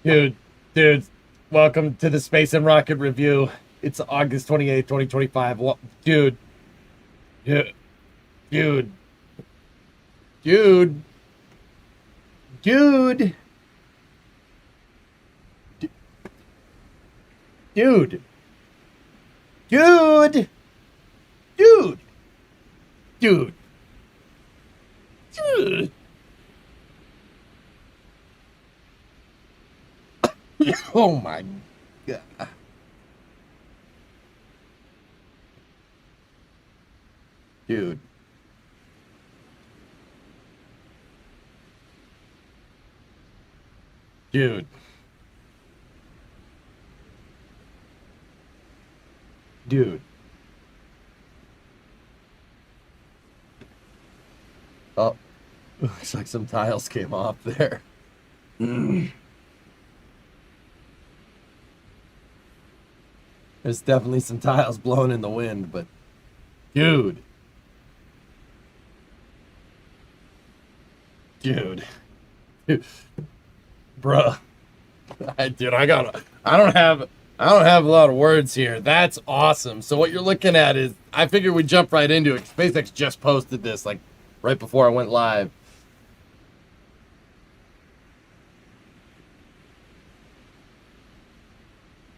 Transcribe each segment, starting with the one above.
Dude, dude, welcome to the Space and Rocket Review. It's August 28th, 2025. Dude, dude, dude, dude, dude, dude, dude, dude, dude, dude. Oh my God. Dude. Dude. Dude. Oh, looks like some tiles came off there. There's definitely some tiles blown in the wind, but dude. Dude. Dude. Bruh. I don't have a lot of words here. That's awesome. So what you're looking at is, I figured we'd jump right into it. SpaceX just posted this like right before I went live.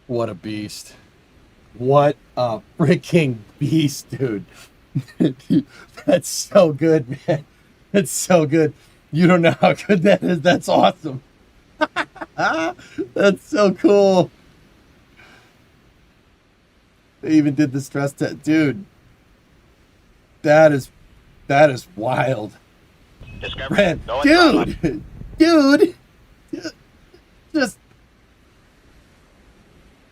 What a beast. What a freaking beast, dude. That's so good, man. That's so good. You don't know how good that is. That's awesome. That's so cool. They even did the stress test. Dude, that is wild. Man, dude, just,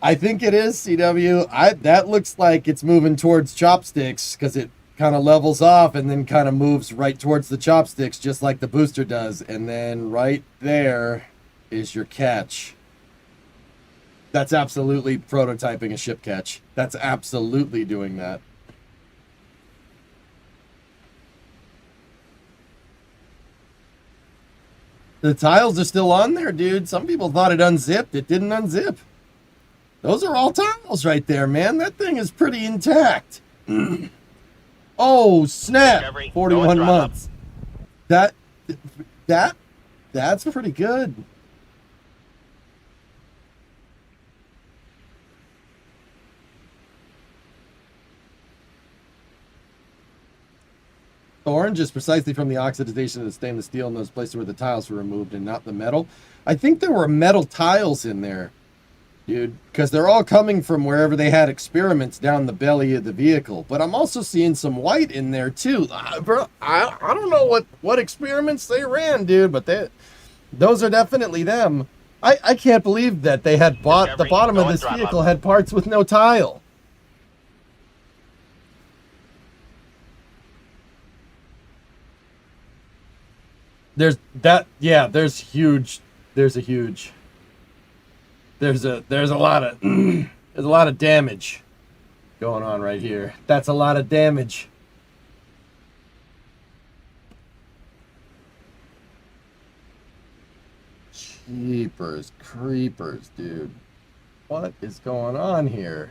I think it is CW. That looks like it's moving towards chopsticks because it kind of levels off and then kind of moves right towards the chopsticks just like the booster does. And then right there is your catch. That's absolutely prototyping a ship catch. That's absolutely doing that. The tiles are still on there, dude. Some people thought it unzipped. It didn't unzip. Those are all tiles right there, man. That thing is pretty intact. Oh, snap. 41 months. That's pretty good. The orange is precisely from the oxidization of the stainless steel in those places where the tiles were removed and not the metal. I think there were metal tiles in there, dude, because they're all coming from wherever they had experiments down the belly of the vehicle. But I'm also seeing some white in there too. Bro, I don't know what experiments they ran, dude, but those are definitely them. I can't believe that they had bought the bottom of this vehicle had parts with no tile. There's a lot of there's a lot of damage going on right here. That's a lot of damage. Jeepers creepers, dude. What is going on here?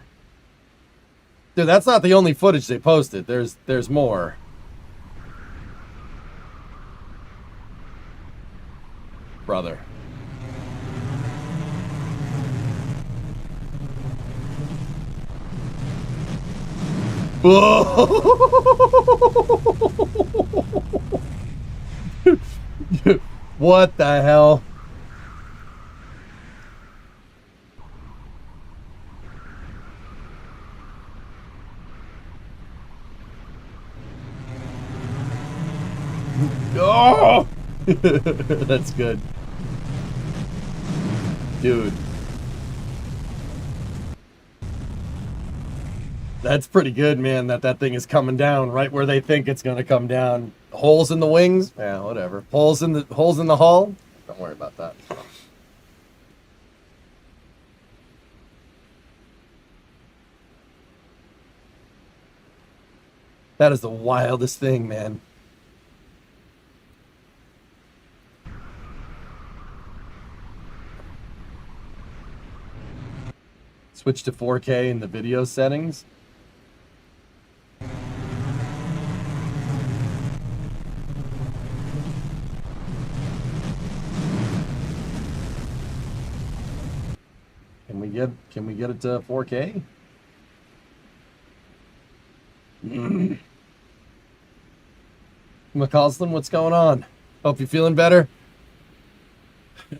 Dude, that's not the only footage they posted. There's more. Brother. What the hell? Oh! That's good. Dude. That's pretty good, man, that thing is coming down right where they think it's going to come down. Holes in the wings? Yeah, whatever. Holes in the hull? Don't worry about that. That is the wildest thing, man. Switch to 4K in the video settings. Can we get it to 4K? McCausland, what's going on? Hope you're feeling better.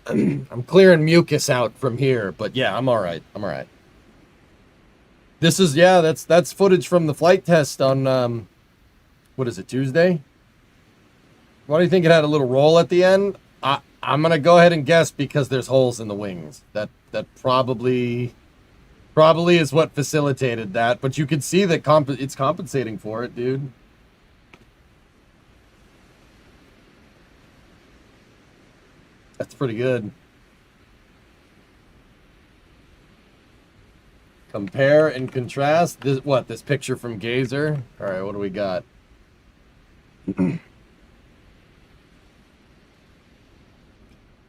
I'm clearing mucus out from here, but yeah, I'm all right. I'm all right. This is, yeah, that's footage from the flight test on what is it, Tuesday? Why do you think it had a little roll at the end? I'm gonna go ahead and guess because there's holes in the wings. That probably is what facilitated that, but you can see that it's compensating for it, dude. That's pretty good. Compare and contrast. This picture from Gazer? All right, what do we got?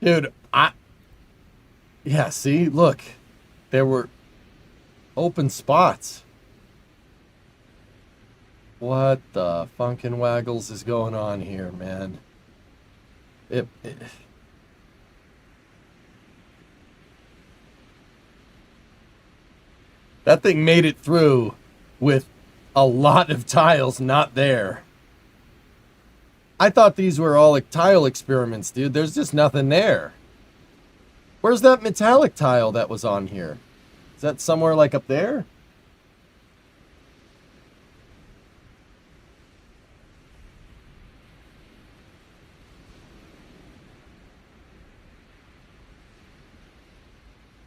Dude, yeah, see, look. There were open spots. What the funkin' waggles is going on here, man? That thing made it through with a lot of tiles not there. I thought these were all like tile experiments, dude. There's just nothing there. Where's that metallic tile that was on here? Is that somewhere like up there?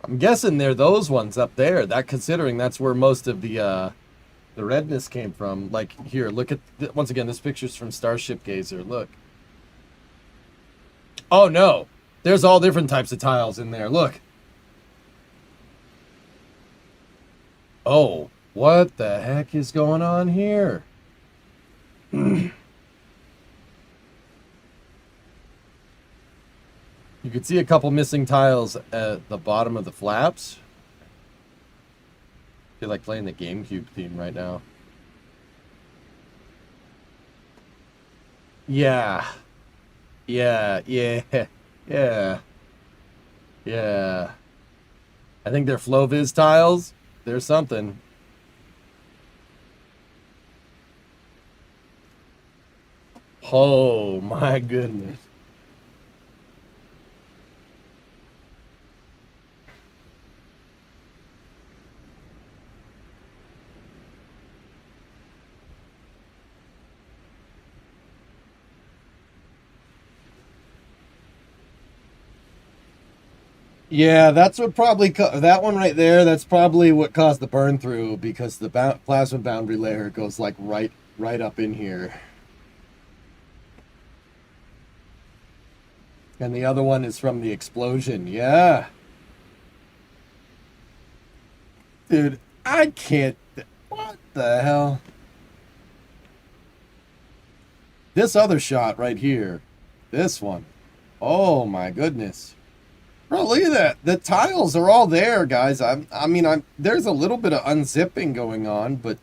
I'm guessing they're those ones up there. That, considering that's where most of the redness came from. Like here, look at once again. This picture's from Starship Gazer. Look. Oh no, there's all different types of tiles in there. Look. Oh, what the heck is going on here? You could see a couple missing tiles at the bottom of the flaps. I feel like playing the GameCube theme right now. Yeah. Yeah. I think they're FlowViz tiles. There's something. Oh my goodness. Yeah, that's what probably that one right there. That's probably what caused the burn through, because the plasma boundary layer goes like right up in here, and the other one is from the explosion. Yeah, dude, I can't. What the hell? This other shot right here, this one. Oh my goodness. Bro, look at that. The tiles are all there, guys. I mean, there's a little bit of unzipping going on, but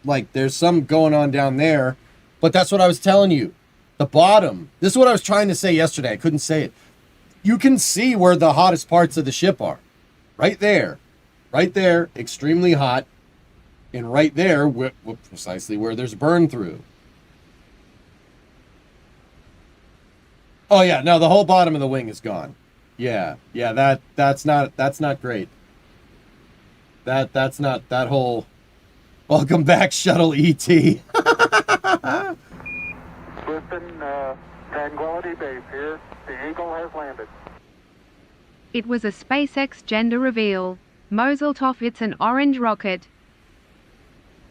like there's some going on down there. But that's what I was telling you. The bottom. This is what I was trying to say yesterday. I couldn't say it. You can see where the hottest parts of the ship are. Right there. Right there, extremely hot. And right there, precisely where there's burn through. Oh yeah, no, the whole bottom of the wing is gone. Yeah, that's not great. That's not that whole. Welcome back, Shuttle ET. Listen, Tranquility Base here. The Eagle has landed. It was a SpaceX gender reveal. Mazel tov, it's an orange rocket.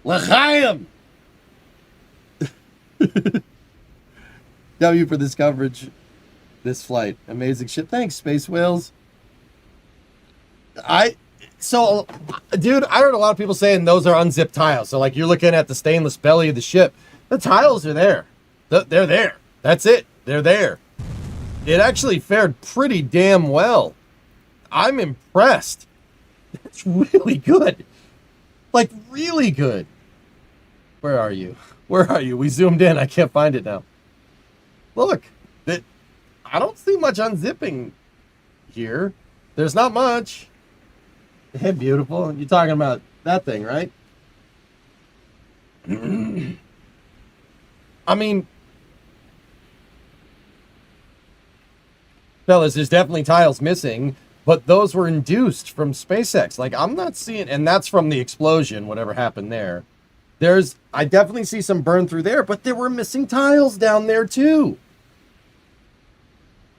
L'chaim! W for this coverage. This flight. Amazing shit. Thanks, Space Whales. Dude, I heard a lot of people saying those are unzipped tiles. So, like, you're looking at the stainless belly of the ship. The tiles are there. They're there. That's it. They're there. It actually fared pretty damn well. I'm impressed. It's really good. Like, really good. Where are you? Where are you? We zoomed in. I can't find it now. Look, I don't see much unzipping here. There's not much. Hey, beautiful. You're talking about that thing, right? I mean, fellas, there's definitely tiles missing, but those were induced from SpaceX. Like, I'm not seeing, and that's from the explosion, whatever happened there. I definitely see some burn through there, but there were missing tiles down there too.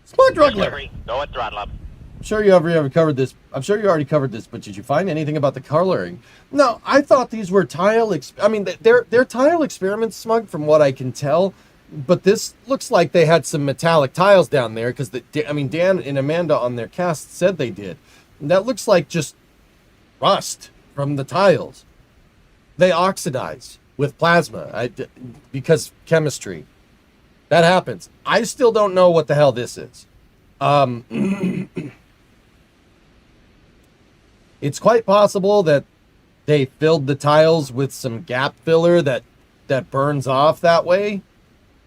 Smart Druggler. Go at throttle up. I'm sure you ever covered this. I'm sure you already covered this, but did you find anything about the coloring? No, I thought these were tile. I mean, they're tile experiments, Smug, from what I can tell. But this looks like they had some metallic tiles down there because Dan and Amanda on their cast said they did. And that looks like just rust from the tiles. They oxidize with plasma because chemistry. That happens. I still don't know what the hell this is. It's quite possible that they filled the tiles with some gap filler that burns off that way.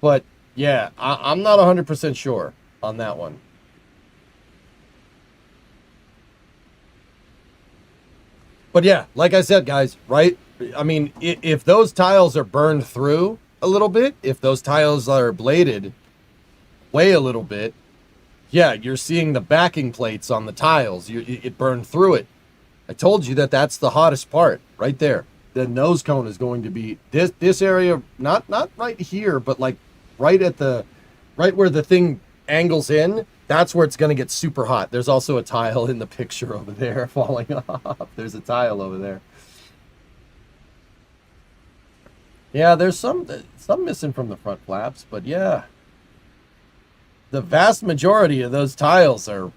But yeah, I'm not 100% sure on that one. But yeah, like I said, guys, right? I mean, if those tiles are burned through a little bit, if those tiles are bladed way a little bit, yeah, you're seeing the backing plates on the tiles. It burned through it. I told you that's the hottest part right there. The nose cone is going to be this area, not right here, but like right where the thing angles in. That's where it's going to get super hot. There's also a tile in the picture over there falling off. There's a tile over there. Yeah, there's some missing from the front flaps, but yeah. The vast majority of those tiles are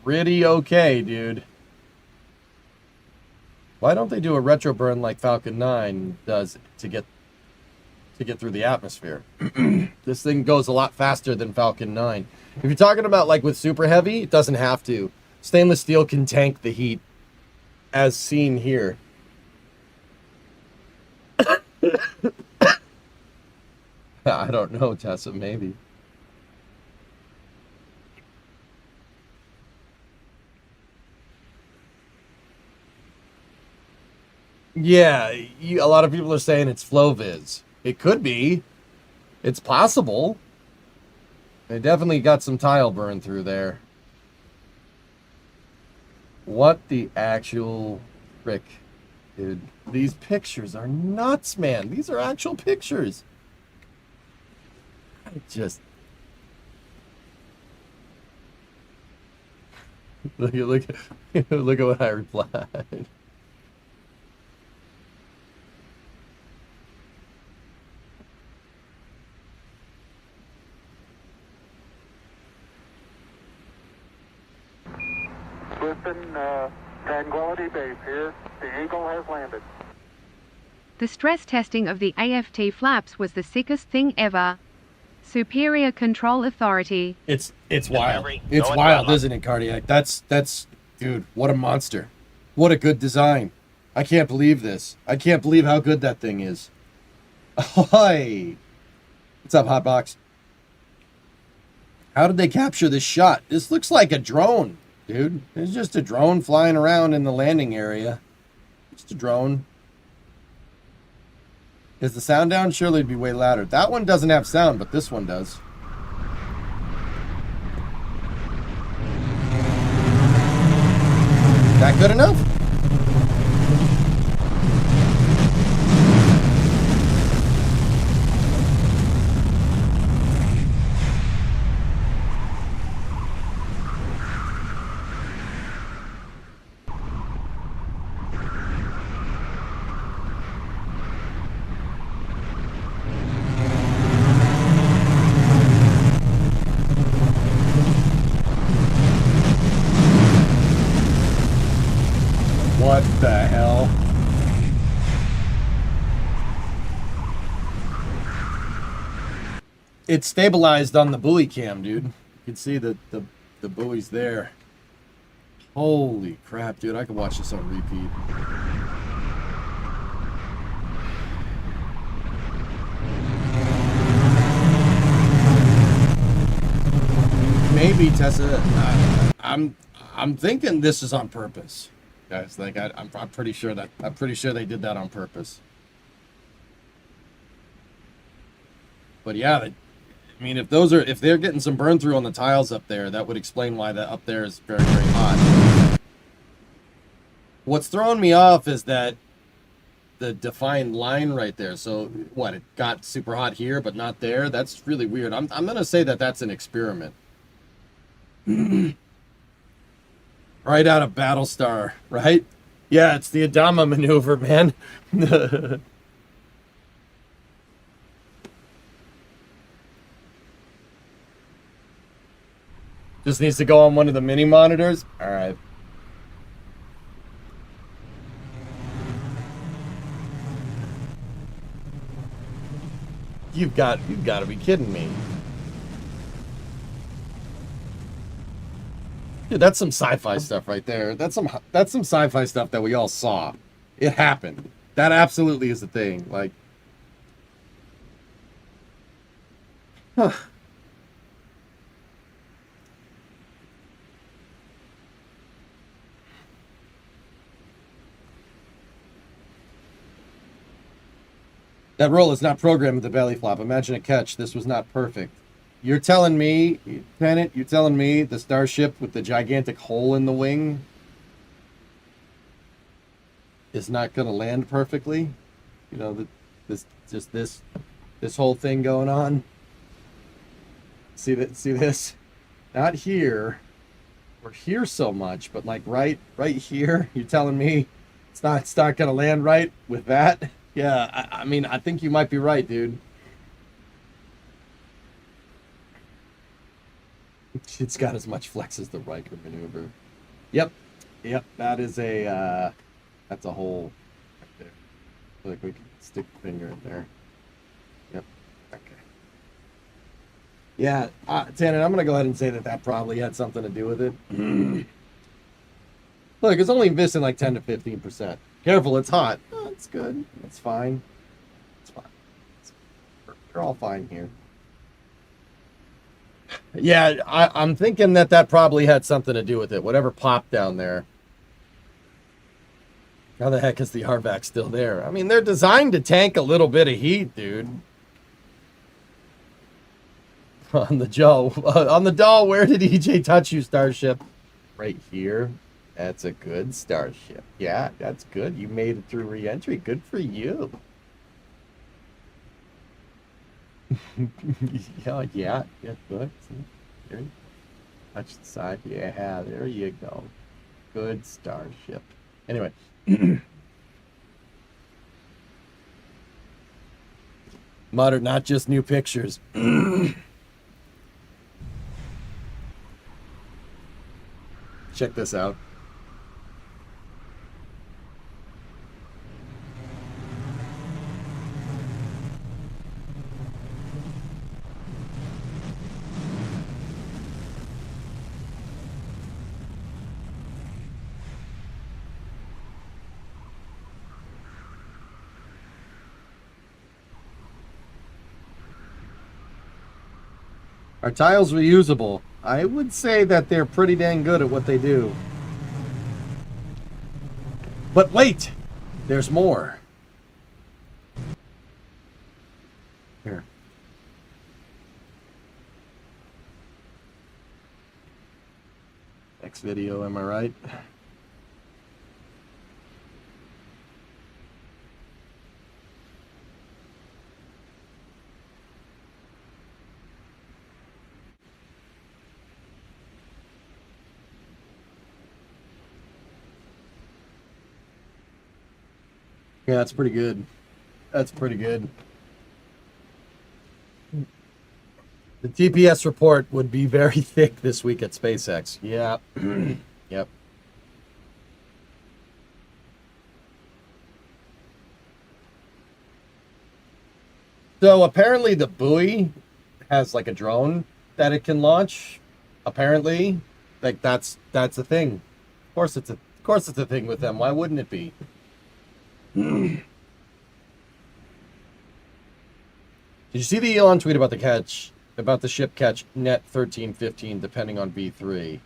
pretty okay, dude. Why don't they do a retro burn like Falcon 9 does to get through the atmosphere? This thing goes a lot faster than Falcon 9. If you're talking about like with super heavy, it doesn't have to. Stainless steel can tank the heat as seen here. I don't know, Tessa, maybe. Yeah, a lot of people are saying it's FlowViz. It could be. It's possible. They definitely got some tile burn through there. What the actual frick, dude? These pictures are nuts, man. These are actual pictures. I just... look at what I replied. Listen, Tranquility Base here. The Eagle has landed. The stress testing of the AFT flaps was the sickest thing ever. Superior Control Authority. It's wild. It's wild, isn't it, Cardiac? That's dude, what a monster. What a good design. I can't believe this. I can't believe how good that thing is. Hi. What's up, Hotbox? How did they capture this shot? This looks like a drone, dude. It's just a drone flying around in the landing area. Just a drone. Is the sound down? Surely it'd be way louder. That one doesn't have sound, but this one does. That good enough? What the hell? It's stabilized on the buoy cam, dude. You can see the buoys there. Holy crap, dude. I could watch this on repeat. Maybe Tessa. I'm thinking this is on purpose, guys. Like I'm pretty sure they did that on purpose. But yeah, I mean, if they're getting some burn through on the tiles up there, that would explain why that up there is very, very hot. What's throwing me off is that the defined line right there. So what? It got super hot here, but not there. That's really weird. I'm gonna say that that's an experiment. Right out of Battlestar, right? Yeah, it's the Adama maneuver, man. Just needs to go on one of the mini monitors. All right. You've got to be kidding me. Dude, that's some sci-fi stuff right there. That's some sci-fi stuff that we all saw. It happened. That absolutely is a thing. Like, huh. That roll is not programmed with the belly flop. Imagine a catch. This was not perfect. You're telling me, Tenet, you're telling me the Starship with the gigantic hole in the wing is not going to land perfectly? You know, this whole thing going on? See this? Not here or here so much, but like right here. You're telling me it's not going to land right with that? Yeah, I mean, I think you might be right, dude. It's got as much flex as the Riker maneuver. Yep, that is that's a hole right there. I feel like we can stick the finger in there. Yep, okay. Yeah, Tannen, I'm going to go ahead and say that probably had something to do with it. Look, it's only missing like 10 to 15%. Careful, it's hot. Oh, it's good. It's fine. It's fine. You're all fine here. Yeah, I'm thinking that probably had something to do with it. Whatever popped down there. How the heck is the RVAC still there? I mean, they're designed to tank a little bit of heat, dude. On the Joe. On the doll, where did EJ touch you, Starship? Right here. That's a good Starship. Yeah, that's good. You made it through re-entry. Good for you. yeah, good. There, touch the side. Yeah, there you go. Good Starship. Anyway. Modern, not just new pictures. Check this out. Are tiles reusable? I would say that they're pretty dang good at what they do. But wait! There's more. Here. Next video, am I right? Yeah, that's pretty good. That's pretty good. The TPS report would be very thick this week at SpaceX. Yeah. Yep. So apparently the buoy has like a drone that it can launch. Apparently, like that's a thing. Of course it's a thing with them. Why wouldn't it be? Did you see the Elon tweet about the ship catch net 1315 depending on V3?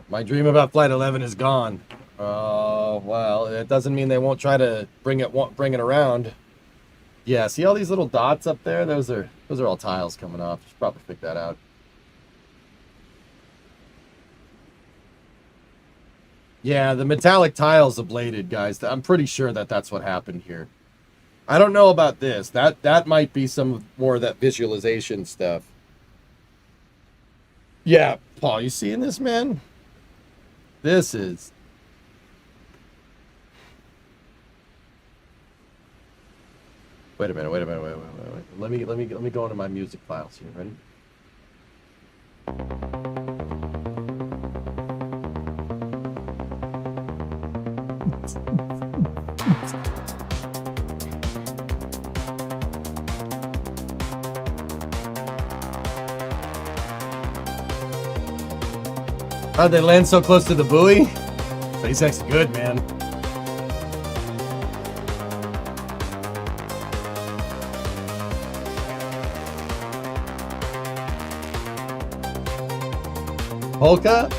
My dream about Flight 11 is gone. Oh, well, it doesn't mean they won't try to bring it around. Yeah, see all these little dots up there? Those are all tiles coming off. Should probably pick that out. Yeah, the metallic tiles ablated, guys. I'm pretty sure that's what happened here. I don't know about this. That might be some more of that visualization stuff. Yeah, Paul, you seeing this, man? This is... Wait a minute. Let me go into my music files here. Ready? How'd they land so close to the buoy? SpaceX is good, man. Polka?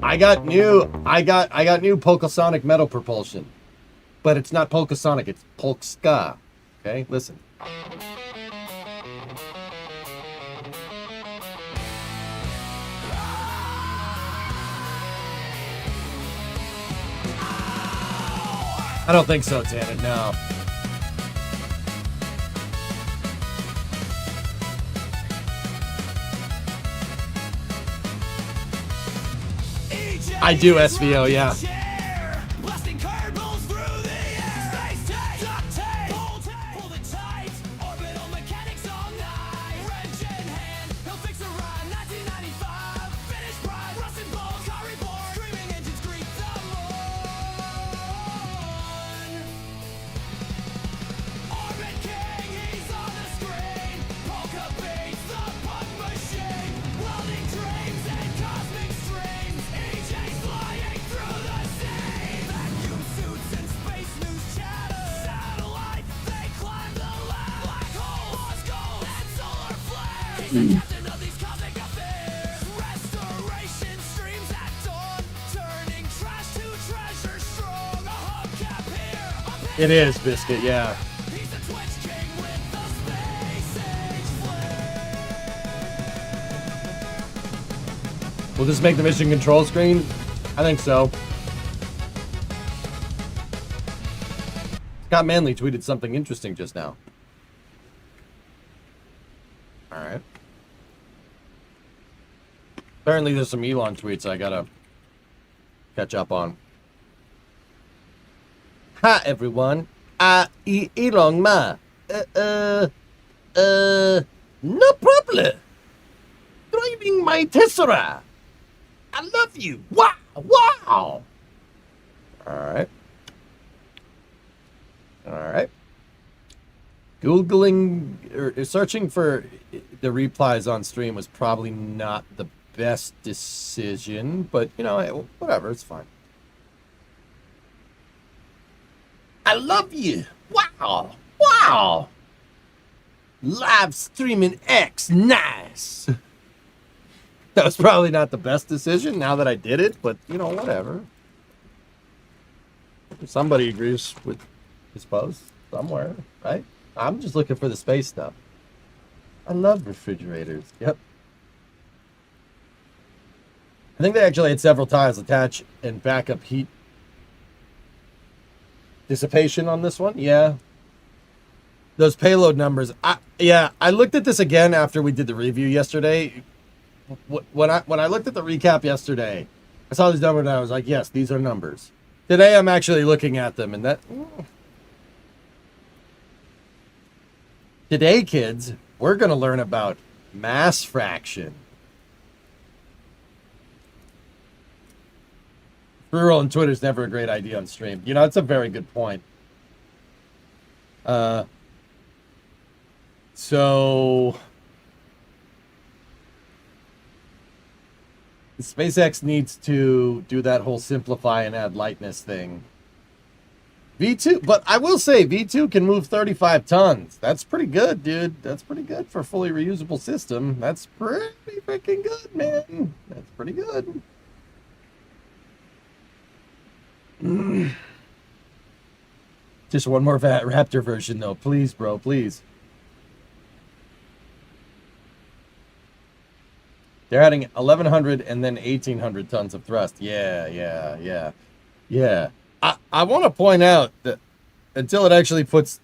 I got new Polkasonic metal propulsion. But it's not Polkasonic, it's Polska. Okay, listen. I don't think so, Tanner, no. I do SVO, yeah. It is, Biscuit, yeah. Will this make the mission control screen? I think so. Scott Manley tweeted something interesting just now. Alright. Apparently there's some Elon tweets I gotta catch up on. Hi everyone, Elon ma. No problem. Driving my Tesla. I love you. Wow. Alright. Googling or searching for the replies on stream was probably not the best decision, but you know, whatever, it's fine. I love you. Wow. Live streaming X, nice. That was probably not the best decision now that I did it, but you know, whatever. Somebody agrees with his post somewhere, right? I'm just looking for the space stuff. I love refrigerators. Yep. I think they actually had several tiles attach and backup heat dissipation on this one. Yeah. Those payload numbers. I looked at this again after we did the review yesterday. When I looked at the recap yesterday, I saw these numbers and I was like, yes, these are numbers. Today I'm actually looking at them and that... Today, kids, we're going to learn about mass fraction. Rural on Twitter is never a great idea on stream. You know, that's a very good point. So SpaceX needs to do that whole simplify and add lightness thing. V2, but I will say V2 can move 35 tons. That's pretty good, dude. That's pretty good for a fully reusable system. That's pretty freaking good, man. That's pretty good. Just one more Raptor version, though. Please, bro, please. They're adding 1,100 and then 1,800 tons of thrust. Yeah. I want to point out that until it actually puts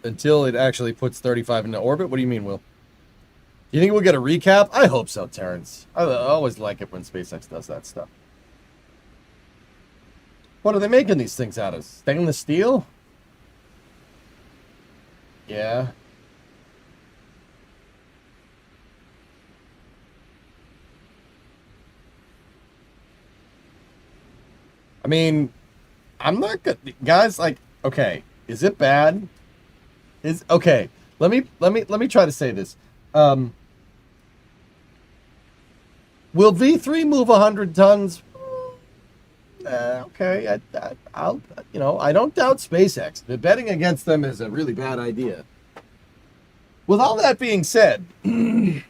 35 into orbit. What do you mean, Will? Do you think we'll get a recap? I hope so, Terrence. I always like it when SpaceX does that stuff. What are they making these things out of? Stainless steel? Yeah. I mean, I'm not good, guys. Like, okay, is it bad? Is okay. Let me try to say this. Will V3 move 100 tons? Okay, I'll I don't doubt SpaceX. But betting against them is a really bad idea. With all that being said, even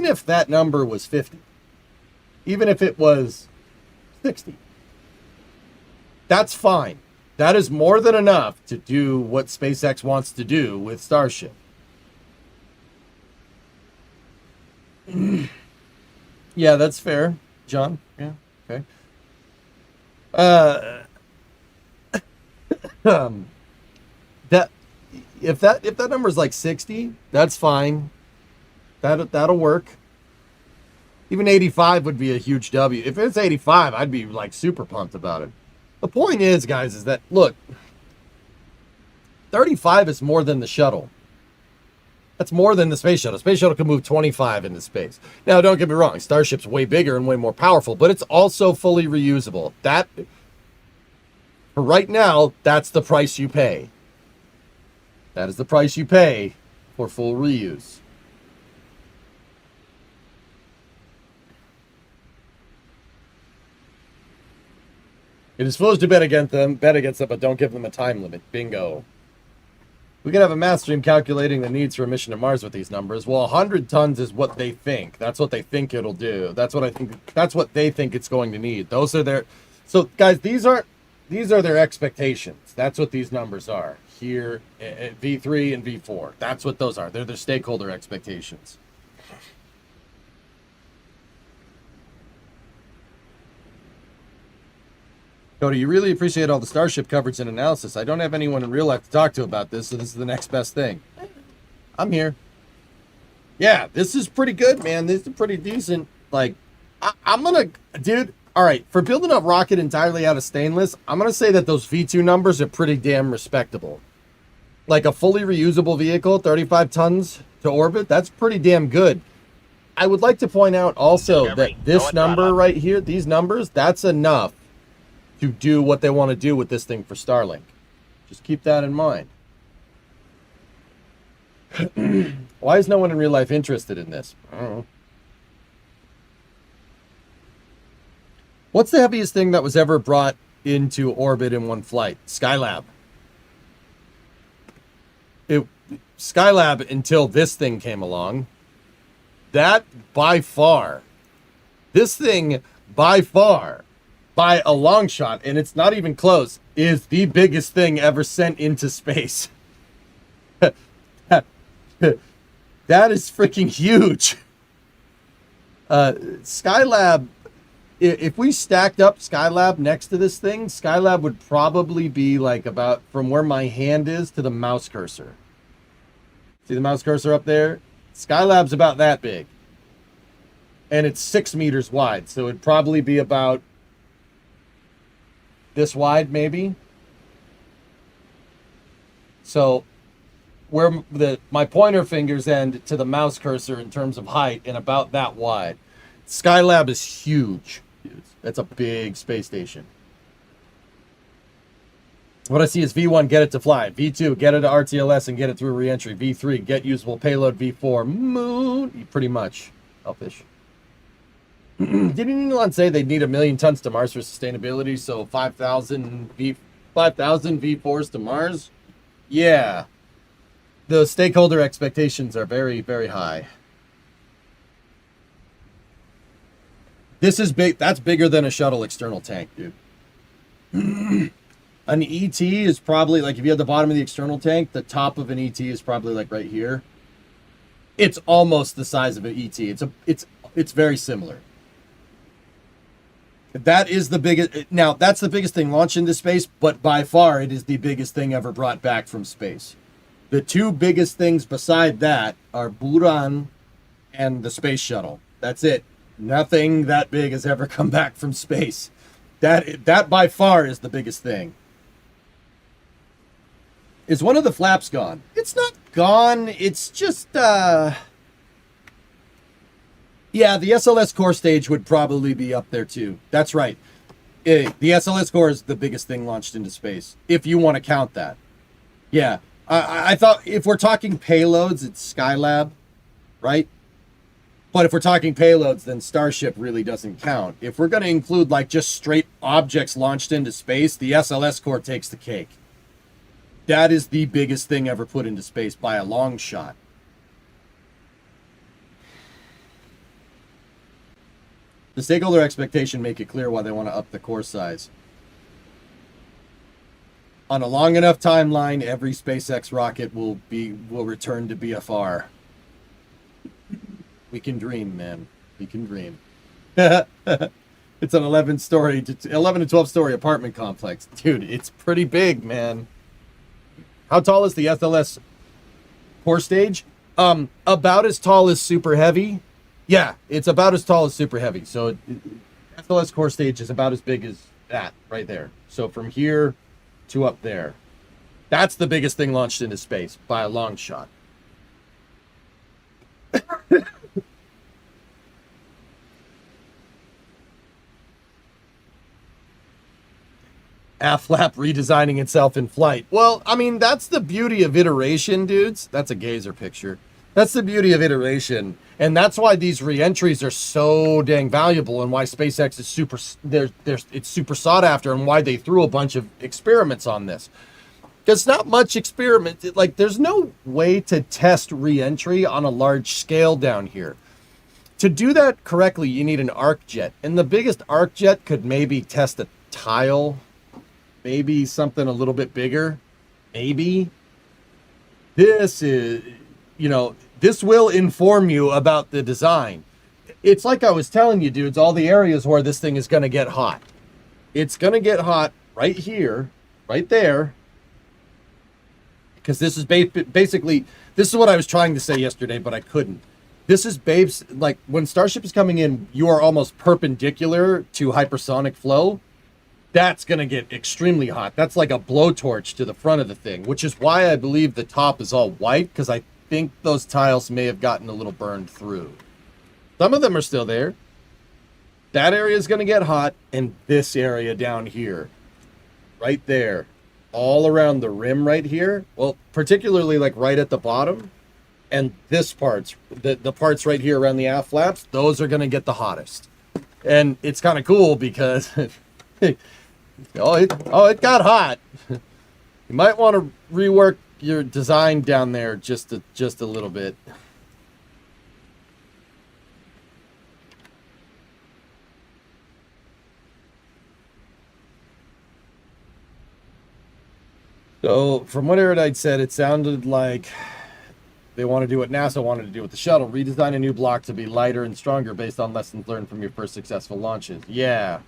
if that number was 50, even if it was 60. That's fine. That is more than enough to do what SpaceX wants to do with Starship. Yeah, that's fair, John. Yeah, okay. That if that number is like 60, that's fine. That'll work. Even 85 would be a huge W. If it's 85, I'd be like super pumped about it. The point is, guys, is that, look, 35 is more than the shuttle. That's more than the space shuttle. Space shuttle can move 25 into space. Now, don't get me wrong. Starship's way bigger and way more powerful, but it's also fully reusable. That, for right now, that's the price you pay. That is the price you pay for full reuse. It is foolish to bet against them, but don't give them a time limit. Bingo. We can have a math stream calculating the needs for a mission to Mars with these numbers. Well, 100 tons is what they think. That's what they think it'll do. That's what they think it's going to need. Those are their. So, guys, these are their expectations. That's what these numbers are here at V3 and V4. That's what those are. They're their stakeholder expectations. Cody, you really appreciate all the Starship coverage and analysis. I don't have anyone in real life to talk to about this, so this is the next best thing. I'm here. Yeah, this is pretty good, man. This is pretty decent. Like, I'm going to... Dude, all right, for building a rocket entirely out of stainless, I'm going to say that those V2 numbers are pretty damn respectable. Like a fully reusable vehicle, 35 tons to orbit, that's pretty damn good. I would like to point out also that this number right here, these numbers, that's enough to do what they want to do with this thing for Starlink. Just keep that in mind. Why is no one in real life interested in this? I don't know. What's the heaviest thing that was ever brought into orbit in one flight? Skylab. Skylab until this thing came along. That by far, this thing by far, by a long shot, and it's not even close, is the biggest thing ever sent into space. That is freaking huge. Skylab, if we stacked up Skylab next to this thing, Skylab would probably be like about from where my hand is to the mouse cursor. See the mouse cursor up there? Skylab's about that big. And it's 6 meters wide, so it'd probably be about this wide, maybe. So where my pointer fingers end to the mouse cursor in terms of height, and about that wide. Skylab is huge. That's a big space station. What I see is V1, get it to fly. V2, get it to RTLS and get it through reentry. V3, get usable payload. V4, moon. Pretty much. Elfish. Didn't Elon say they'd need 1 million tons to Mars for sustainability? So 5,000 V4s to Mars? Yeah. The stakeholder expectations are very, very high. This is big. That's bigger than a shuttle external tank, dude. An ET is probably like, if you have the bottom of the external tank, the top of an ET is probably like right here. It's almost the size of an ET. It's very similar. That is the biggest. Now, that's the biggest thing launched into space, but by far it is the biggest thing ever brought back from space. The two biggest things beside that are Buran and the space shuttle. That's it. Nothing that big has ever come back from space. That by far is the biggest thing. Is one of the flaps gone? It's not gone. It's just, yeah, the SLS core stage would probably be up there too. That's right. The SLS core is the biggest thing launched into space, if you want to count that. Yeah, I thought if we're talking payloads, it's Skylab, right? But if we're talking payloads, then Starship really doesn't count. If we're going to include like just straight objects launched into space, the SLS core takes the cake. That is the biggest thing ever put into space by a long shot. The stakeholder expectation make it clear why they want to up the core size. On a long enough timeline, every SpaceX rocket will return to BFR. We can dream, man. We can dream. It's an 11 to 12 story apartment complex. Dude, it's pretty big, man. How tall is the SLS core stage? About as tall as Super Heavy. Yeah, it's about as tall as Super Heavy. So SLS core stage is about as big as that right there. So from here to up there. That's the biggest thing launched into space by a long shot. AFLAP redesigning itself in flight. Well, I mean, that's the beauty of iteration, dudes. That's a gazer picture. That's the beauty of iteration. And that's why these re-entries are so dang valuable and why SpaceX is it's super sought after and why they threw a bunch of experiments on this. There's not much experiment. Like, there's no way to test re-entry on a large scale down here. To do that correctly, you need an arc jet. And the biggest arc jet could maybe test a tile. Maybe something a little bit bigger. Maybe. This is, this will inform you about the design. It's like I was telling you, dudes, all the areas where this thing is going to get hot. It's going to get hot right here, right there. Because this is basically, this is what I was trying to say yesterday, but I couldn't. This is like when Starship is coming in, you are almost perpendicular to hypersonic flow. That's going to get extremely hot. That's like a blowtorch to the front of the thing, which is why I believe the top is all white, because I think those tiles may have gotten a little burned through. Some of them are still there. That area is going to get hot, and this area down here, right there, all around the rim right here, well, particularly like right at the bottom, and this part's, the parts right here around the aft flaps, those are going to get the hottest. And it's kind of cool because... it got hot. You might want to rework your design down there just a little bit. So, from what Erudite said, it sounded like they want to do what NASA wanted to do with the shuttle. Redesign a new block to be lighter and stronger based on lessons learned from your first successful launches. Yeah.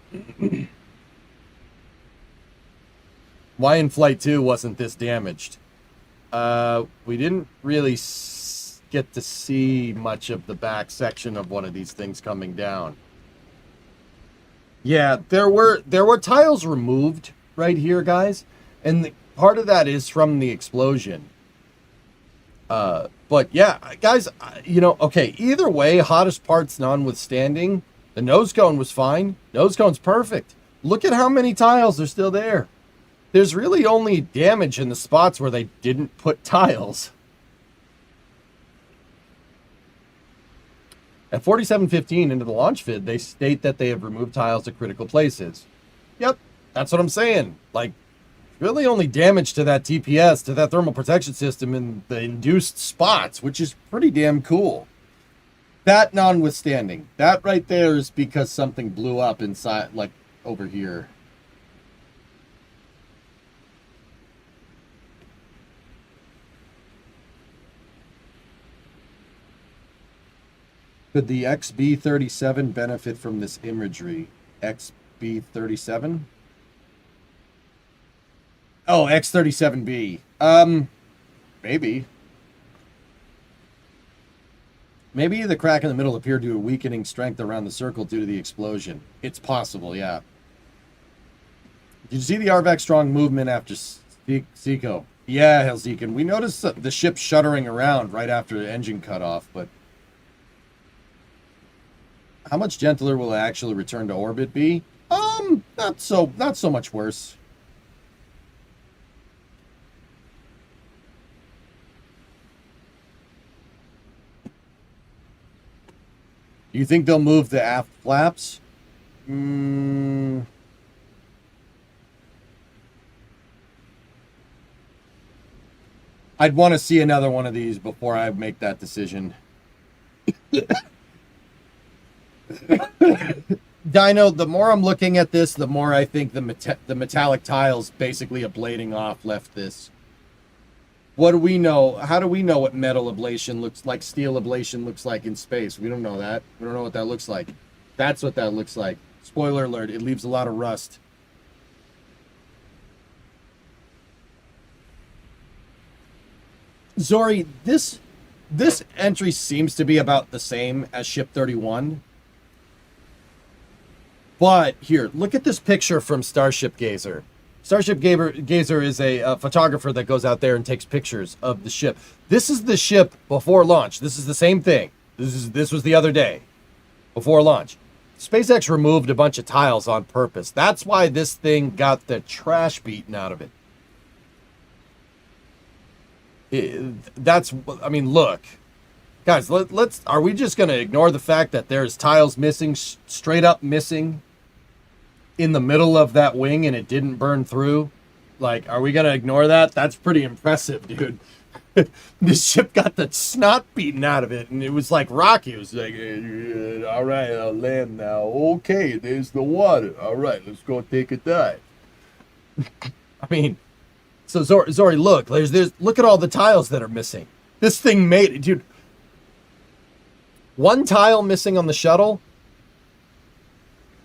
Why in Flight 2 wasn't this damaged? We didn't really get to see much of the back section of one of these things coming down. Yeah, there were tiles removed right here, guys. And part of that is from the explosion. But yeah, guys, okay, either way, hottest parts notwithstanding, the nose cone was fine. Nose cone's perfect. Look at how many tiles are still there. There's really only damage in the spots where they didn't put tiles. At 47:15 into the launch vid, they state that they have removed tiles at critical places. Yep, that's what I'm saying. Like, really only damage to that TPS, to that thermal protection system in the induced spots, which is pretty damn cool. That notwithstanding, that right there is because something blew up inside, like, over here. Could the XB-37 benefit from this imagery? XB-37? Oh, X-37B. Maybe. Maybe the crack in the middle appeared to a weakening strength around the circle due to the explosion. It's possible, yeah. Did you see the RVAC strong movement after Seco? Yeah, Helzekin. We noticed the ship shuddering around right after the engine cut off, but how much gentler will it actually return to orbit be? Not so much worse. Do you think they'll move the aft flaps? I'd want to see another one of these before I make that decision. Dino, the more I'm looking at this, the more I think the metallic tiles basically ablating off left this. What do we know? How do we know what metal ablation looks like, steel ablation looks like in space? We don't know that. We don't know what that looks like. That's what that looks like. Spoiler alert, it leaves a lot of rust. Zori, this entry seems to be about the same as Ship 31. But here, look at this picture from Starship Gazer. Starship Gazer is a photographer that goes out there and takes pictures of the ship. This is the ship before launch. This is the same thing. This was the other day, before launch. SpaceX removed a bunch of tiles on purpose. That's why this thing got the trash beaten out of it. I mean, look. Guys, are we just going to ignore the fact that there's tiles missing, straight up missing, in the middle of that wing and it didn't burn through? Like, are we going to ignore that? That's pretty impressive, dude. This ship got the snot beaten out of it, and it was like Rocky. It was like, all right, I'll land now. Okay, there's the water. All right, let's go take a dive. I mean, so Zori, look, look at all the tiles that are missing. This thing made it, dude. One tile missing on the shuttle,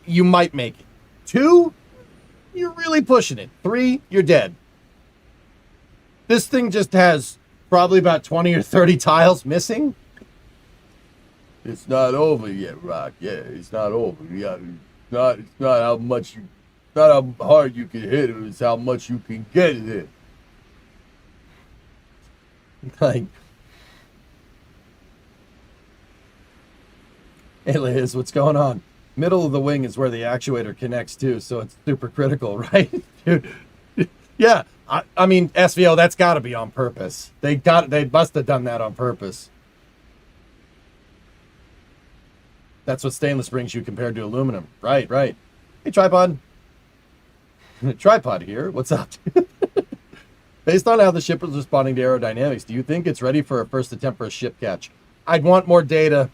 you might make it. 2, you're really pushing it. 3, you're dead. This thing just has probably about 20 or 30 tiles missing. It's not over yet, Rock. Yeah, it's not over. It's not how hard you can hit it. It's how much you can get it in. Like, hey Liz, what's going on? Middle of the wing is where the actuator connects to, so it's super critical, right? Dude, yeah, I mean, SVO, that's got to be on purpose. They must have done that on purpose. That's what stainless brings you compared to aluminum. Right. Hey, Tripod. Tripod here. What's up? Based on how the ship is responding to aerodynamics, do you think it's ready for a first attempt for a ship catch? I'd want more data.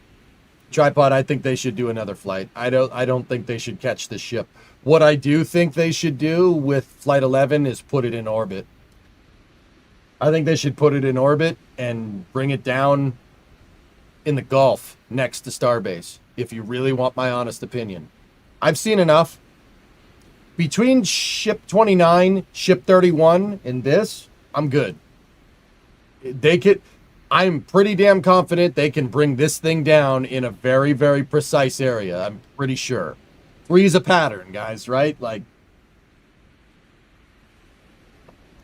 Tripod, I think they should do another flight. I don't think they should catch the ship. What I do think they should do with Flight 11 is put it in orbit. I think they should put it in orbit and bring it down in the Gulf next to Starbase, if you really want my honest opinion. I've seen enough. Between Ship 29, Ship 31, and this, I'm good. I'm pretty damn confident they can bring this thing down in a very, very precise area. I'm pretty sure. 3 is a pattern, guys, right? Like,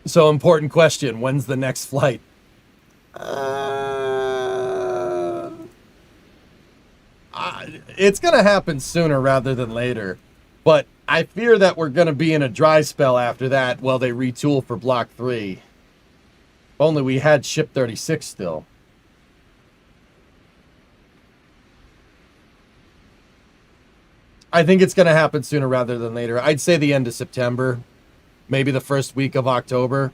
so important question. When's the next flight? It's going to happen sooner rather than later. But I fear that we're going to be in a dry spell after that while they retool for Block 3. If only we had Ship 36 still. I think it's going to happen sooner rather than later. I'd say the end of September, maybe the first week of October.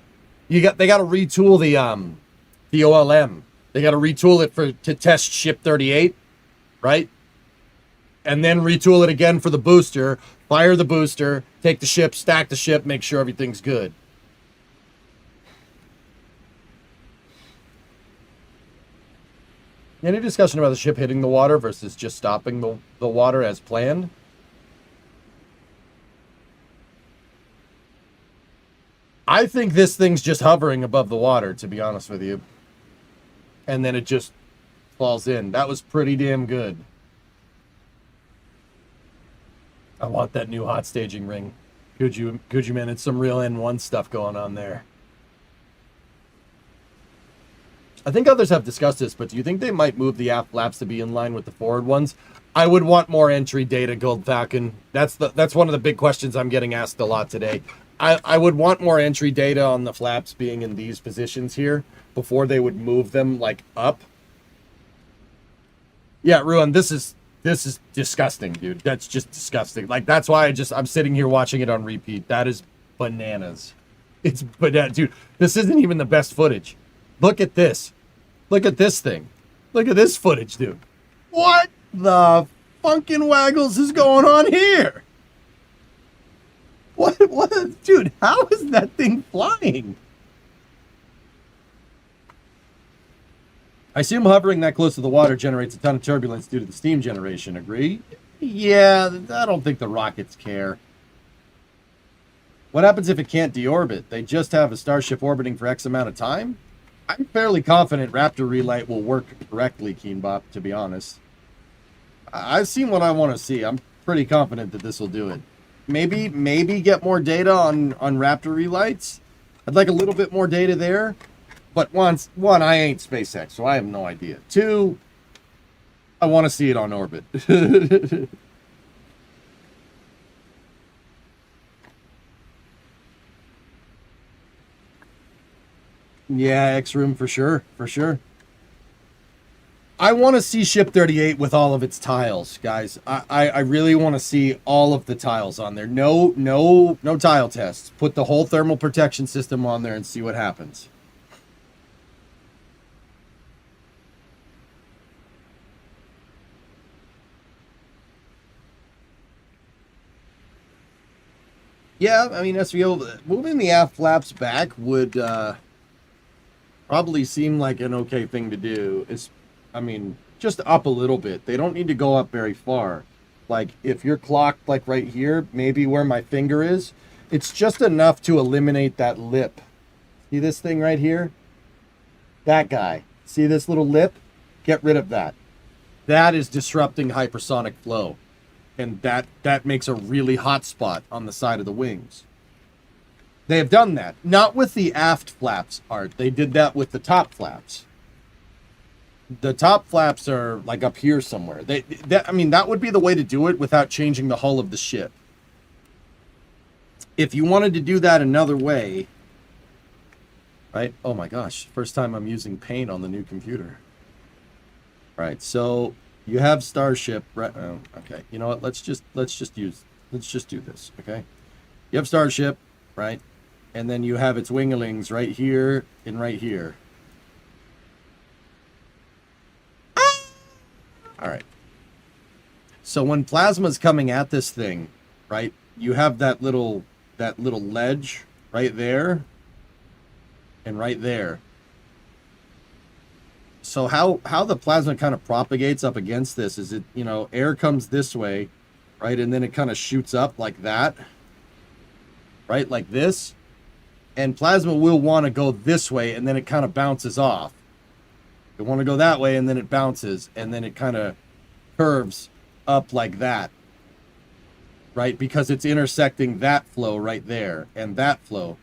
They got to retool the OLM. They got to retool it to test ship 38, right? And then retool it again for the booster. Fire the booster, take the ship, stack the ship, make sure everything's good. Any discussion about the ship hitting the water versus just stopping the water as planned? I think this thing's just hovering above the water, to be honest with you. And then it just falls in. That was pretty damn good. I want that new hot staging ring. Could you, man? It's some real N1 stuff going on there. I think others have discussed this, but do you think they might move the aft flaps to be in line with the forward ones? I would want more entry data, Gold Falcon. That's one of the big questions I'm getting asked a lot today. I would want more entry data on the flaps being in these positions here before they would move them like up. Yeah, Ruin, this is disgusting, dude. That's just disgusting. Like, that's why I'm sitting here watching it on repeat. That is bananas. It's bananas, dude. This isn't even the best footage. Look at this. Look at this thing. Look at this footage, dude. What the funkin' waggles is going on here? What, dude, how is that thing flying? I assume hovering that close to the water generates a ton of turbulence due to the steam generation. Agree? Yeah, I don't think the rockets care. What happens if it can't deorbit? They just have a Starship orbiting for X amount of time? I'm fairly confident Raptor Relight will work correctly, Keenbop, to be honest. I've seen what I want to see. I'm pretty confident that this will do it. Maybe get more data on Raptor Relights. I'd like a little bit more data there. But one, I ain't SpaceX, so I have no idea. Two, I want to see it on orbit. Yeah, X-Room for sure, for sure. I want to see Ship 38 with all of its tiles, guys. I really want to see all of the tiles on there. No tile tests. Put the whole thermal protection system on there and see what happens. Yeah, I mean, SVO, moving the aft flaps back would probably seem like an okay thing to do. I mean, just up a little bit. They don't need to go up very far. Like, if you're clocked, like, right here, maybe where my finger is, it's just enough to eliminate that lip. See this thing right here? That guy. See this little lip? Get rid of that. That is disrupting hypersonic flow. And that makes a really hot spot on the side of the wings. They have done that. Not with the aft flaps, Art. They did that with the top flaps. The top flaps are like up here somewhere. I mean, that would be the way to do it without changing the hull of the ship. If you wanted to do that another way, right? Oh my gosh, first time I'm using paint on the new computer. Right, so you have Starship, right? Oh, okay, you know what? Let's just do this, okay? You have Starship, right? And then you have its winglings right here and right here. All right. So when plasma's coming at this thing, right? You have that little ledge right there and right there. So how the plasma kind of propagates up against this is it, you know, air comes this way, right? And then it kind of shoots up like that, right? Like this. And plasma will want to go this way and then it kind of bounces off. It want to go that way and then it bounces and then it kind of curves up like that, right? Because it's intersecting that flow right there and that flow,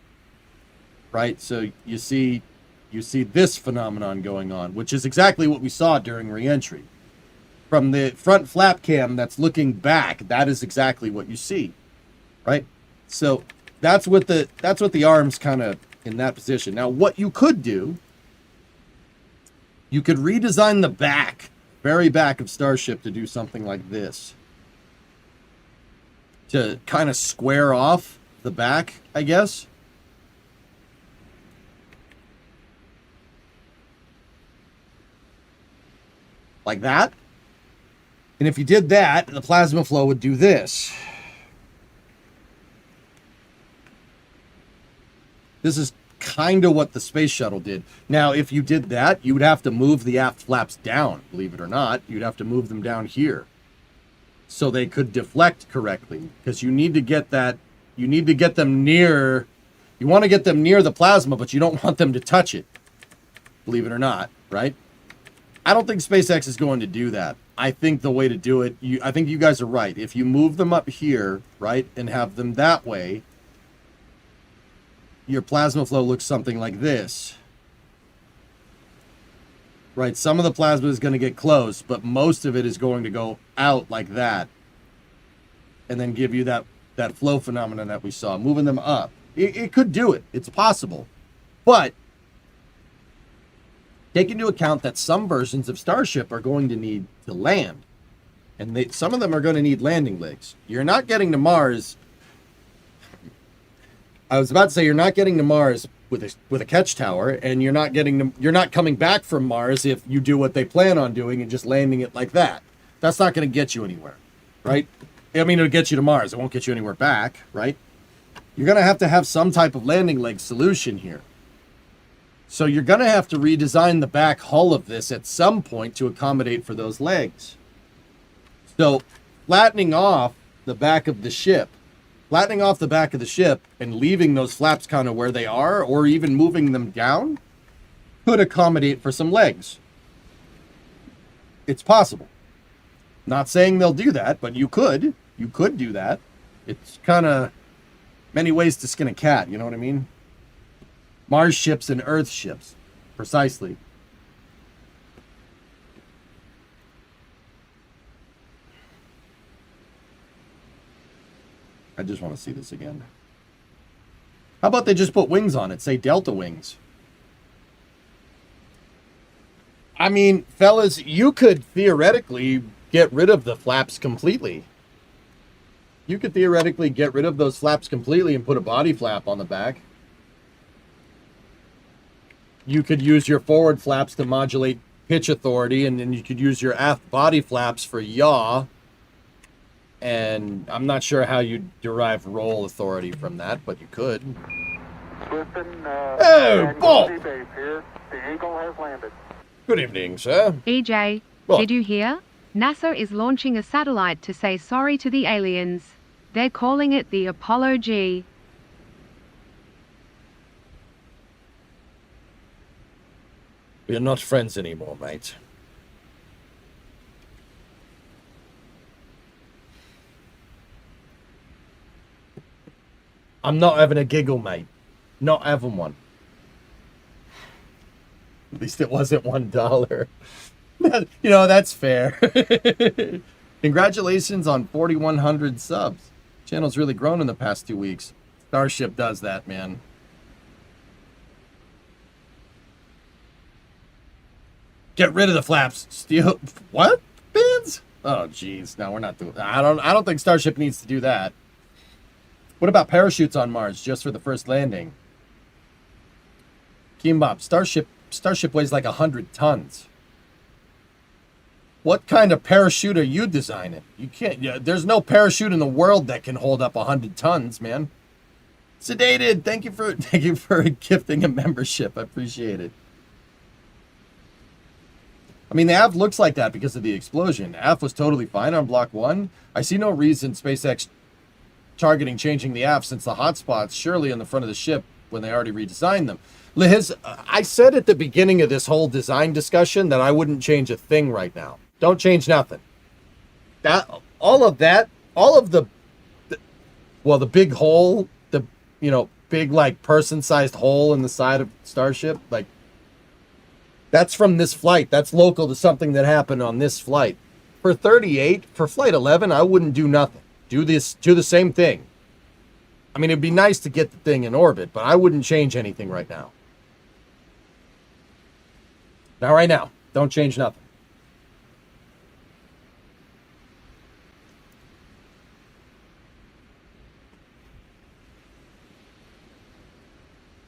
right? So you see this phenomenon going on, which is exactly what we saw during reentry. From the front flap cam that's looking back, that is exactly what you see, right? So that's what the arm's kind of in that position. Now, what you could do, you could redesign the back, very back of Starship to do something like this. to kind of square off the back, I guess. Like that. And if you did that, the plasma flow would do this. This is kind of what the space shuttle did. Now, if you did that, you would have to move the aft flaps down, believe it or not. You'd have to move them down here so they could deflect correctly, because you need to get that, you need to get them near, you want to get them near the plasma, but you don't want them to touch it, believe it or not, right? I don't think SpaceX is going to do that. I think the way to do it, I think you guys are right. If you move them up here, right, and have them that way, your plasma flow looks something like this. Right, some of the plasma is going to get close, but most of it is going to go out like that. And then give you that flow phenomenon that we saw. Moving them up. It could do it. It's possible. But take into account that some versions of Starship are going to need to land. And some of them are going to need landing legs. You're not getting to Mars. I was about to say you're not getting to Mars with a catch tower, and you're not coming back from Mars if you do what they plan on doing and just landing it like that. That's not going to get you anywhere, right? I mean, it'll get you to Mars. It won't get you anywhere back, right? You're going to have some type of landing leg solution here. So you're going to have to redesign the back hull of this at some point to accommodate for those legs. So flattening off the back of the ship and leaving those flaps kind of where they are, or even moving them down, could accommodate for some legs. It's possible. Not saying they'll do that, but you could. You could do that. It's kind of many ways to skin a cat, you know what I mean? Mars ships and Earth ships. Precisely. I just want to see this again. How about they just put wings on it? Say Delta wings. I mean, fellas, you could theoretically get rid of the flaps completely. You could theoretically get rid of those flaps completely and put a body flap on the back. You could use your forward flaps to modulate pitch authority, and then you could use your aft body flaps for yaw. And I'm not sure how you derive roll authority from that, but you could. Oh, Bob! Here. The Eagle has landed. Good evening, sir. EJ, What? did you hear? NASA is launching a satellite to say sorry to the aliens. They're calling it the Apollo G. We're not friends anymore, mate. I'm not having a giggle, mate. Not having one. At least it wasn't $1. You know, that's fair. Congratulations on 4,100 subs. Channel's really grown in the past 2 weeks. Starship does that, man. Get rid of the flaps. Steal what? Bands? Oh, jeez. No, we're not doing that. I don't think Starship needs to do that. What about parachutes on Mars just for the first landing? Kimbop, Starship weighs like 100 tons. What kind of parachute are you designing? You can't. There's no parachute in the world that can hold up 100 tons, man. Sedated. Thank you for gifting a membership. I appreciate it. I mean, the aft looks like that because of the explosion. Aft was totally fine on Block 1. I see no reason SpaceX targeting changing the aft since the hotspots surely on the front of the ship when they already redesigned them. Liz, I said at the beginning of this whole design discussion that I wouldn't change a thing right now. Don't change nothing. All of the big hole, big like person-sized hole in the side of Starship, like that's from this flight. That's local to something that happened on this flight. For 38, for flight 11, I wouldn't do nothing. Do the same thing. I mean, it'd be nice to get the thing in orbit, but I wouldn't change anything right now. Not right now. Don't change nothing.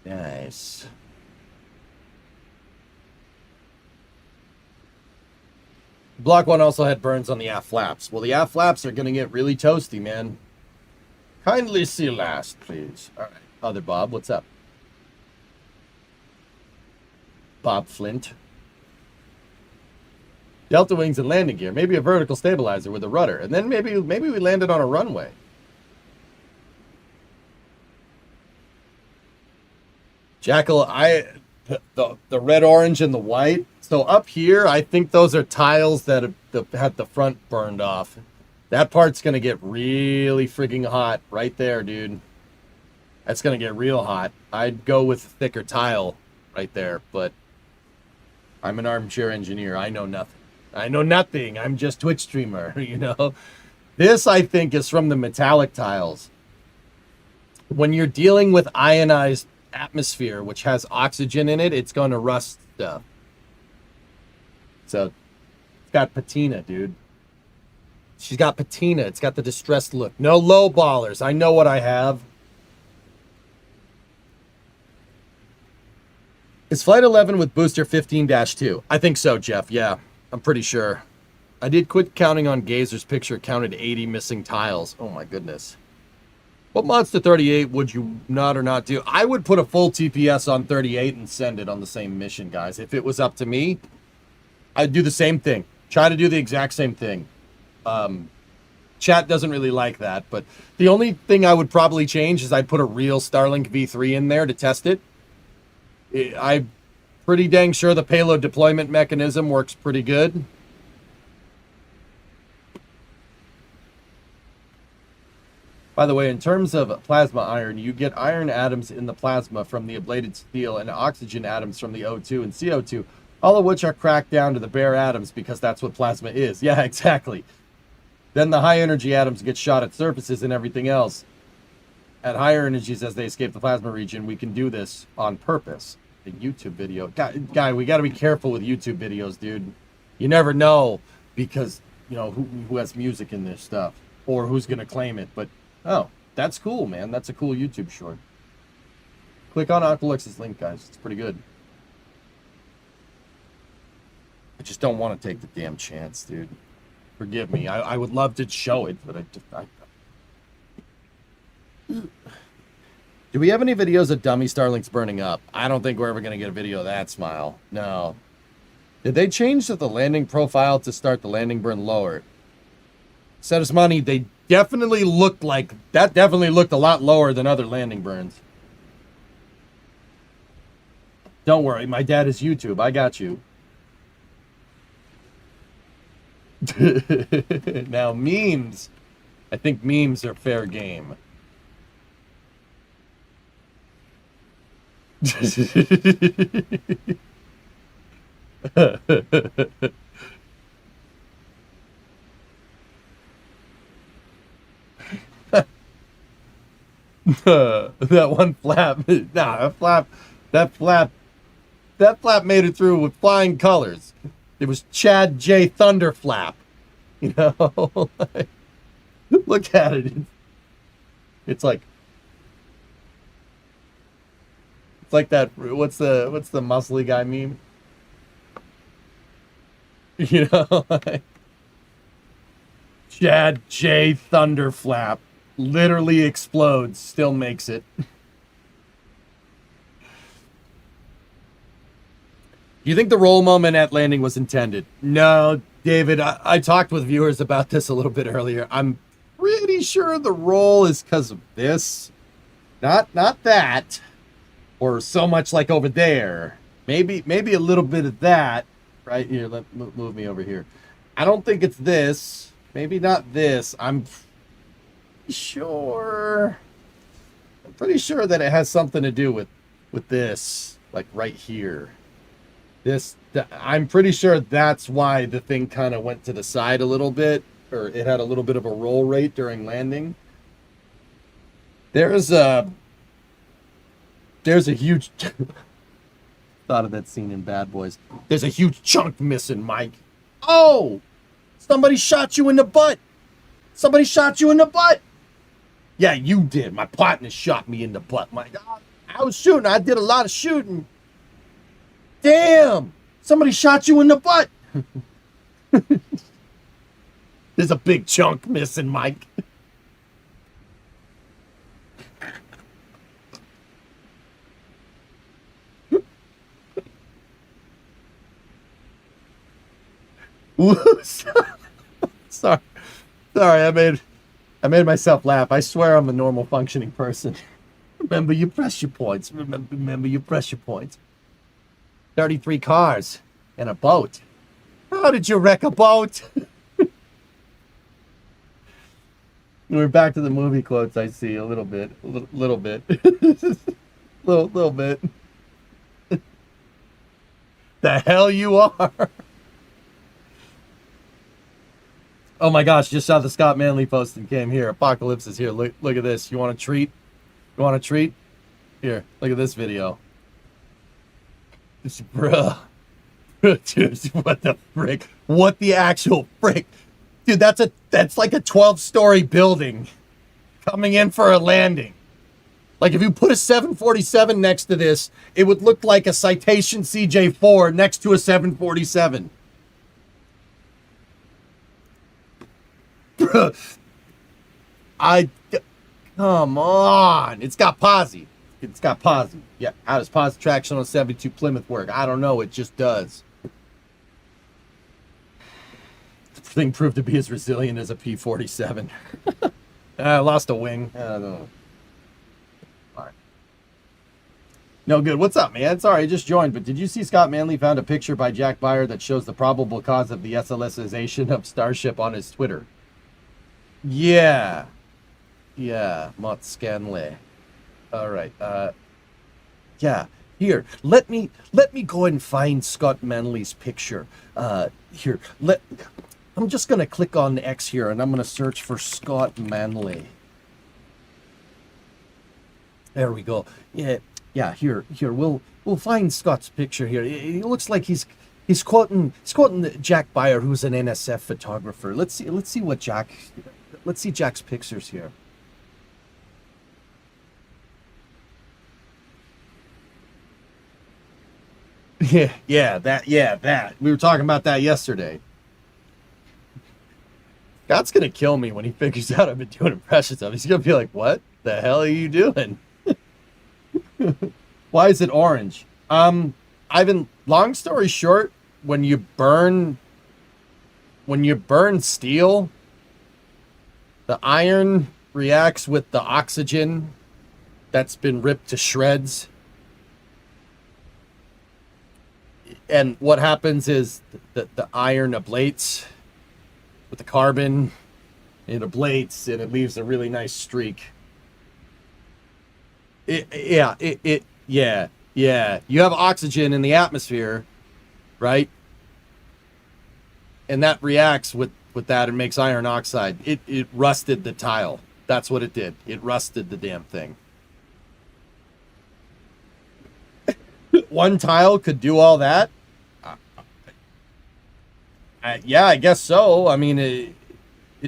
Nice. Block 1 also had burns on the aft flaps. Well, the aft flaps are going to get really toasty, man. Kindly see last, please. All right. Other Bob, what's up? Bob Flint. Delta wings and landing gear. Maybe a vertical stabilizer with a rudder. And then maybe we landed on a runway. Jackal, the red, orange, and the white. So up here, I think those are tiles that had the front burned off. That part's going to get really frigging hot right there, dude. That's going to get real hot. I'd go with a thicker tile right there, but I'm an armchair engineer. I know nothing. I know nothing. I'm just Twitch streamer, you know. This, I think, is from the metallic tiles. When you're dealing with ionized atmosphere, which has oxygen in it, it's going to rust stuff. So, it's got patina, dude. She's got patina. It's got the distressed look. No low ballers. I know what I have. Is Flight 11 with booster 15-2? I think so, Jeff. Yeah, I'm pretty sure. I did quit counting on Gazer's picture, counted 80 missing tiles. Oh my goodness. What Monster 38 would you not or not do? I would put a full TPS on 38 and send it on the same mission, guys. If it was up to me, I'd do the same thing. Try to do the exact same thing. Chat doesn't really like that, but the only thing I would probably change is I'd put a real Starlink V3 in there to test it. I'm pretty dang sure the payload deployment mechanism works pretty good. By the way, in terms of plasma iron, you get iron atoms in the plasma from the ablated steel and oxygen atoms from the O2 and CO2, all of which are cracked down to the bare atoms because that's what plasma is. Yeah, exactly. Then the high energy atoms get shot at surfaces and everything else. At higher energies as they escape the plasma region, we can do this on purpose. A YouTube video. Guy, we got to be careful with YouTube videos, dude. You never know because, you know, who has music in this stuff or who's going to claim it. But, oh, that's cool, man. That's a cool YouTube short. Click on Uncle X's link, guys. It's pretty good. I just don't want to take the damn chance, dude. Forgive me. I would love to show it, but I Do we have any videos of dummy Starlinks burning up? I don't think we're ever going to get a video of that, Smile. No. Did they change the landing profile to start the landing burn lower? Set us money. They definitely looked like... That definitely looked a lot lower than other landing burns. Don't worry. My dad is YouTube. I got you. Now, memes. I think memes are fair game. That one flap. Nah, that flap made it through with flying colors. It was Chad J. Thunderflap. You know? Look at it. It's like that. What's the muscly guy meme? You know? Chad J. Thunderflap literally explodes, still makes it. Do you think the roll moment at landing was intended? No, David, I talked with viewers about this a little bit earlier. I'm pretty sure the roll is because of this. Not that. Or so much like over there. Maybe a little bit of that. Right here, move me over here. I don't think it's this. Maybe not this. I'm pretty sure that it has something to do with this. Like right here. I'm pretty sure that's why the thing kind of went to the side a little bit, or it had a little bit of a roll rate during landing. There's a huge thought of that scene in Bad Boys. There's a huge chunk missing, Mike. Oh, somebody shot you in the butt. Yeah, you did. My partner shot me in the butt. My God, I was shooting. I did a lot of shooting. Damn! Somebody shot you in the butt. There's a big chunk missing, Mike. Sorry, I made myself laugh. I swear I'm a normal functioning person. Remember your pressure points. Remember your pressure points. 33 cars and a boat. How did you wreck a boat? We're back to the movie quotes. I see a little bit, little bit, little bit. The hell you are. Oh my gosh, just saw the Scott Manley post and came here. Apocalypse is here. Look at this. You want a treat? You want a treat? Here, look at this video. This, bruh. Dude, what the frick? What the actual frick? Dude, that's like a 12-story building coming in for a landing. Like if you put a 747 next to this, it would look like a Citation CJ4 next to a 747. Come on. It's got posi. It's got posi. Yeah, how does posi traction on 72 Plymouth work? I don't know. It just does. The thing proved to be as resilient as a P-47. I lost a wing. I don't know. All right. No good. What's up, man? Sorry, I just joined, but did you see Scott Manley found a picture by Jack Byer that shows the probable cause of the SLSization of Starship on his Twitter? Yeah. Yeah, Mott Scanley. All right. Yeah. Here, let me go and find Scott Manley's picture. Here, I'm just gonna click on X here, and I'm gonna search for Scott Manley. There we go. Yeah. Here. We'll find Scott's picture here. It looks like he's quoting Jack Byer, who's an NSF photographer. Let's see what Jack. Let's see Jack's pictures here. Yeah, that. We were talking about that yesterday. God's gonna kill me when he figures out I've been doing impressions of. He's gonna be like, "What the hell are you doing?" Why is it orange? Ivan. Long story short, when you burn steel, the iron reacts with the oxygen that's been ripped to shreds. And what happens is the iron ablates with the carbon. It ablates and it leaves a really nice streak. Yeah. You have oxygen in the atmosphere, right? And that reacts with that and makes iron oxide. It rusted the tile. That's what it did. It rusted the damn thing. One tile could do all that? Yeah, I guess so. I mean, it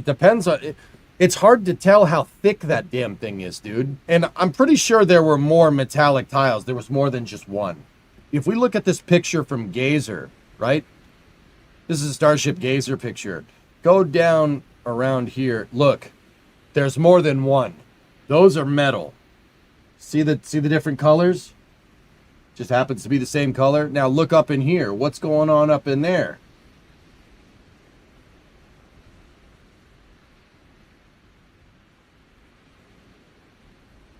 depends on... It's hard to tell how thick that damn thing is, dude. And I'm pretty sure there were more metallic tiles. There was more than just one. If we look at this picture from Gazer, right? This is a Starship Gazer picture. Go down around here. Look, there's more than one. Those are metal. See the different colors? Just happens to be the same color. Now look up in here. What's going on up in there?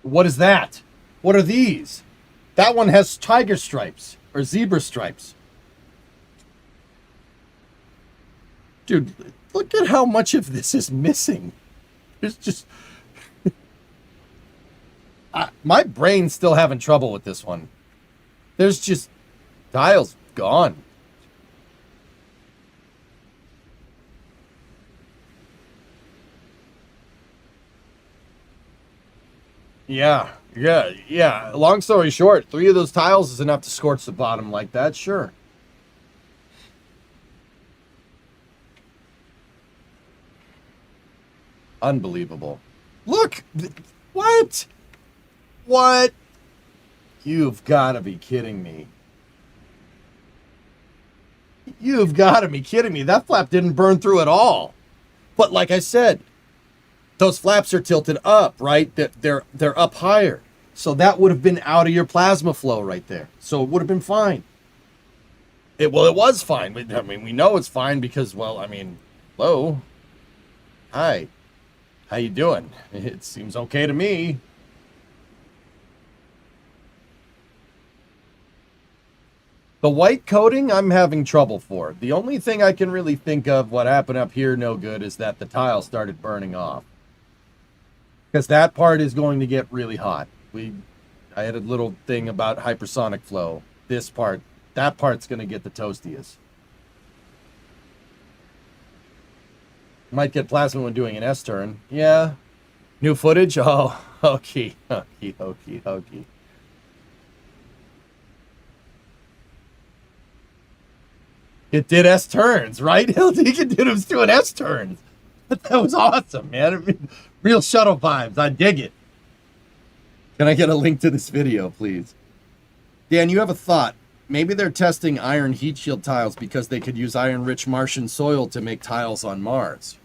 What is that? What are these? That one has tiger stripes or zebra stripes. Dude, look at how much of this is missing. There's just... my brain's still having trouble with this one. There's just tiles gone. Yeah. Long story short, 3 of those tiles is enough to scorch the bottom like that, sure. Unbelievable. Look! What? You've got to be kidding me. You've got to be kidding me. That flap didn't burn through at all. But like I said, those flaps are tilted up, right? They're up higher. So that would have been out of your plasma flow right there. So it would have been fine. It was fine. I mean, we know it's fine because, well, I mean, hello. Hi. How you doing? It seems okay to me. The white coating, I'm having trouble for. The only thing I can really think of what happened up here no good is that the tile started burning off. Because that part is going to get really hot. I had a little thing about hypersonic flow. This part, that part's going to get the toastiest. Might get plasma when doing an S-turn. Yeah. New footage? Oh, hokey. It did S-turns, right? He did him doing S-turns. That was awesome, man. I mean, real shuttle vibes. I dig it. Can I get a link to this video, please? Dan, you have a thought. Maybe they're testing iron heat shield tiles because they could use iron-rich Martian soil to make tiles on Mars.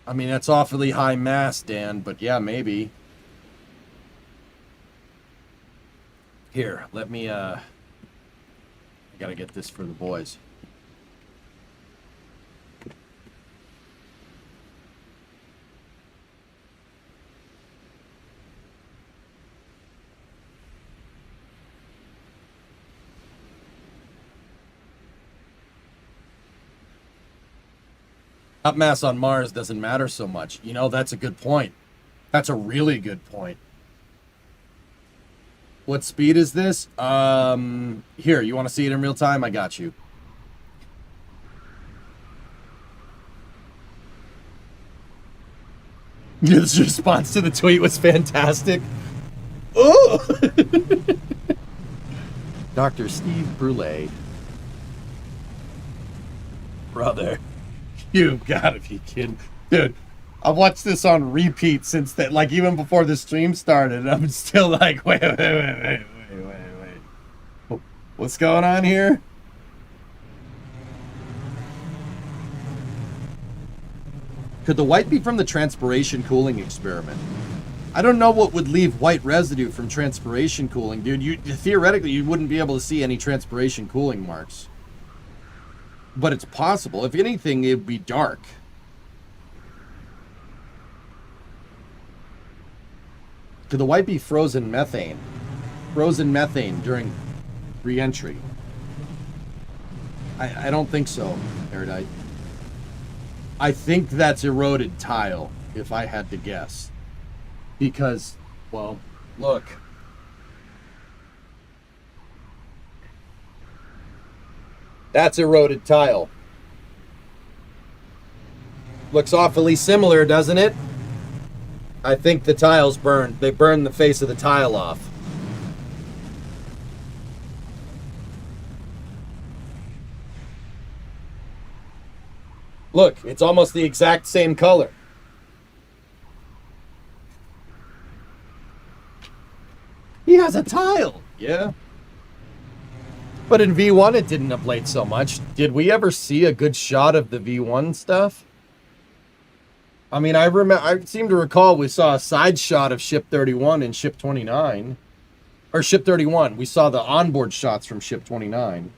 I mean, that's awfully high mass, Dan, but yeah, maybe. Here, let me, I gotta get this for the boys. Up mass on Mars doesn't matter so much. You know, that's a good point. That's a really good point. What speed is this? Here, you want to see it in real time? I got you. His response to the tweet was fantastic. Oh! Dr. Steve Brule. Brother. You've got to be kidding. Dude, I've watched this on repeat since that, like, even before the stream started. And I'm still like, wait. What's going on here? Could the white be from the transpiration cooling experiment? I don't know what would leave white residue from transpiration cooling, dude. Theoretically, you wouldn't be able to see any transpiration cooling marks. But it's possible. If anything, it'd be dark. Could the white be frozen methane? Frozen methane during re-entry? I don't think so, Erudite. I think that's eroded tile, if I had to guess. Because, well, look. That's eroded tile. Looks awfully similar, doesn't it? I think the tile's burned. They burned the face of the tile off. Look, it's almost the exact same color. He has a tile. Yeah. But in V1, it didn't ablate so much. Did we ever see a good shot of the V1 stuff? I mean, I seem to recall we saw a side shot of Ship 31 and Ship 29. Or Ship 31. We saw the onboard shots from Ship 29.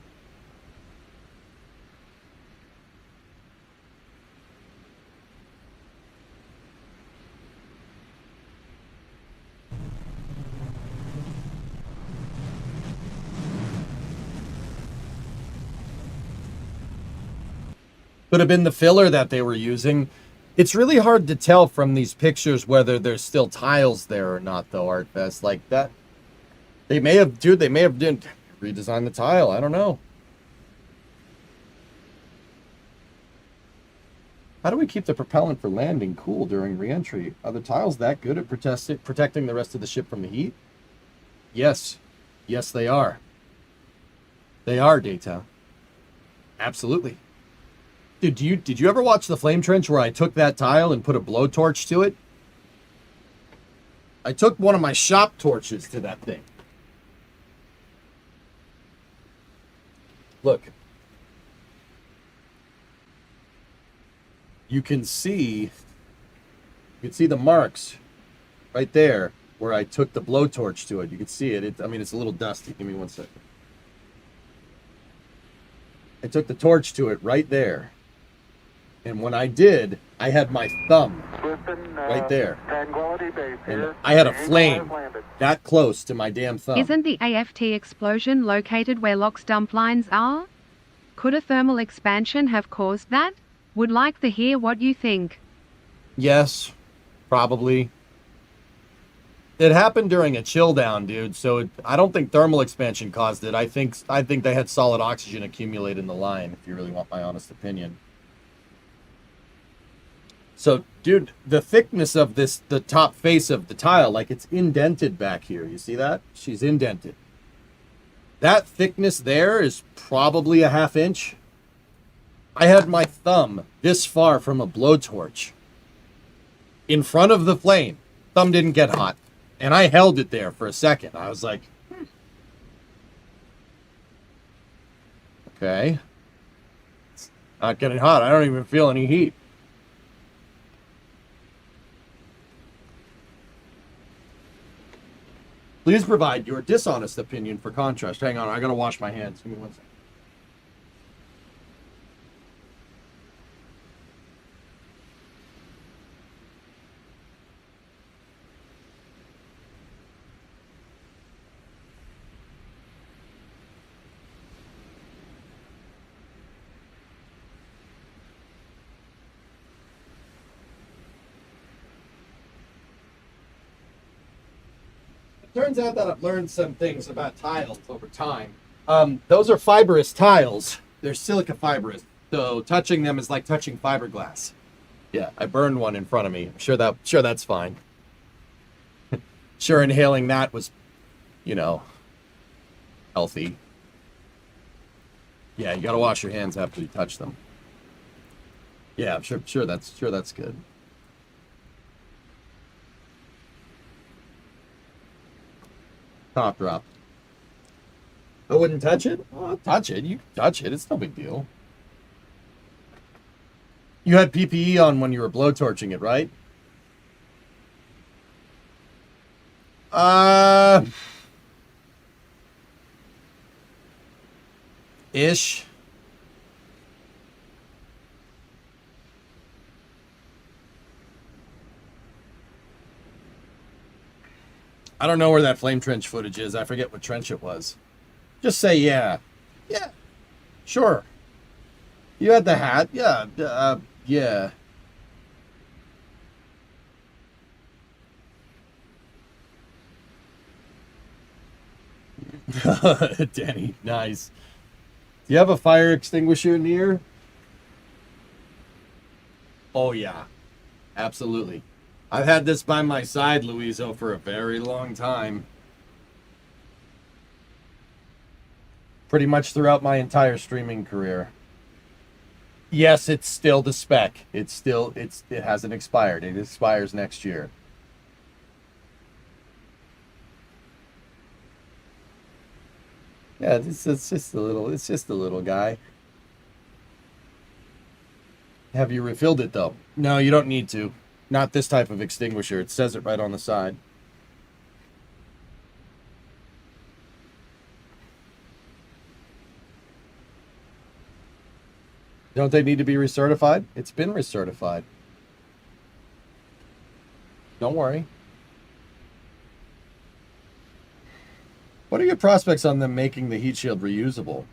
Could have been the filler that they were using. It's really hard to tell from these pictures whether there's still tiles there or not, though, Artfest. Like that. They may have, dude, redesigned the tile. I don't know. How do we keep the propellant for landing cool during re-entry? Are the tiles that good at protecting the rest of the ship from the heat? Yes. Yes, they are. They are, Data. Absolutely. Dude, did you ever watch the flame trench where I took that tile and put a blowtorch to it? I took one of my shop torches to that thing. Look. You can see the marks right there where I took the blowtorch to it. You can see it. I mean, it's a little dusty. Give me 1 second. I took the torch to it right there. And when I did, I had my thumb right there. And I had a flame that close to my damn thumb. Isn't the AFT explosion located where LOX dump lines are? Could a thermal expansion have caused that? Would like to hear what you think. Yes, probably. It happened during a chill down, dude. So I don't think thermal expansion caused it. I think they had solid oxygen accumulate in the line, if you really want my honest opinion. So, dude, the thickness of the top face of the tile, like it's indented back here. You see that? She's indented. That thickness there is probably a ½ inch. I had my thumb this far from a blowtorch in front of the flame. Thumb didn't get hot. And I held it there for a second. I was like, okay. It's not getting hot. I don't even feel any heat. Please provide your dishonest opinion for contrast. Hang on, I gotta wash my hands. Give me 1 second. Turns out that I've learned some things about tiles over time. Those are fibrous tiles. They're silica fibrous, so touching them is like touching fiberglass. Yeah, I burned one in front of me. I'm sure that's fine. Sure, inhaling that was, healthy. Yeah, you gotta wash your hands after you touch them. Yeah, I'm sure that's good. Top drop. I wouldn't touch it? Oh, touch it. You can touch it. It's no big deal. You had PPE on when you were blowtorching it, right? Ish. I don't know where that flame trench footage is. I forget what trench it was. Just say yeah. Yeah. Sure. You had the hat. Yeah. Yeah. Danny, nice. Do you have a fire extinguisher near? Oh, yeah. Absolutely. I've had this by my side, Luiso, for a very long time. Pretty much throughout my entire streaming career. Yes, it's still the spec. It hasn't expired. It expires next year. Yeah, it's just a little guy. Have you refilled it though? No, you don't need to. Not this type of extinguisher. It says it right on the side. Don't they need to be recertified? It's been recertified. Don't worry. What are your prospects on them making the heat shield reusable?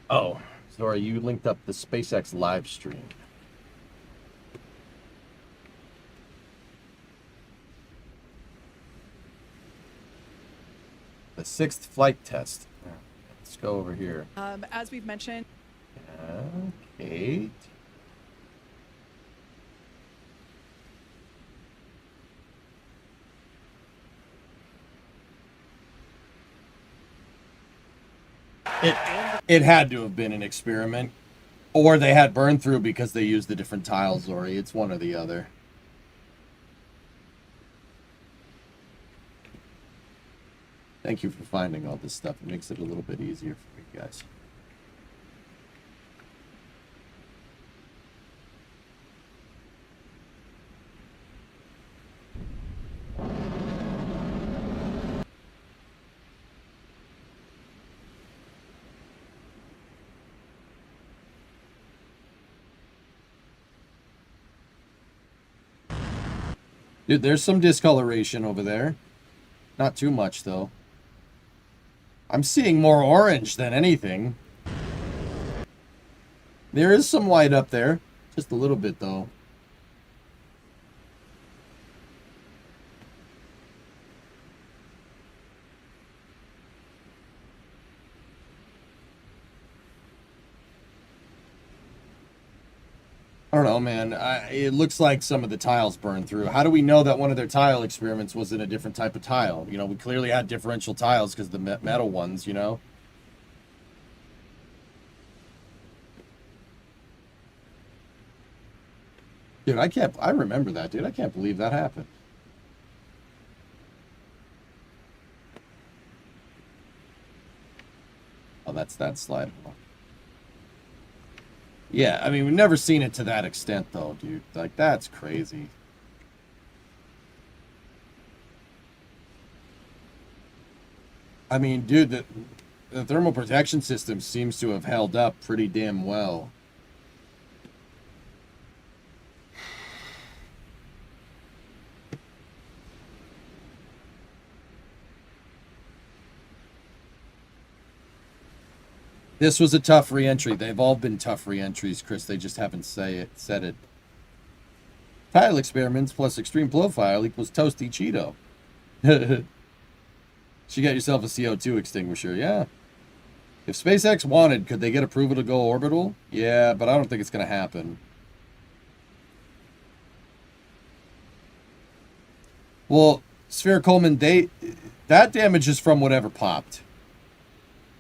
Oh, sorry, you linked up the SpaceX live stream. The 6th flight test. Let's go over here. As we've mentioned. Kate. It had to have been an experiment. Or they had burn through because they used the different tiles, Ori. It's one or the other. Thank you for finding all this stuff. It makes it a little bit easier for me, guys. Dude, there's some discoloration over there. Not too much, though. I'm seeing more orange than anything. There is some white up there. Just a little bit, though. I don't know, man. It looks like some of the tiles burned through. How do we know that one of their tile experiments was in a different type of tile? You know, we clearly had differential tiles because the metal ones, you know? Dude, I remember that, dude. I can't believe that happened. Oh, that's that slide. Yeah, I mean, we've never seen it to that extent, though, dude. Like, that's crazy. I mean, dude, the thermal protection system seems to have held up pretty damn well. This was a tough re-entry. They've all been tough re-entries, Chris. They just haven't said it. Tile experiments plus extreme profile equals toasty Cheeto. Should get yourself a CO2 extinguisher, yeah. If SpaceX wanted, could they get approval to go orbital? Yeah, but I don't think it's going to happen. Well, Sphere Coleman, that damage is from whatever popped.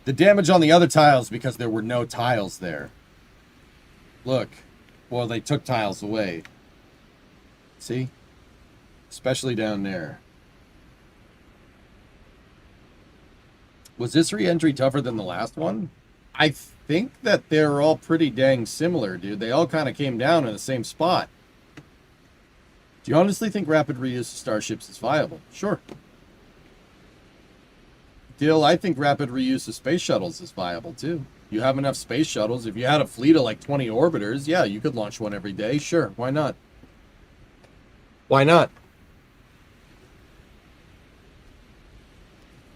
The damage on the other tiles because there were no tiles there. Look. Well, they took tiles away. See? Especially down there. Was this re-entry tougher than the last one? I think that they're all pretty dang similar, dude. They all kind of came down in the same spot. Do you honestly think rapid reuse of starships is viable? Sure. Dill, I think rapid reuse of space shuttles is viable, too. You have enough space shuttles. If you had a fleet of like 20 orbiters, yeah, you could launch one every day. Sure, why not? Why not?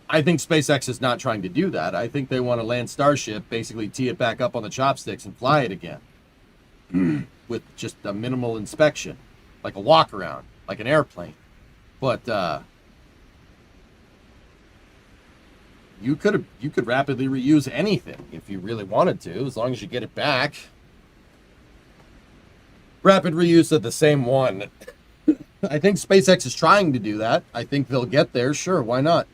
I think SpaceX is not trying to do that. I think they want to land Starship, basically tee it back up on the chopsticks and fly it again. With just a minimal inspection. Like a walk around. Like an airplane. But, you could rapidly reuse anything if you really wanted to, as long as you get it back. Rapid reuse of the same one. I think SpaceX is trying to do that. I think they'll get there. Sure, why not?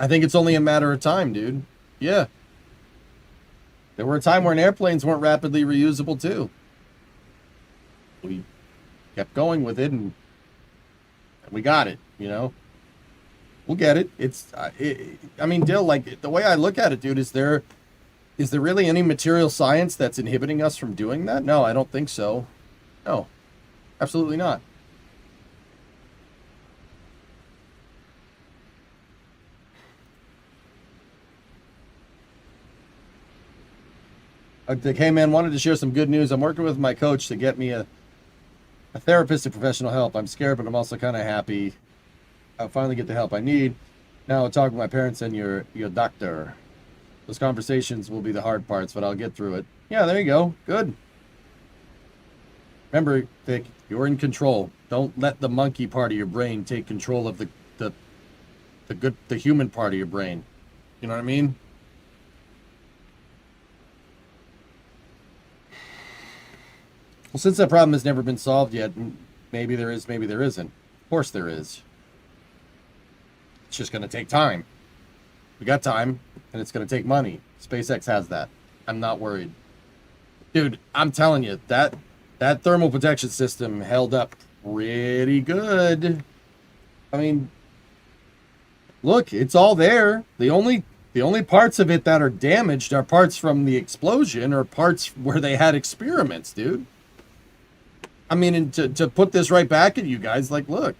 I think it's only a matter of time, dude. Yeah. There were a time when airplanes weren't rapidly reusable, too. We kept going with it, and we got it, you know? We'll get it. I mean, Dill, like, the way I look at it, dude, is there really any material science that's inhibiting us from doing that? No, I don't think so. No, absolutely not. Like, hey, man, wanted to share some good news. I'm working with my coach to get me a therapist and professional help. I'm scared, but I'm also kind of happy. I'll finally get the help I need. Now I'll talk with my parents and your doctor. Those conversations will be the hard parts, but I'll get through it. Yeah, there you go. Good. Remember, Vic, you're in control. Don't let the monkey part of your brain take control of the human part of your brain. You know what I mean? Well, since that problem has never been solved yet, maybe there is, maybe there isn't. Of course there is. It's just going to take time. We got time, and it's going to take money. SpaceX has that. I'm not worried. Dude, I'm telling you, that thermal protection system held up pretty good. I mean, look, it's all there. The only parts of it that are damaged are parts from the explosion or parts where they had experiments, dude. I mean, and to put this right back at you guys, like, look.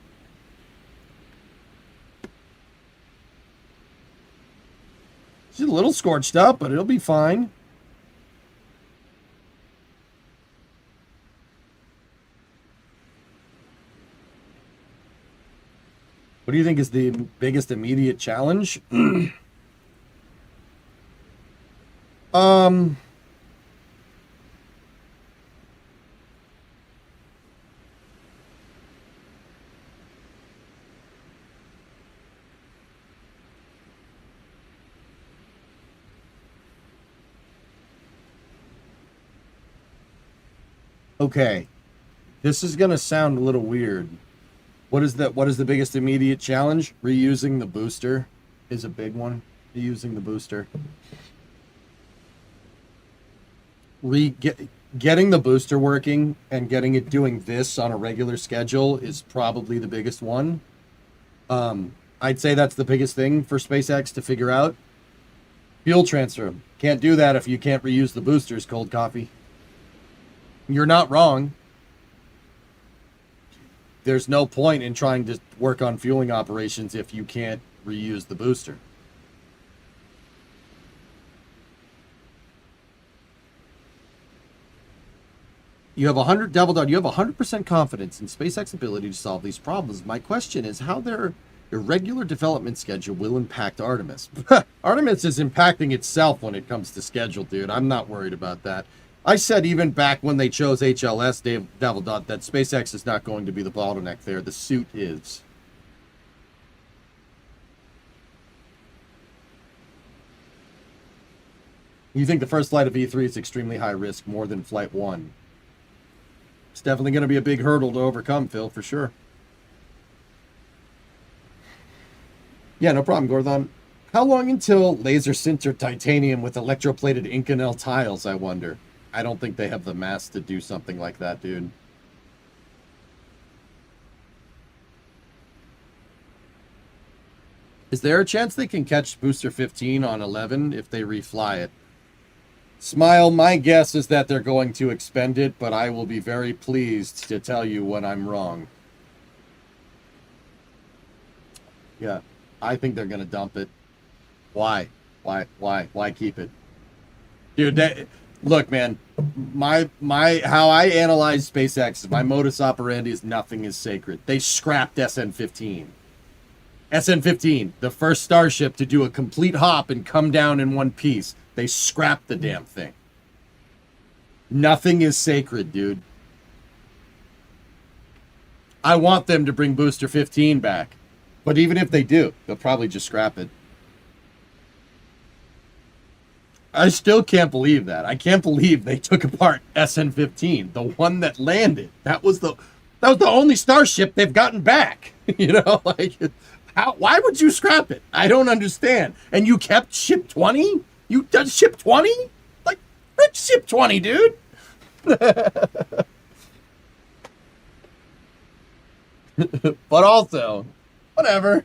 She's a little scorched up, but it'll be fine. What do you think is the biggest immediate challenge? Okay. This is going to sound a little weird. What is the biggest immediate challenge? Reusing the booster is a big one. Reusing the booster. Getting the booster working and getting it doing this on a regular schedule is probably the biggest one. I'd say that's the biggest thing for SpaceX to figure out. Fuel transfer. Can't do that if you can't reuse the boosters, cold coffee. You're not wrong. There's no point in trying to work on fueling operations if you can't reuse the booster. You have 100% confidence in SpaceX's ability to solve these problems. My question is how their irregular development schedule will impact Artemis. Artemis is impacting itself when it comes to schedule, dude. I'm not worried about that. I said even back when they chose HLS, Devil Dot, that SpaceX is not going to be the bottleneck there. The suit is. You think the first flight of E3 is extremely high risk, more than Flight 1? It's definitely going to be a big hurdle to overcome, Phil, for sure. Yeah, no problem, Gorthon. How long until laser sintered titanium with electroplated Inconel tiles, I wonder? I don't think they have the mass to do something like that, dude. Is there a chance they can catch Booster 15 on 11 if they refly it? Smile, my guess is that they're going to expend it, but I will be very pleased to tell you when I'm wrong. Yeah, I think they're going to dump it. Why? Why keep it? Dude, look, man, how I analyze SpaceX, my modus operandi is nothing is sacred. They scrapped SN-15. SN-15, the first Starship to do a complete hop and come down in one piece. They scrapped the damn thing. Nothing is sacred, dude. I want them to bring Booster 15 back. But even if they do, they'll probably just scrap it. I still can't believe that. I can't believe they took apart SN-15, the one that landed. That was the only Starship they've gotten back. You know, like, why would you scrap it? I don't understand. And you kept Ship 20? You done Ship 20? Like, rich Ship 20, dude. But also, whatever.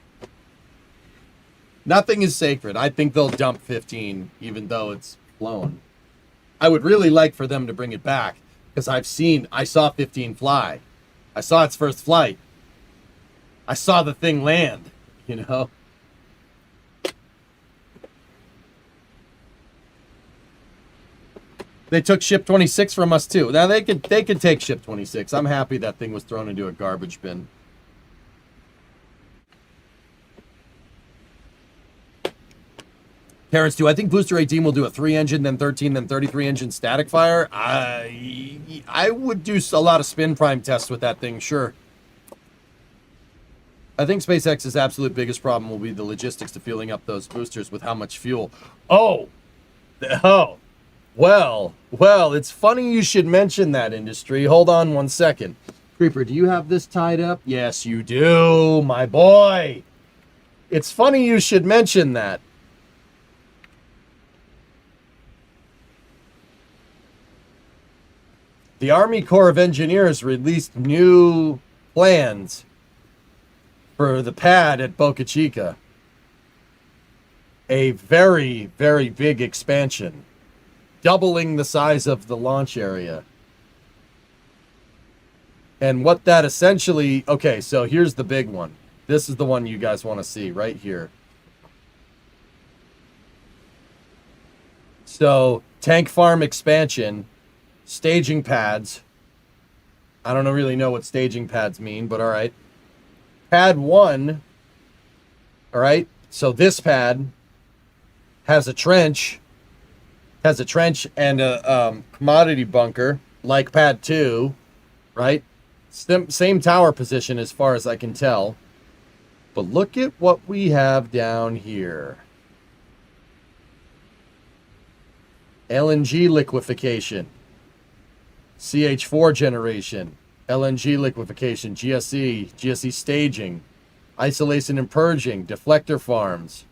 Nothing is sacred. I think they'll dump 15, even though it's flown. I would really like for them to bring it back, because I saw 15 fly. I saw its first flight. I saw the thing land, you know? They took Ship 26 from us, too. Now, they could take Ship 26. I'm happy that thing was thrown into a garbage bin. Terrence, do I think Booster 18 will do a 3-engine, then 13, then 33-engine static fire? I would do a lot of spin prime tests with that thing, sure. I think SpaceX's absolute biggest problem will be the logistics to filling up those boosters with how much fuel. Oh, well, it's funny you should mention that, industry. Hold on one second. Creeper, do you have this tied up? Yes, you do, my boy. It's funny you should mention that. The Army Corps of Engineers released new plans for the pad at Boca Chica. A very, very big expansion, doubling the size of the launch area. And what that essentially, okay, so here's the big one. This is the one you guys want to see right here. So, tank farm expansion, staging pads. I don't really know what staging pads mean, but all right. Pad 1, all right, so this pad has a trench and a commodity bunker like pad 2, right? Same tower position as far as I can tell. But look at what we have down here. LNG liquefaction, CH4 generation, LNG liquefaction, GSE staging, isolation and purging, deflector farms.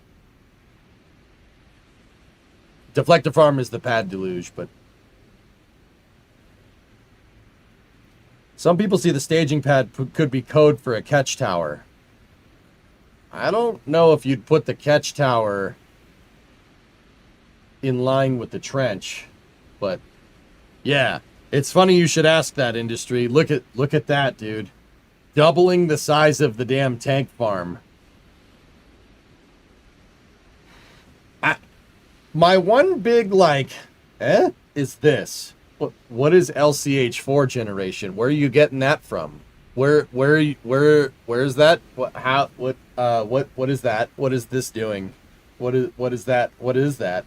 Deflector farm is the pad deluge, but some people see the staging pad could be code for a catch tower. I don't know if you'd put the catch tower in line with the trench, but yeah, it's funny you should ask that, industry. Look at that, dude. Doubling the size of the damn tank farm. My one big is this. What is LCH4 generation? Where are you getting that from? Where is that? What is that? What is this doing? What is that? What is that?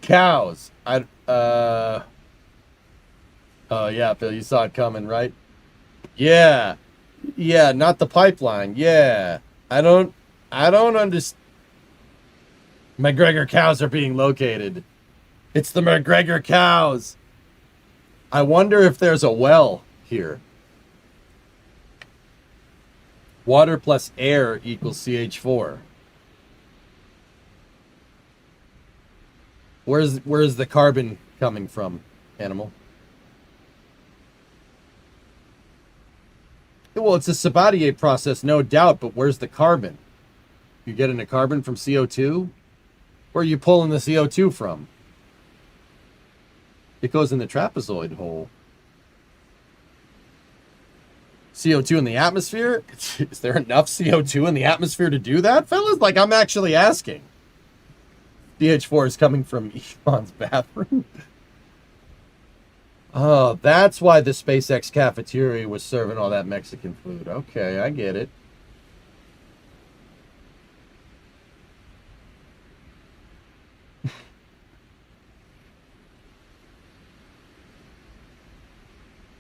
Cows. Oh yeah, Phil, you saw it coming, right? Yeah. Yeah, not the pipeline. Yeah. I don't understand. McGregor cows are being located. It's the McGregor cows. I wonder if there's a well here. Water plus air equals CH4. Where's the carbon coming from, animal? Well, it's a Sabatier process, no doubt, but where's the carbon? You getting the carbon from CO2? Where are you pulling the CO2 from? It goes in the trapezoid hole. CO2 in the atmosphere? Is there enough CO2 in the atmosphere to do that, fellas? Like, I'm actually asking. CH4 is coming from Elon's bathroom. Oh, that's why the SpaceX cafeteria was serving all that Mexican food. Okay, I get it.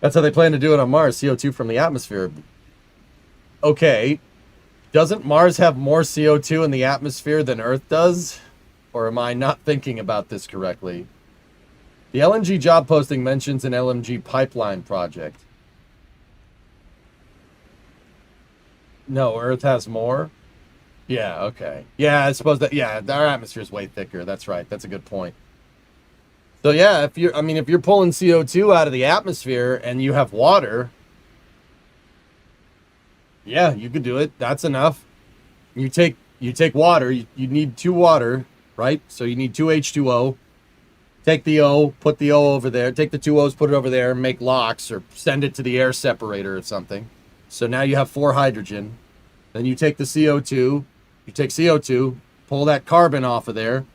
That's how they plan to do it on Mars, CO2 from the atmosphere. Okay, doesn't Mars have more CO2 in the atmosphere than Earth does? Or am I not thinking about this correctly? The LNG job posting mentions an LNG pipeline project. No, Earth has more? Yeah, okay. Yeah, I suppose that, yeah, our atmosphere is way thicker. That's right. That's a good point. So yeah, if you're pulling CO2 out of the atmosphere and you have water, yeah, you could do it. That's enough. You take water, you need 2 water, right? So you need 2 H2O. Take the O, put the O over there. Take the 2 O's, put it over there, make LOX, or send it to the air separator or something. So now you have 4 hydrogen. Then you take the CO2. You take CO2, pull that carbon off of there,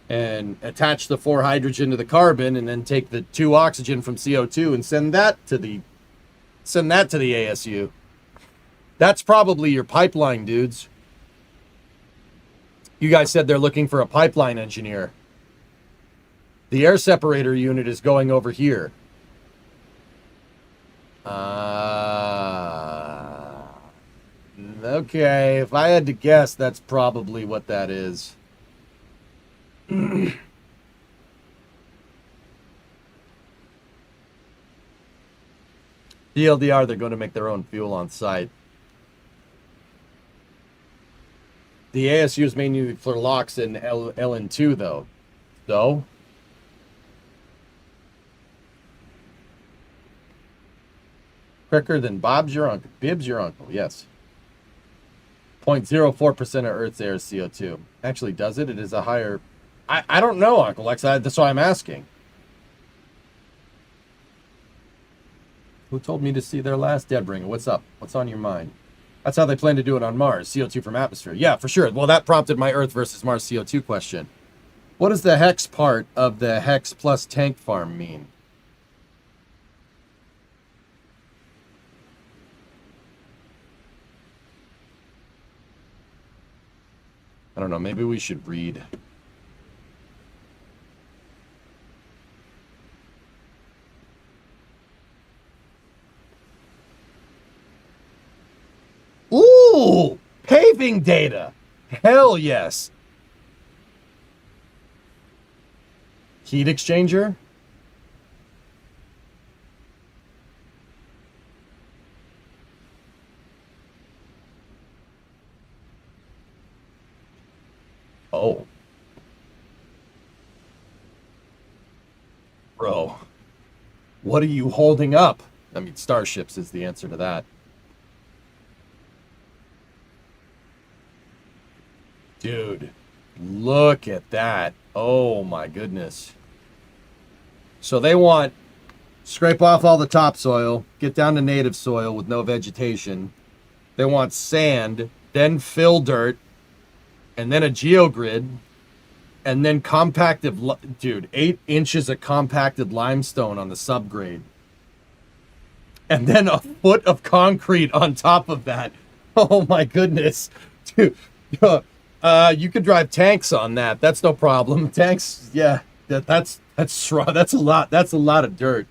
and attach the 4 hydrogen to the carbon, and then take the 2 oxygen from CO2 and send that to the ASU. That's probably your pipeline, dudes. You guys said they're looking for a pipeline engineer. The air separator unit is going over here. Okay, if I had to guess, that's probably what that is. DLDR, they're going to make their own fuel on site. The ASU is mainly for LOX and LN2, though. So, quicker than Bib's your uncle, yes. 0.04% of Earth's air is CO2. Actually, does it? It is a higher... I don't know, Uncle Lex. That's why I'm asking. Who told me to see their last Deadbringer? What's up? What's on your mind? That's how they plan to do it on Mars. CO2 from atmosphere. Yeah, for sure. Well, that prompted my Earth versus Mars CO2 question. What does the hex part of the hex plus tank farm mean? I don't know. Maybe we should read. Ooh! Paving data! Hell yes! Heat exchanger? Oh. Bro. What are you holding up? I mean, starships is the answer to that. Dude, look at that. Oh my goodness. So they want scrape off all the topsoil, get down to native soil with no vegetation. They want sand, then fill dirt, and then a geogrid, and then compacted, dude, 8 inches of compacted limestone on the subgrade. And then a foot of concrete on top of that. Oh my goodness. Dude, you could drive tanks on that. That's no problem. Tanks, yeah, that's a lot. That's a lot of dirt.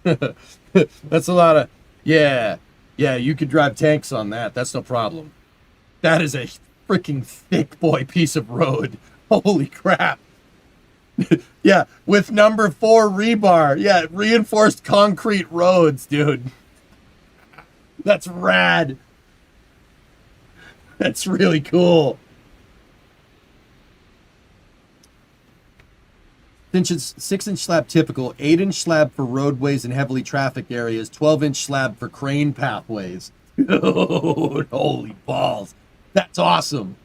That's a lot of, yeah, you could drive tanks on that. That's no problem. That is a freaking thick boy piece of road. Holy crap. Yeah, with number 4 rebar. Yeah, reinforced concrete roads, dude. That's rad. That's really cool. 6-inch slab typical, 8-inch slab for roadways and heavily trafficked areas, 12-inch slab for crane pathways. Dude, holy balls. That's awesome.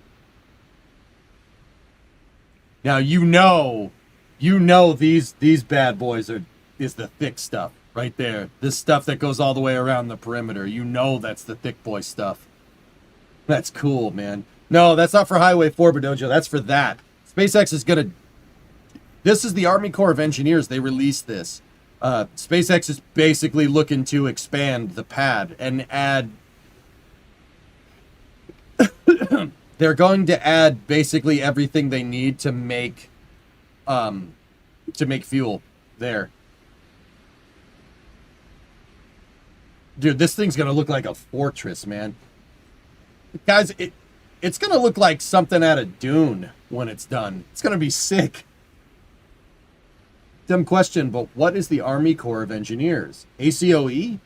Now you know these bad boys is the thick stuff right there. This stuff that goes all the way around the perimeter. You know that's the thick boy stuff. That's cool, man. No, that's not for Highway 4, Bedojo. That's for that. SpaceX is gonna. This is the Army Corps of Engineers. They released this. SpaceX is basically looking to expand the pad and add. They're going to add basically everything they need to make fuel there. Dude, this thing's gonna look like a fortress, man. Guys, it's gonna look like something out of Dune when it's done. It's gonna be sick. Dumb question, but what is the Army Corps of Engineers? ACOE?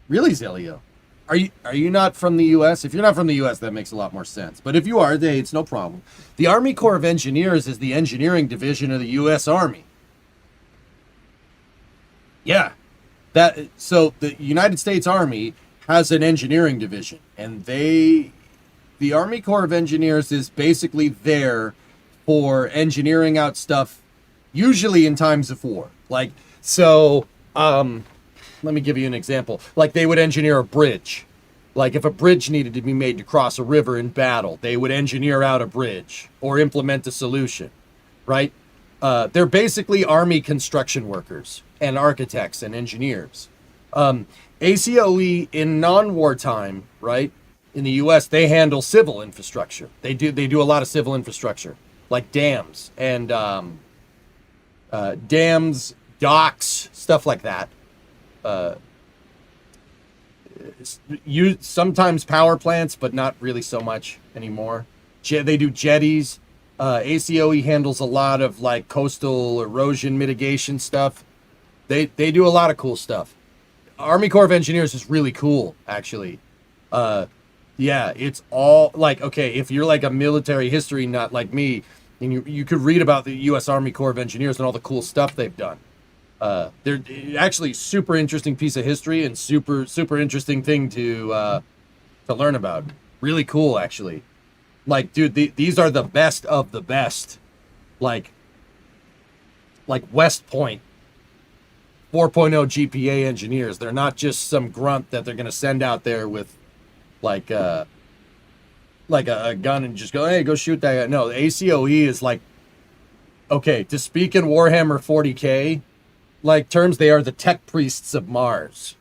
Really, Zelio? Are you not from the U.S.? If you're not from the U.S., that makes a lot more sense. But if you are, it's no problem. The Army Corps of Engineers is the engineering division of the U.S. Army. Yeah. So the United States Army has an engineering division, and the Army Corps of Engineers is basically there for engineering out stuff, usually in times of war. Like, so, let me give you an example. Like, they would engineer a bridge. Like, if a bridge needed to be made to cross a river in battle, they would engineer out a bridge or implement a solution, right? They're basically Army construction workers and architects and engineers. ACOE in non-wartime, right? In the U.S., they handle civil infrastructure. They do a lot of civil infrastructure, like dams and dams, docks, stuff like that. Sometimes power plants, but not really so much anymore. They do jetties. ACOE handles a lot of like coastal erosion mitigation stuff. They do a lot of cool stuff. Army Corps of Engineers is really cool, actually. Yeah, it's all like, okay, if you're like a military history nut like me, and you could read about the U.S. Army Corps of Engineers and all the cool stuff they've done. They're actually super interesting piece of history and super interesting thing to learn about. Really cool, actually. Like, dude, these are the best of the best. Like West Point 4.0 GPA engineers. They're not just some grunt that they're gonna send out there with like a gun and just go, hey, go shoot that guy. No, the ACOE is like, okay, to speak in Warhammer 40K like terms, they are the tech priests of Mars.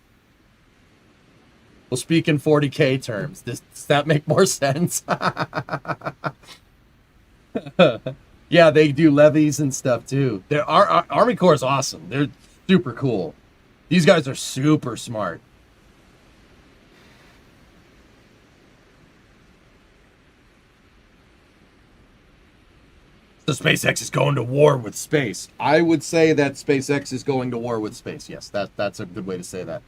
We'll speak in 40K terms. Does that make more sense? Yeah, they do levies and stuff too. Our Army Corps is awesome. They're super cool. These guys are super smart. So SpaceX is going to war with space. I would say that SpaceX is going to war with space. Yes, that's a good way to say that.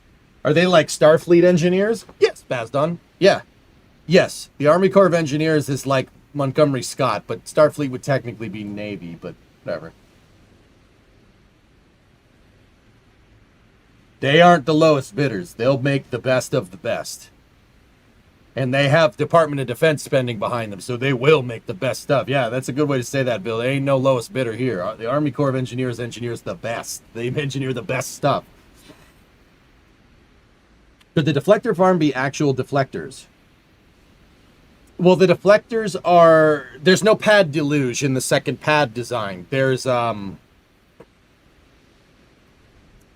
Are they like Starfleet engineers? Yes, Bazdon. Yeah. Yes, the Army Corps of Engineers is like Montgomery Scott, but Starfleet would technically be Navy, but whatever. They aren't the lowest bidders. They'll make the best of the best. And they have Department of Defense spending behind them, so they will make the best stuff. Yeah, that's a good way to say that, Bill. There ain't no lowest bidder here. The Army Corps of Engineers engineers the best. They engineer the best stuff. Could the deflector farm be actual deflectors? Well, the deflectors are... There's no pad deluge in the second pad design. There's... Hold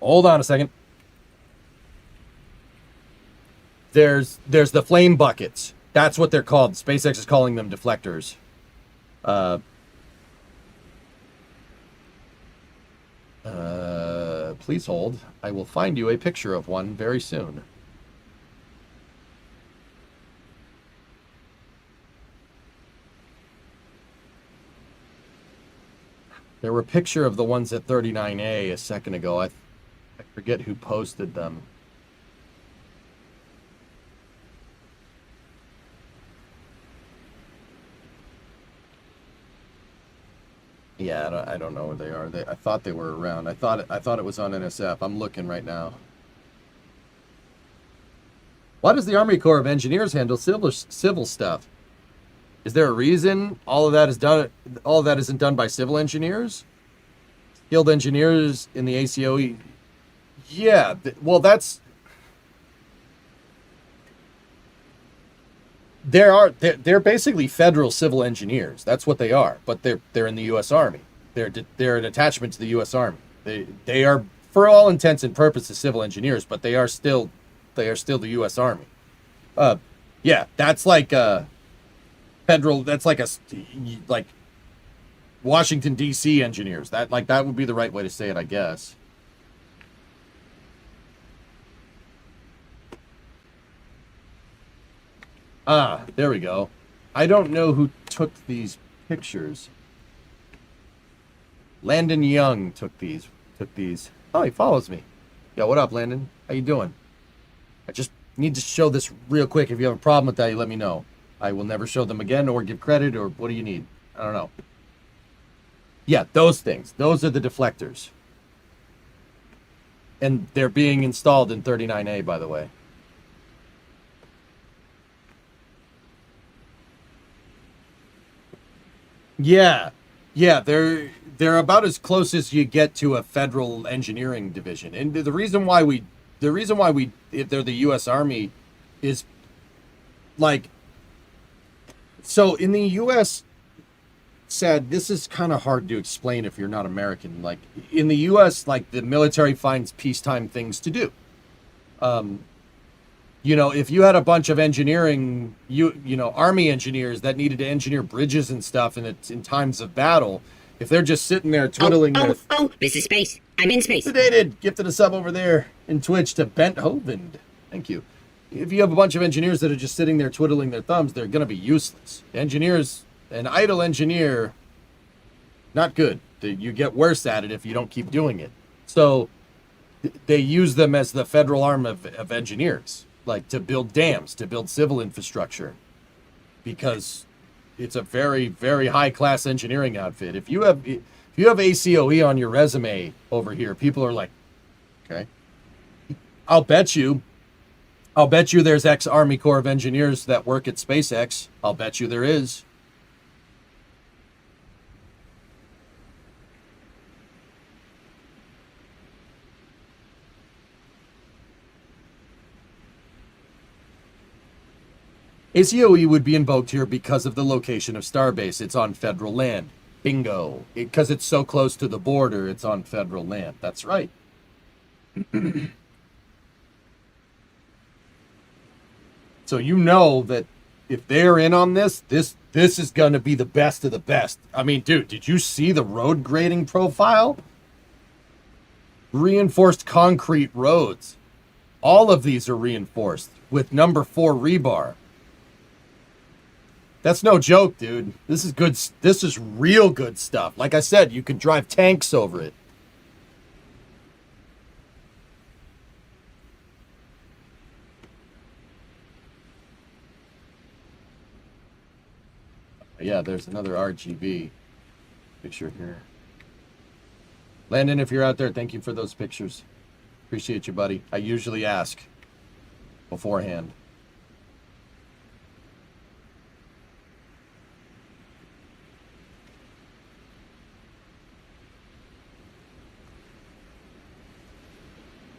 on a second. There's the flame buckets. That's what they're called. SpaceX is calling them deflectors. Please hold. I will find you a picture of one very soon. There were a picture of the ones at 39A a second ago. I forget who posted them. Yeah, I don't know where they are. I thought they were around. I thought it was on NSF. I'm looking right now. Why does the Army Corps of Engineers handle civil stuff? Is there a reason all of that is done? All of that isn't done by civil engineers, skilled engineers in the ACOE. Yeah, well, that's. They're basically federal civil engineers. That's what they are. But they're in the U.S. Army. They're an attachment to the U.S. Army. They are, for all intents and purposes, civil engineers, but they are still the U.S. Army. Yeah, that's like federal. That's like Washington D.C. engineers. That would be the right way to say it, I guess. Ah, there we go. I don't know who took these pictures. Landon Young took these. Oh, he follows me. Yeah, what up, Landon? How you doing? I just need to show this real quick. If you have a problem with that, you let me know. I will never show them again or give credit, or what do you need? I don't know. Yeah, those things. Those are the deflectors. And they're being installed in 39A, by the way. Yeah, they're about as close as you get to a federal engineering division. And the reason why if they're the U.S. Army is like, so in the U.S. Sad, this is kind of hard to explain if you're not American. Like in the U.S., like the military finds peacetime things to do. You know, if you had a bunch of engineering, Army engineers that needed to engineer bridges and stuff in times of battle, if they're just sitting there twiddling their... Oh, this is space. I'm in space. Sedated, gifted a sub over there in Twitch to Bent Hovind. Thank you. If you have a bunch of engineers that are just sitting there twiddling their thumbs, they're going to be useless. Engineers, an idle engineer, not good. You get worse at it if you don't keep doing it. So they use them as the federal arm of engineers. Like to build dams, to build civil infrastructure, because it's a very, very high class engineering outfit. If you If you have ACOE on your resume over here, people are like, okay. I'll bet you there's ex-Army Corps of Engineers that work at SpaceX. I'll bet you there is. ACOE would be invoked here because of the location of Starbase. It's on federal land. Bingo. Because it's so close to the border, it's on federal land. That's right. So you know that if they're in on this is going to be the best of the best. I mean, dude, did you see the road grading profile? Reinforced concrete roads. All of these are reinforced with number 4 rebar. That's no joke, dude. This is good. This is real good stuff. Like I said, you can drive tanks over it. Yeah, there's another RGB picture here. Landon, if you're out there, thank you for those pictures. Appreciate you, buddy. I usually ask beforehand.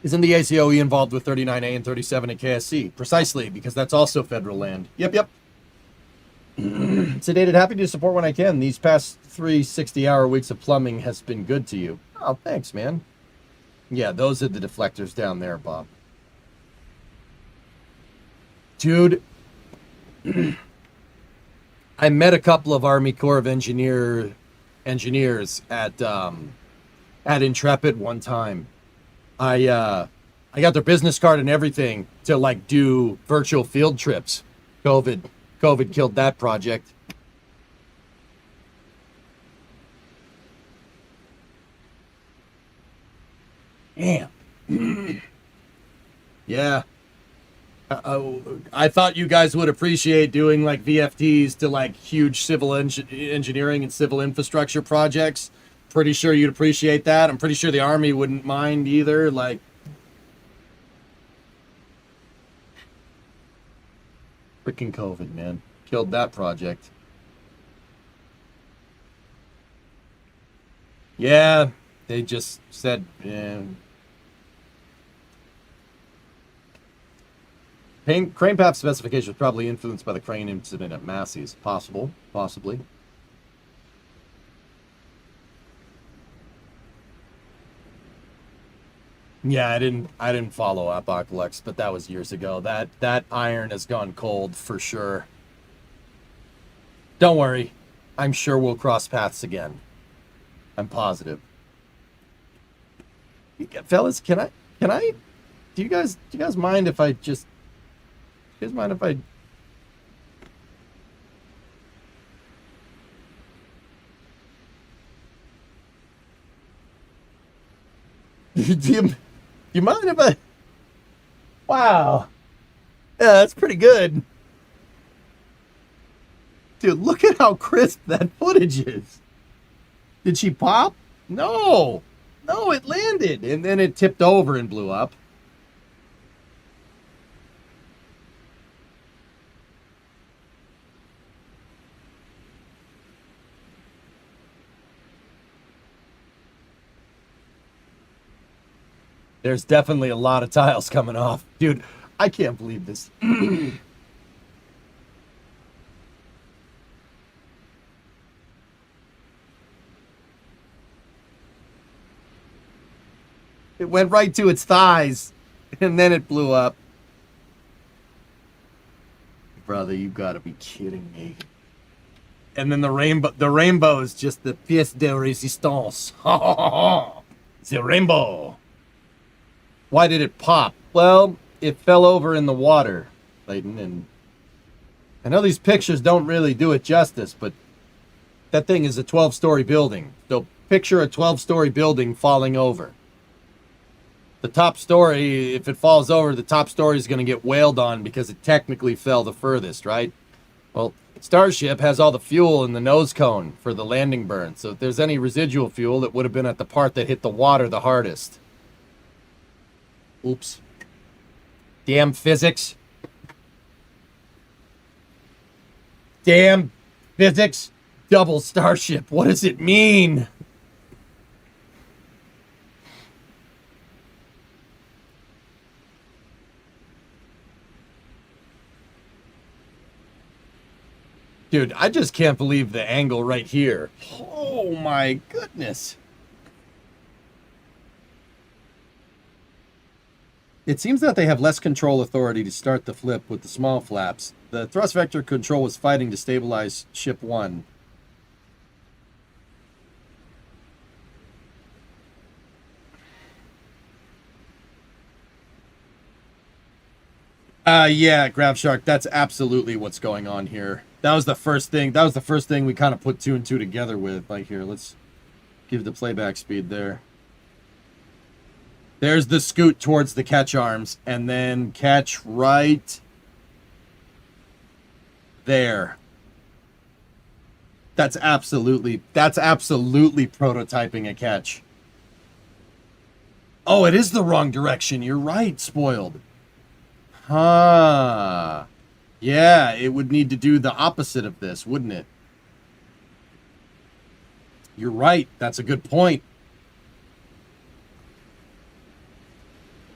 Isn't the ACOE involved with 39A and 37 at KSC? Precisely, because that's also federal land. Yep. Sedated, happy to support when I can. These past 3 60-hour weeks of plumbing has been good to you. Oh, thanks, man. Yeah, those are the deflectors down there, Bob. Dude, I met a couple of Army Corps of Engineers at Intrepid one time. I got their business card and everything to like do virtual field trips. COVID killed that project. Damn. Yeah. I thought you guys would appreciate doing like VFTs to like huge civil engineering and civil infrastructure projects. Pretty sure you'd appreciate that. I'm pretty sure the Army wouldn't mind either. Like, freaking COVID, man. Killed that project. Yeah, they just said, crane path specification was probably influenced by the crane incident at Massey's. Possibly. Yeah, I didn't follow Apocalypse, but that was years ago. That iron has gone cold for sure. Don't worry. I'm sure we'll cross paths again. I'm positive. Fellas, can I do you guys mind if I just do you guys mind if I do you mind if I... Wow. Yeah, that's pretty good. Dude, look at how crisp that footage is. Did she pop? No. No, it landed. And then it tipped over and blew up. There's definitely a lot of tiles coming off. Dude, I can't believe this. It went right to its thighs, and then it blew up. Brother, you gotta be kidding me. And then the rainbow is just the pièce de résistance. The rainbow. Why did it pop? Well, it fell over in the water, Clayton, and I know these pictures don't really do it justice, but that thing is a 12-story building. So picture a 12-story building falling over. The top story, if it falls over, the top story is going to get wailed on because it technically fell the furthest, right? Well, Starship has all the fuel in the nose cone for the landing burn, so if there's any residual fuel, it would have been at the part that hit the water the hardest. Oops. Damn physics. Damn physics. Double Starship. What does it mean? Dude, I just can't believe the angle right here. Oh my goodness. It seems that they have less control authority to start the flip with the small flaps. The thrust vector control was fighting to stabilize ship 1. Yeah, Grav Shark, that's absolutely what's going on here. That was the first thing we kind of put 2 and 2 together with. Like, here, let's give the playback speed there. There's the scoot towards the catch arms, and then catch right there. That's absolutely prototyping a catch. Oh, it is the wrong direction. You're right, Spoiled. Huh. Yeah, it would need to do the opposite of this, wouldn't it? You're right. That's a good point.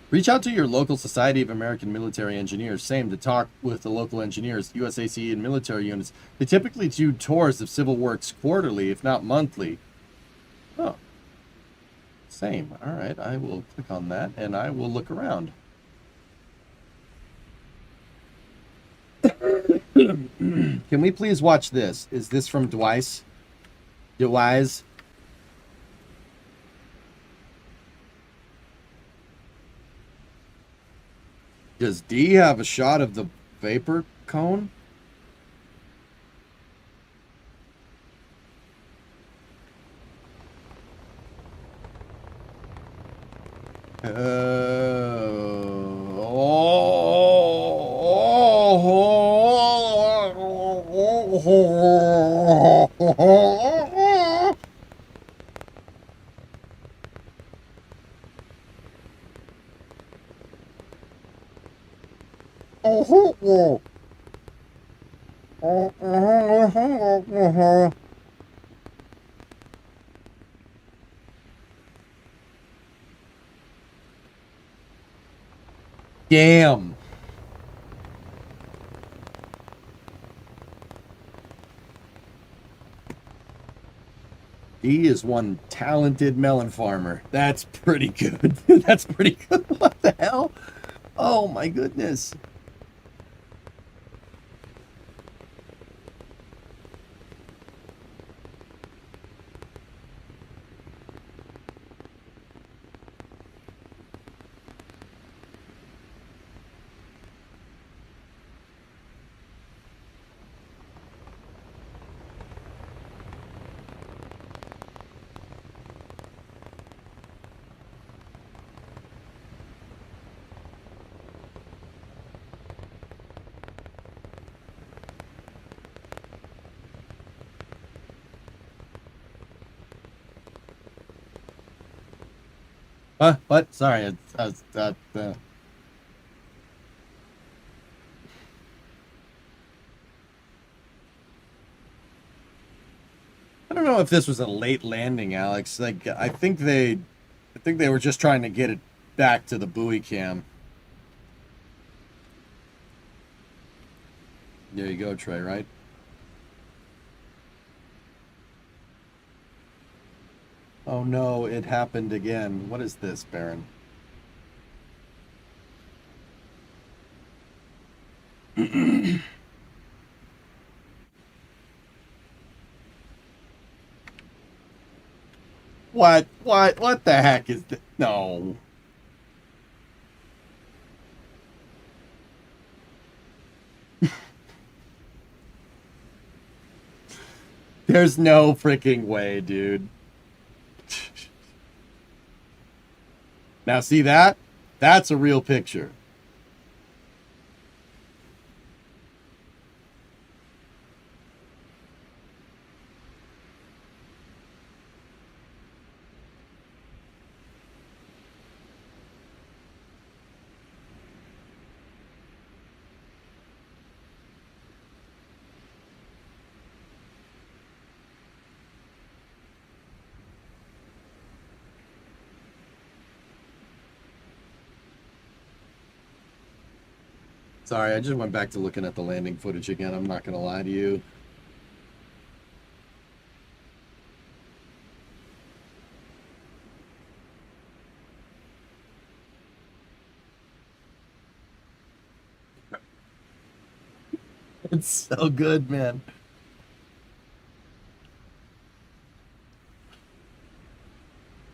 Reach out to your local Society of American Military Engineers, SAME, to talk with the local engineers, USAC, and military units. They typically do tours of civil works quarterly, if not monthly. Oh. SAME. All right, I will click on that, and I will look around. Can we please watch this? Is this from Dwice? Dwice? Does D have a shot of the vapor cone? Damn. He is one talented melon farmer. That's pretty good. That's pretty good. What the hell? Oh my goodness. What? Sorry, I was, I don't know if this was a late landing, Alex. Like, I think they were just trying to get it back to the buoy cam. There you go, Trey, right? Oh no, it happened again. What is this, Baron? What? What the heck is this? No. There's no freaking way, dude. Now see that? That's a real picture. Sorry, I just went back to looking at the landing footage again. I'm not going to lie to you. It's so good, man.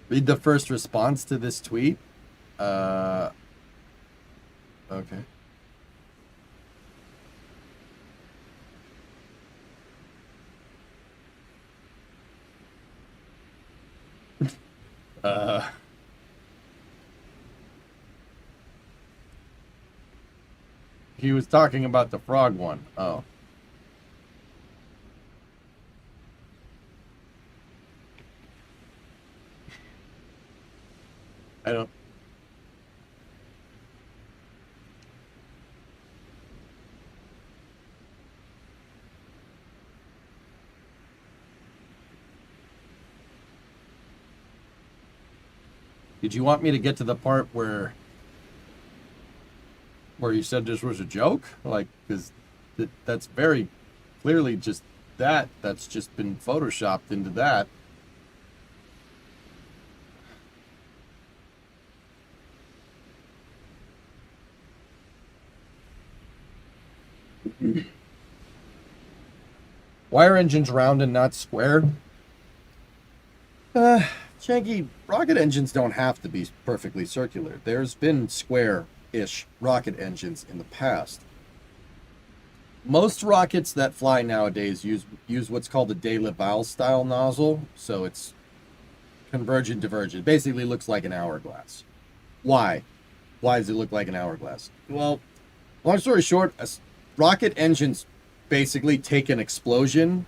Read the first response to this tweet. Okay. He was talking about the frog one. Oh. I don't. Did you want me to get to the part where you said this was a joke? Like, because that's very clearly just that's just been photoshopped into that. Why are engines round and not square? Janky, rocket engines don't have to be perfectly circular. There's been square-ish rocket engines in the past. Most rockets that fly nowadays use what's called a de Laval style nozzle, so it's convergent divergent. Basically looks like an hourglass. Why? Why does it look like an hourglass? Well, long story short, rocket engines basically take an explosion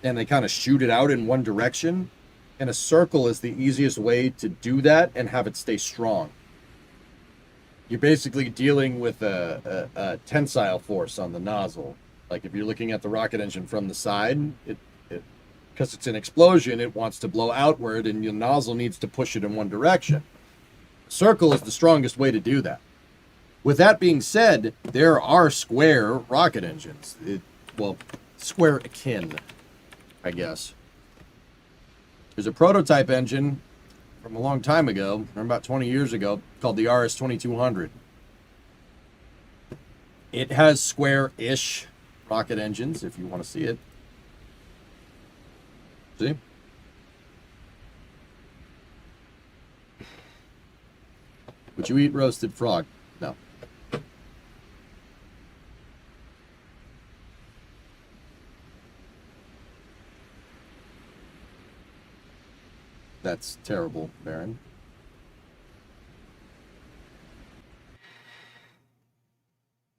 and they kind of shoot it out in one direction. And a circle is the easiest way to do that and have it stay strong. You're basically dealing with a tensile force on the nozzle. Like if you're looking at the rocket engine from the side, because it's an explosion, it wants to blow outward and your nozzle needs to push it in one direction. A circle is the strongest way to do that. With that being said, there are square rocket engines. Well, square akin, I guess. There's a prototype engine from a long time ago, from about 20 years ago, called the RS-2200. It has square-ish rocket engines, if you want to see it. See? Would you eat roasted frog? No. That's terrible, Baron.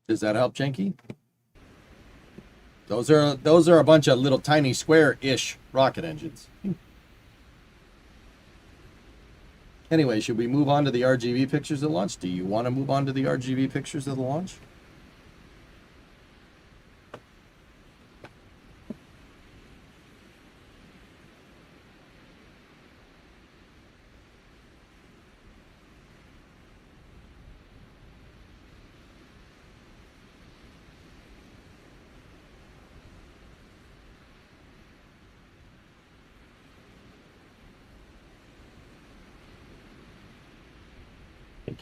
Does that help, Janky? Those are a bunch of little tiny square-ish rocket engines. Anyway, should we move on to the RGB pictures of the launch? Do you want to move on to the RGB pictures of the launch?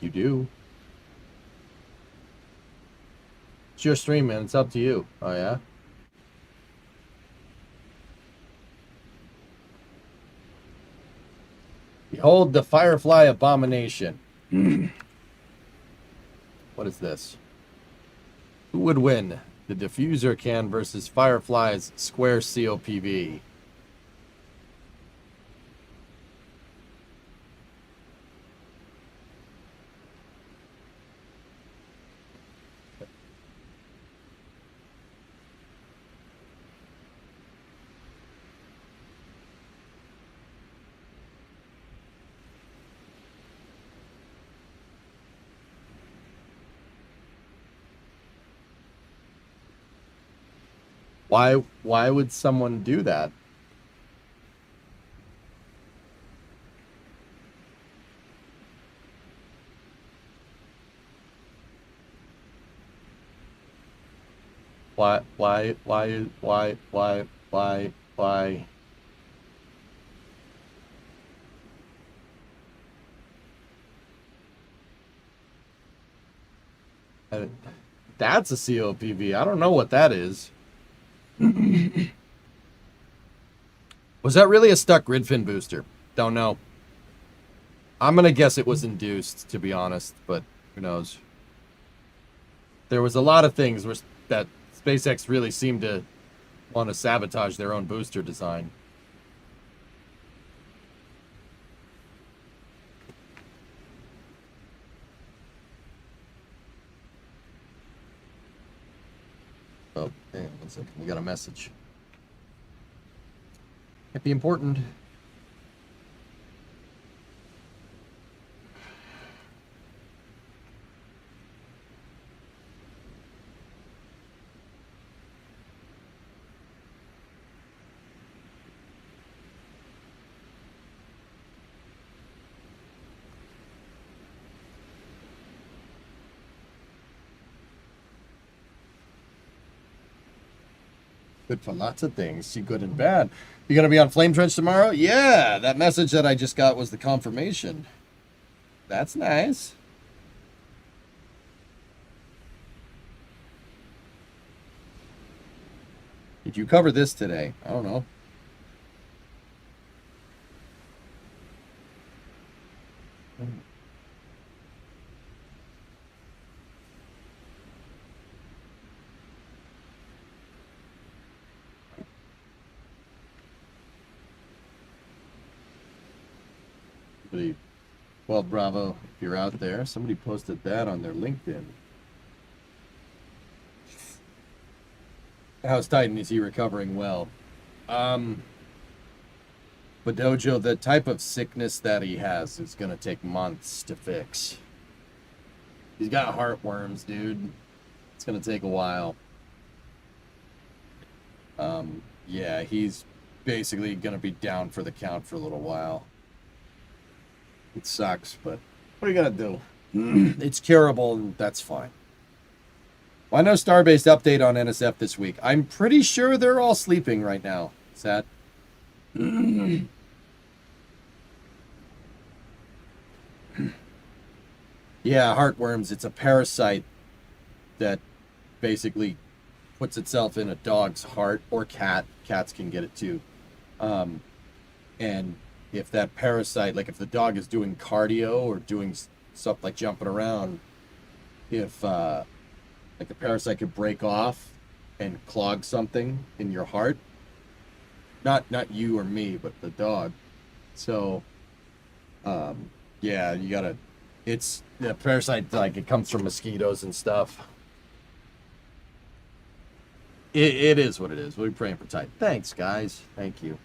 You do. It's your stream, man. It's up to you. Oh, yeah? Behold the Firefly Abomination. What is this? Who would win? The diffuser can versus Firefly's square COPV. Why would someone do that? Why? That's a COPV. I don't know what that is. Was that really a stuck grid fin booster? Don't know. I'm going to guess it was induced, to be honest, but who knows. There was a lot of things that SpaceX really seemed to want to sabotage their own booster design. Oh, hang on 1 second. We got a message. Might be important. Good for lots of things. See good and bad. You gonna be on Flame Trench tomorrow? Yeah, that message that I just got was the confirmation. That's nice. Did you cover this today? I don't know. Well, Bravo, if you're out there, somebody posted that on their LinkedIn. How's Titan? Is he recovering well? But Dojo, the type of sickness that he has is going to take months to fix. He's got heartworms, dude. It's going to take a while. Yeah, he's basically going to be down for the count for a little while. It sucks, but what are you going to do? It's curable, and that's fine. Why no Starbase update on NSF this week? I'm pretty sure they're all sleeping right now. Sad. Yeah, heartworms. It's a parasite that basically puts itself in a dog's heart or cat. Cats can get it too. And if that parasite, like if the dog is doing cardio or doing stuff like jumping around, if like the parasite could break off and clog something in your heart, not you or me, but the dog. So, yeah, you gotta. It's the parasite, like it comes from mosquitoes and stuff. It is what it is. We're praying for Titan. Thanks, guys. Thank you.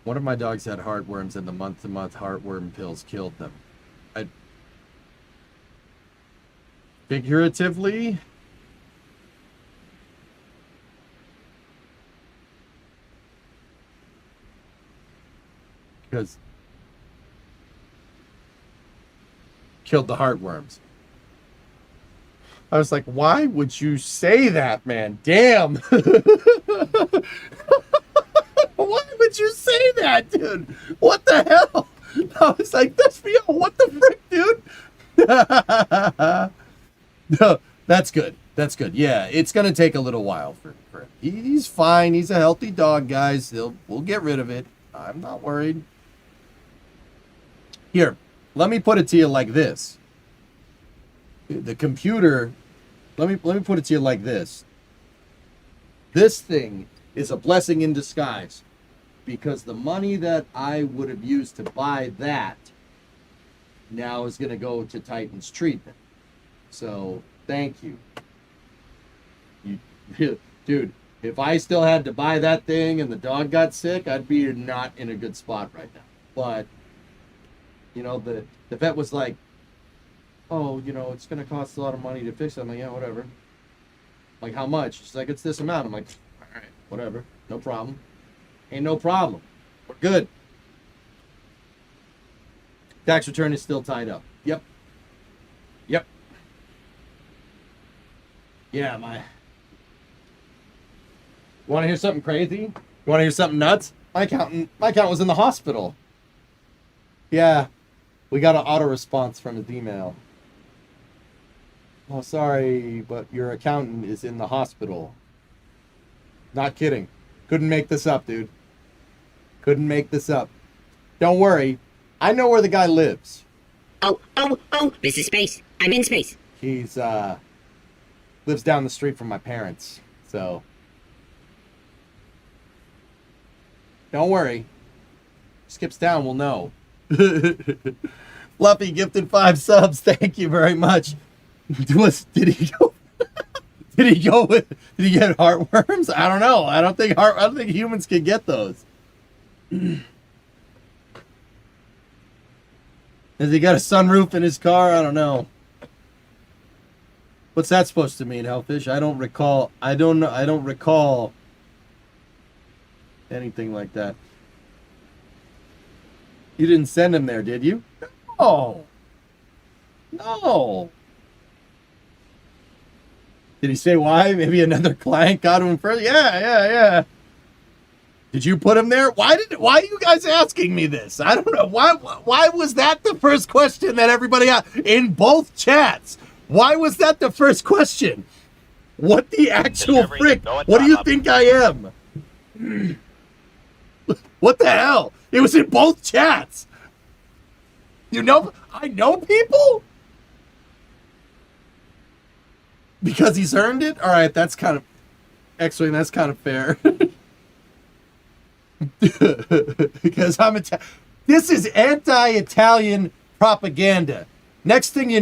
One of my dogs had heartworms, and the month-to-month heartworm pills killed them. Figuratively, because killed the heartworms. I was like, why would you say that, man? Damn. Why would you say that, dude? What the hell? I was like, that's me. What the frick, dude? No, that's good. That's good. Yeah, it's gonna take a little while for him. He's fine. He's a healthy dog, guys. We'll get rid of it. I'm not worried. Here, let me put it to you like this. The computer. Let me put it to you like this. This thing is a blessing in disguise, because the money that I would have used to buy that now is going to go to Titan's treatment. So thank you. Dude, if I still had to buy that thing and the dog got sick, I'd be not in a good spot right now. But, you know, the vet was like, oh, you know, it's going to cost a lot of money to fix it. I'm like, yeah, whatever. Like, how much? She's like, it's this amount. I'm like, all right, whatever. No problem. Ain't no problem. We're good. Tax return is still tied up. Yep. Yeah, my. You want to hear something crazy? You want to hear something nuts? My accountant was in the hospital. Yeah, we got an auto response from his email. Oh, sorry, but your accountant is in the hospital. Not kidding. Couldn't make this up, dude. Couldn't make this up. Don't worry. I know where the guy lives. Oh, this is space. I'm in space. He's, lives down the street from my parents. So, don't worry. Skips down, we'll know. Fluffy gifted 5 subs. Thank you very much. Did he go? Did he get heartworms? I don't know. I don't think humans can get those. Has he got a sunroof in his car? I don't know. What's that supposed to mean, Hellfish? I don't recall. I don't recall anything like that. You didn't send him there, did you? No. No. Did he say why? Maybe another client got him first? Yeah. Did you put him there? Why are you guys asking me this? I don't know. Why was that the first question that everybody asked in both chats? Why was that the first question? What the actual frick? What do you think I am? What the hell? It was in both chats. You know, I know people? Because he's earned it? All right, that's kind of... X-Wing, that's kind of fair. Because this is anti-Italian propaganda. Next thing I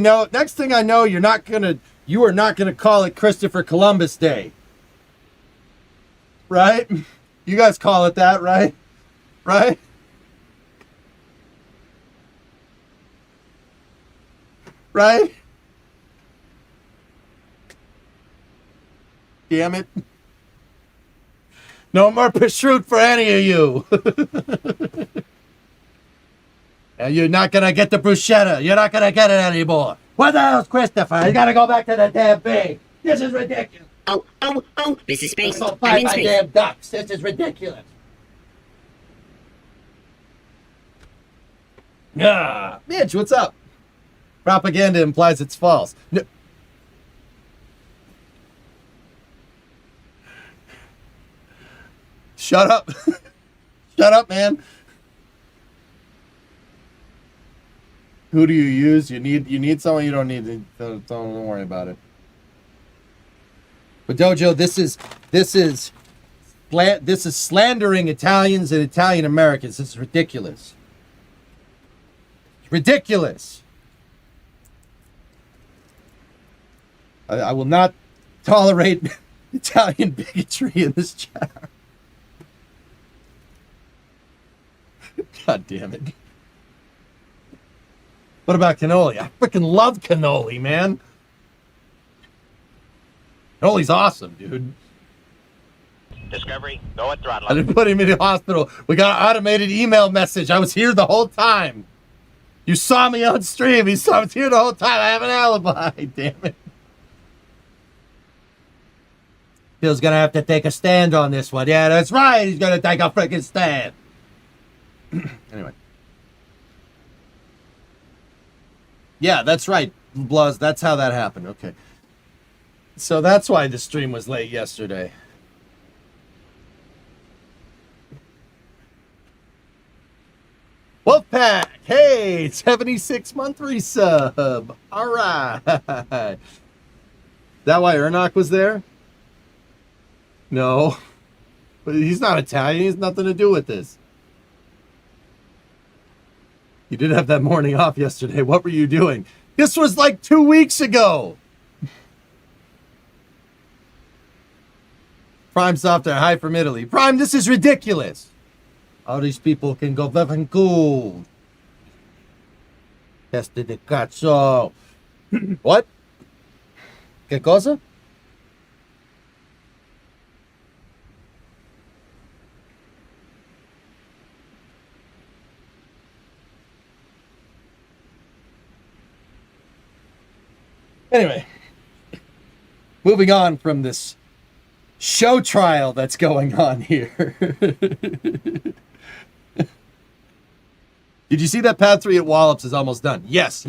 know, you are not gonna call it Christopher Columbus Day. Right? You guys call it that, right? Right? Right? Damn it. No more prosciutto for any of you. And you're not going to get the bruschetta. You're not going to get it anymore. What the hell's Christopher? You got to go back to the damn thing. This is ridiculous. Oh, this is space. Go I'm fight in my space. damn ducks. This is ridiculous. Yeah. Mitch, what's up? Propaganda implies it's false. No. Shut up. Shut up, man. Who do you use? You need someone you don't need. Don't worry about it. But Dojo, this is slandering Italians and Italian Americans. This is ridiculous. It's ridiculous. I will not tolerate Italian bigotry in this chat. God damn it. What about cannoli? I freaking love cannoli, man. Cannoli's awesome, dude. Discovery, go at throttle. I didn't put him in the hospital. We got an automated email message. I was here the whole time. You saw me on stream. I was here the whole time. I have an alibi. Damn it. Bill's gonna have to take a stand on this one. Yeah, that's right. He's gonna take a freaking stand. Anyway. Yeah, that's right, Bluz. That's how that happened. Okay. So that's why the stream was late yesterday. Wolfpack! Hey, 76-month resub. All right. Is that why Ernok was there? No. But he's not Italian. He has nothing to do with this. You did have that morning off yesterday. What were you doing? This was like 2 weeks ago. Prime Software, hi from Italy. Prime, this is ridiculous. All these people can go very cool. Testa de cazzo. What? Che cosa? Anyway, moving on from this show trial that's going on here. Did you see that Pad 3 at Wallops is almost done? Yes.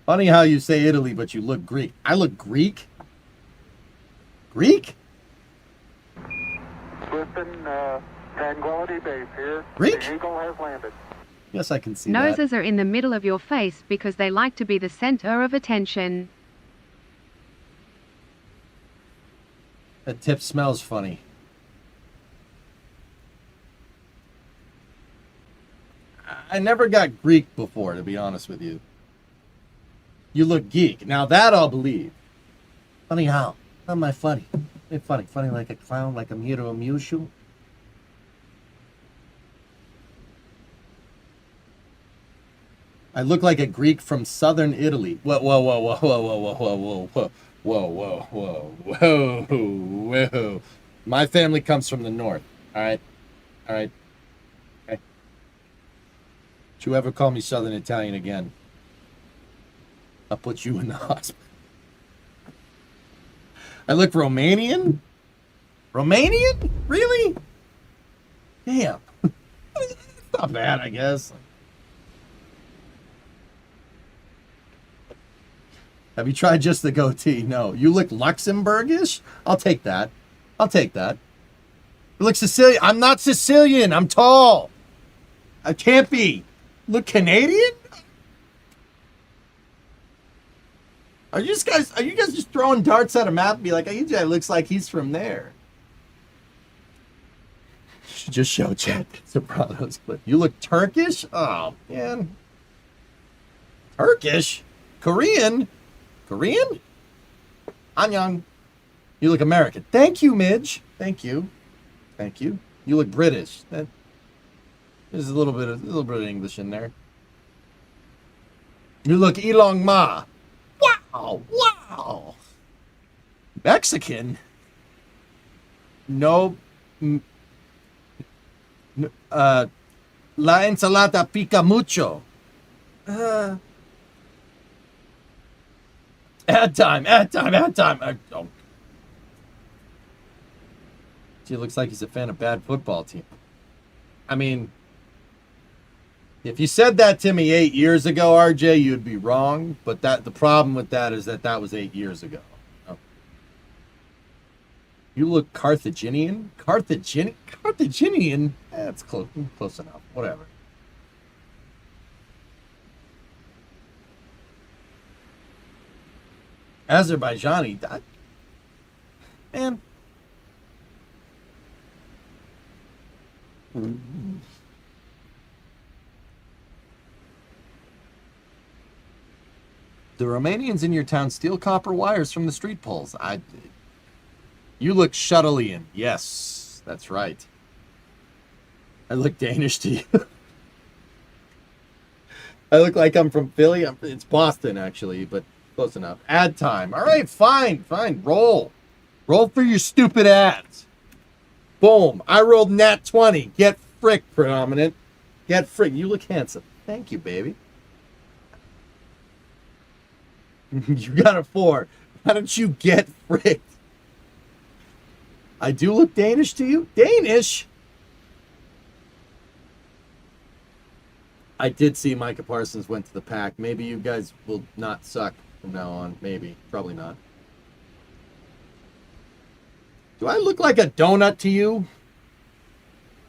Funny how you say Italy, but you look Greek. I look Greek? Greek? Listen, Tranquility Base here. Greek? The Eagle has landed. Yes, I can see that. Noses are in the middle of your face because they like to be the center of attention. That tip smells funny. I never got Greek before, to be honest with you. You look geek. Now that I'll believe. Funny how? How am I funny? Funny. Funny like a clown, like I'm here to amuse you. I look like a Greek from southern Italy. Whoa. My family comes from the north. All right. Okay. Don't you ever call me Southern Italian again. I'll put you in the hospital. I look Romanian? Romanian? Really? Damn. It's not bad, I guess. Have you tried just the goatee? No. You look Luxembourgish? I'll take that. You look Sicilian. I'm not Sicilian. I'm tall. I can't be. Look Canadian? Are you guys just throwing darts at a map and be like, EJ looks like he's from there? Should just show Chad Sopranos clip. You look Turkish? Oh, man. Turkish? Korean? Annyeong. You look American. Thank you, Midge. Thank you. You look British. There's a little bit of English in there. You look Elon Ma. Wow. Mexican? No. La ensalada pica mucho. Ad time. Oh. He looks like he's a fan of bad football team. I mean, if you said that to me 8 years ago, RJ, you'd be wrong. But the problem with that is that was 8 years ago. Oh. You look Carthaginian? Carthaginian? That's close enough. Whatever. Azerbaijani? Man. The Romanians in your town steal copper wires from the street poles. You look Shuttleian. Yes, that's right. I look Danish to you. I look like I'm from Philly. It's Boston, actually, but close enough. Ad time. All right, fine. Roll for your stupid ads. Boom. I rolled nat 20. Get frick, predominant. Get frick. You look handsome. Thank you, baby. You got a 4. Why don't you get fricked? I do look Danish to you? Danish? I did see Micah Parsons went to the pack. Maybe you guys will not suck from now on. Maybe. Probably not. Do I look like a donut to you?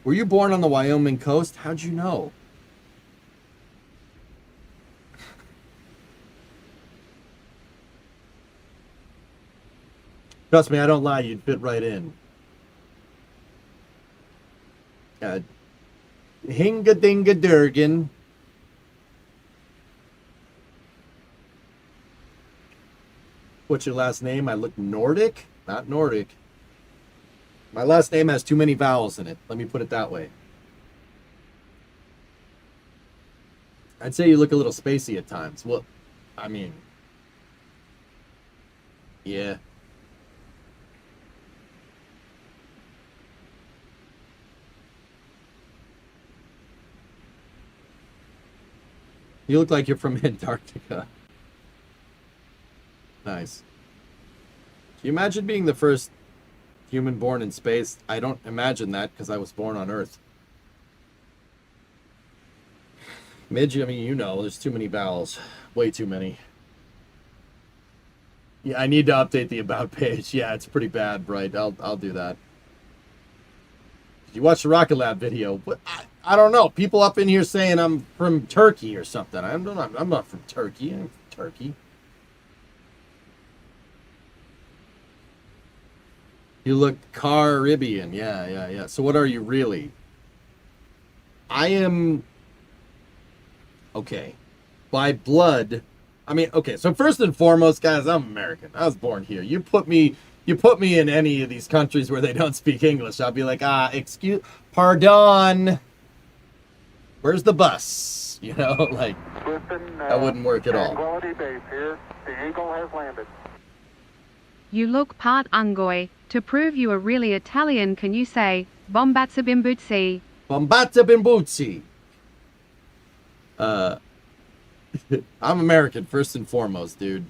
Were you born on the Wyoming coast? How'd you know? Trust me, I don't lie. You'd fit right in. Hinga-dinga-durgan. What's your last name? I look Nordic? Not Nordic. My last name has too many vowels in it. Let me put it that way. I'd say you look a little spacey at times. Well, I mean... yeah. You look like you're from Antarctica. Nice. Can you imagine being the first human born in space? I don't imagine that because I was born on Earth. Midge, I mean, you know, there's too many vowels. Way too many. Yeah, I need to update the about page. Yeah, it's pretty bad, right? I'll do that. Did you watch the Rocket Lab video? I don't know. People up in here saying I'm from Turkey or something. I'm not from Turkey. I'm from Turkey. You look Caribbean. Yeah. So what are you really? I am... Okay. By blood... I mean, okay, so first and foremost, guys, I'm American. I was born here. You put me in any of these countries where they don't speak English, I'll be like, pardon. Where's the bus? You know, like, that wouldn't work at all. Tranquility Base here. The Eagle has landed. You look part Ungoy. To prove you are really Italian, can you say, Bombazza Bimbuzzi? Bombazza Bimbuzzi. I'm American, first and foremost, dude.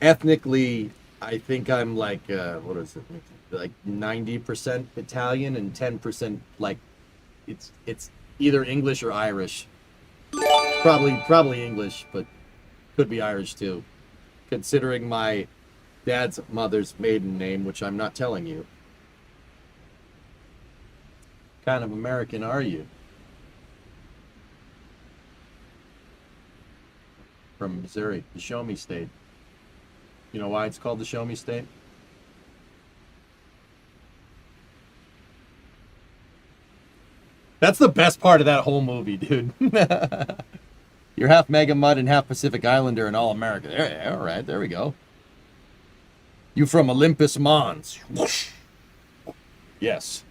Ethnically, I think I'm like, what is it? Like 90% Italian and 10% like, it's either English or Irish. Probably English, but could be Irish too. Considering my dad's mother's maiden name, which I'm not telling you. What kind of American are you? From Missouri, the Show Me State. You know why it's called the Show Me State? That's the best part of that whole movie, dude. You're half Mega Mud and half Pacific Islander and all American. All right, there we go. You from Olympus Mons. Whoosh. Yes.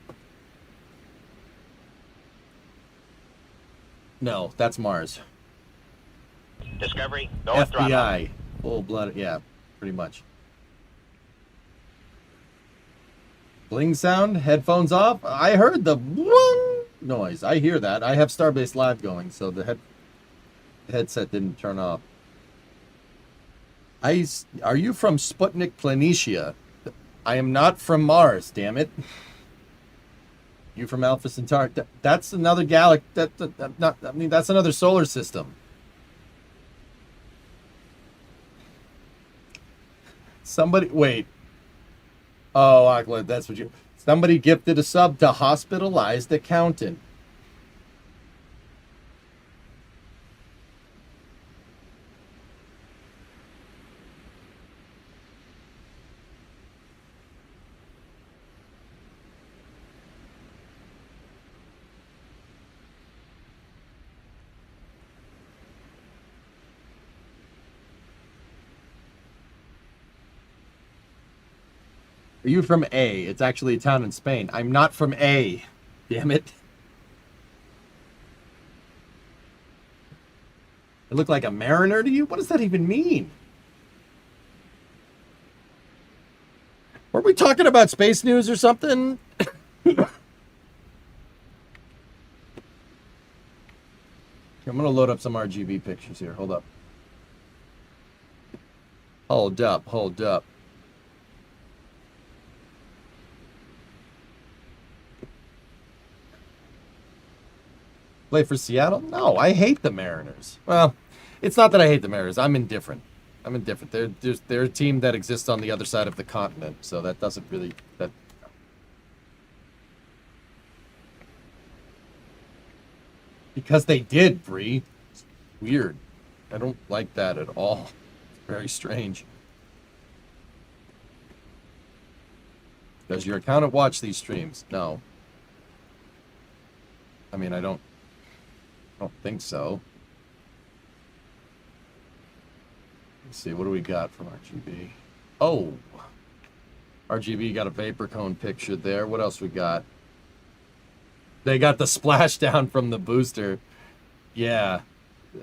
No, that's Mars. Discovery, go with throttle. FBI. Full blood. Yeah, pretty much. Bling sound, headphones off. I heard the whoong noise. I hear that. I have Starbase Live going, so the headset didn't turn off. Are you from Sputnik Planitia? I am not from Mars, damn it. You from Alpha Centauri? That's another galaxy. That's another solar system. Somebody, wait. Oh, Aquila, that's what you... Somebody gifted a sub to hospitalized accountant. Are you from A? It's actually a town in Spain. I'm not from A. Damn it. I look like a mariner to you? What does that even mean? Were we talking about space news or something? I'm going to load up some RGB pictures here. Hold up. Hold up. Play for Seattle? No, I hate the Mariners. Well, it's not that I hate the Mariners. I'm indifferent. They're a team that exists on the other side of the continent, so that doesn't really... Because they did, Bree. It's weird. I don't like that at all. It's very strange. Does your accountant watch these streams? No. I mean, I don't think so. Let's see, what do we got from RGB? Oh, RGB got a vapor cone picture there. What else we got? They got the splashdown from the booster. Yeah,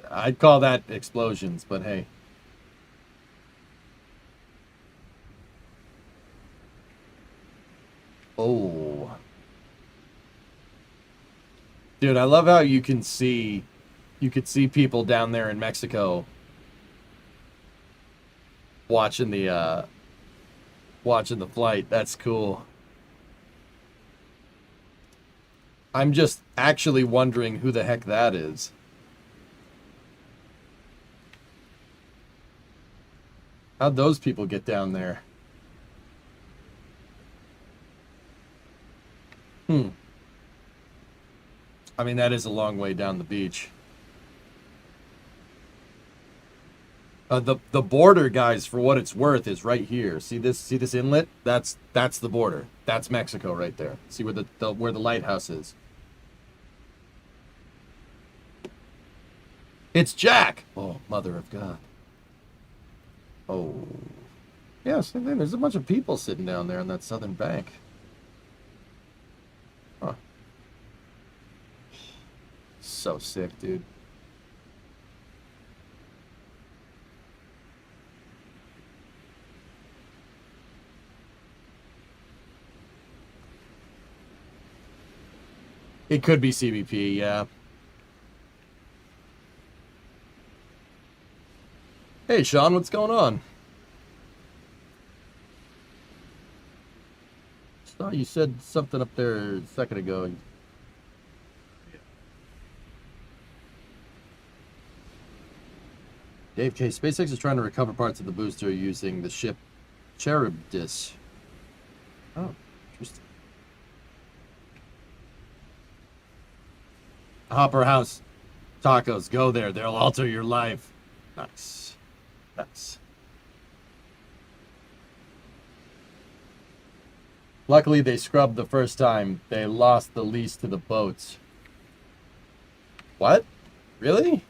I'd call that explosions, but hey. Oh. Dude, I love how you can see You could see people down there in Mexico watching the flight. That's cool. I'm just actually wondering who the heck that is. How'd those people get down there? I mean, that is a long way down the beach. The border, guys, for what it's worth, is right here. See this inlet? That's the border. That's Mexico right there. See where where the lighthouse is. It's Jack. Oh, mother of God. Oh. Yeah, same thing. There's a bunch of people sitting down there on that southern bank. Huh. So sick, dude. It could be CBP, yeah. Hey, Sean, what's going on? Saw you said something up there a second ago. Dave K. SpaceX is trying to recover parts of the booster using the ship Charybdis. Oh, interesting. Hopper House tacos. Go there. They'll alter your life. Nice. Nice. Luckily, they scrubbed the first time. They lost the lease to the boats. What? Really?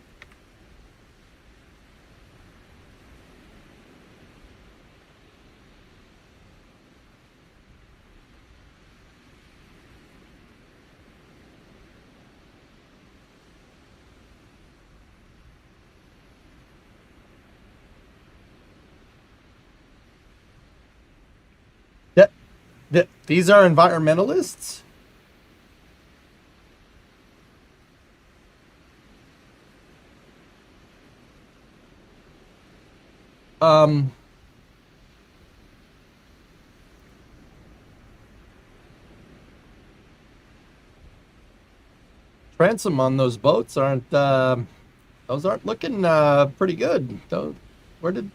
These are environmentalists? Transom on those boats aren't those aren't looking pretty good. Where did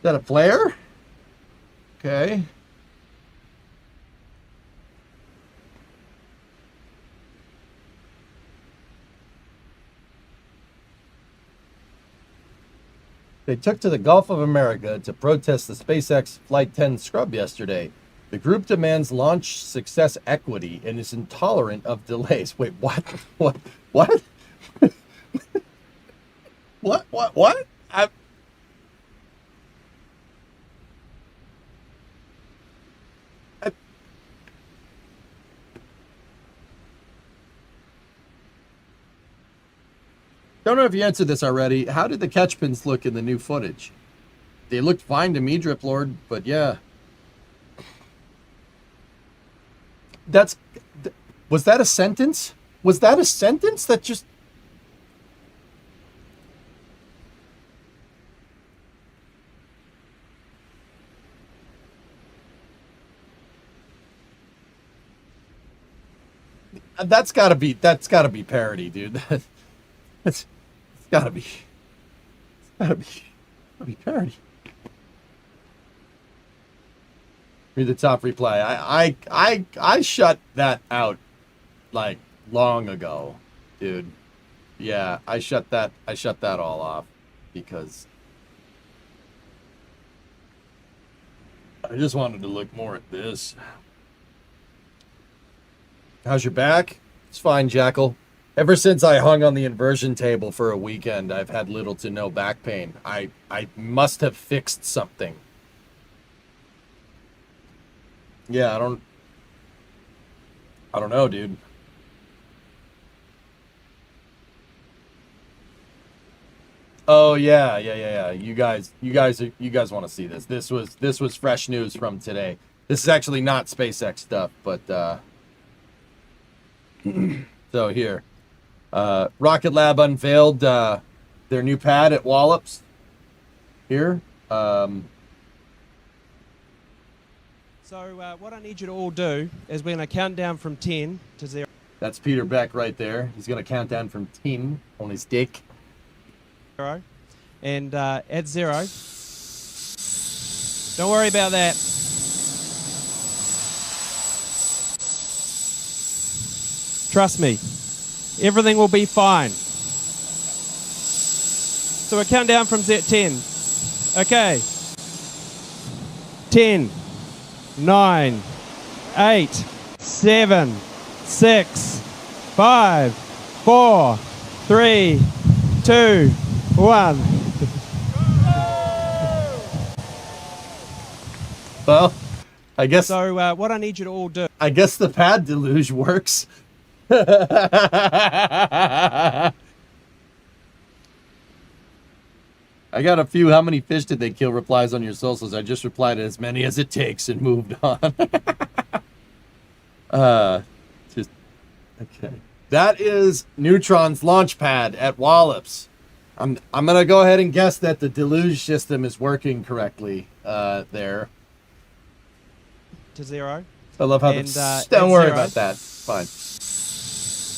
that a flare? Okay. They took to the Gulf of America to protest the SpaceX Flight 10 scrub yesterday. The group demands launch success equity and is intolerant of delays. Wait, what? What? What? What? Don't know if you answered this already. How did the catch pins look in the new footage? They looked fine to me, Drip Lord, but yeah. Was that a sentence? Was that a sentence that just... That's gotta be parody, dude. It's gotta be parody. Read the top reply. I shut that out like long ago, dude. Yeah, I shut that all off because I just wanted to look more at this. How's your back? It's fine, Jackal. Ever since I hung on the inversion table for a weekend, I've had little to no back pain. I must have fixed something. Yeah, I don't know, dude. Oh yeah. You guys want to see this. This was fresh news from today. This is actually not SpaceX stuff, but so here. Rocket Lab unveiled their new pad at Wallops. Here. So what I need you to all do is we're going to count down from 10 to 0. That's Peter Beck right there. He's going to count down from 10 on his dick. And at 0, don't worry about that. Trust me, everything will be fine. So we'll count down from 10. Okay. 10, 9, 8, 7, 6, 5, 4, 3, 2, 1. Well, I guess. So what I need you to all do. I guess the pad deluge works. I got a few how many fish did they kill replies on your socials. I just replied as many as it takes and moved on. Just okay. That is Neutron's launch pad at Wallops. I'm gonna go ahead and guess that the deluge system is working correctly there. To 0. I love how And, don't worry 0. about that. Fine.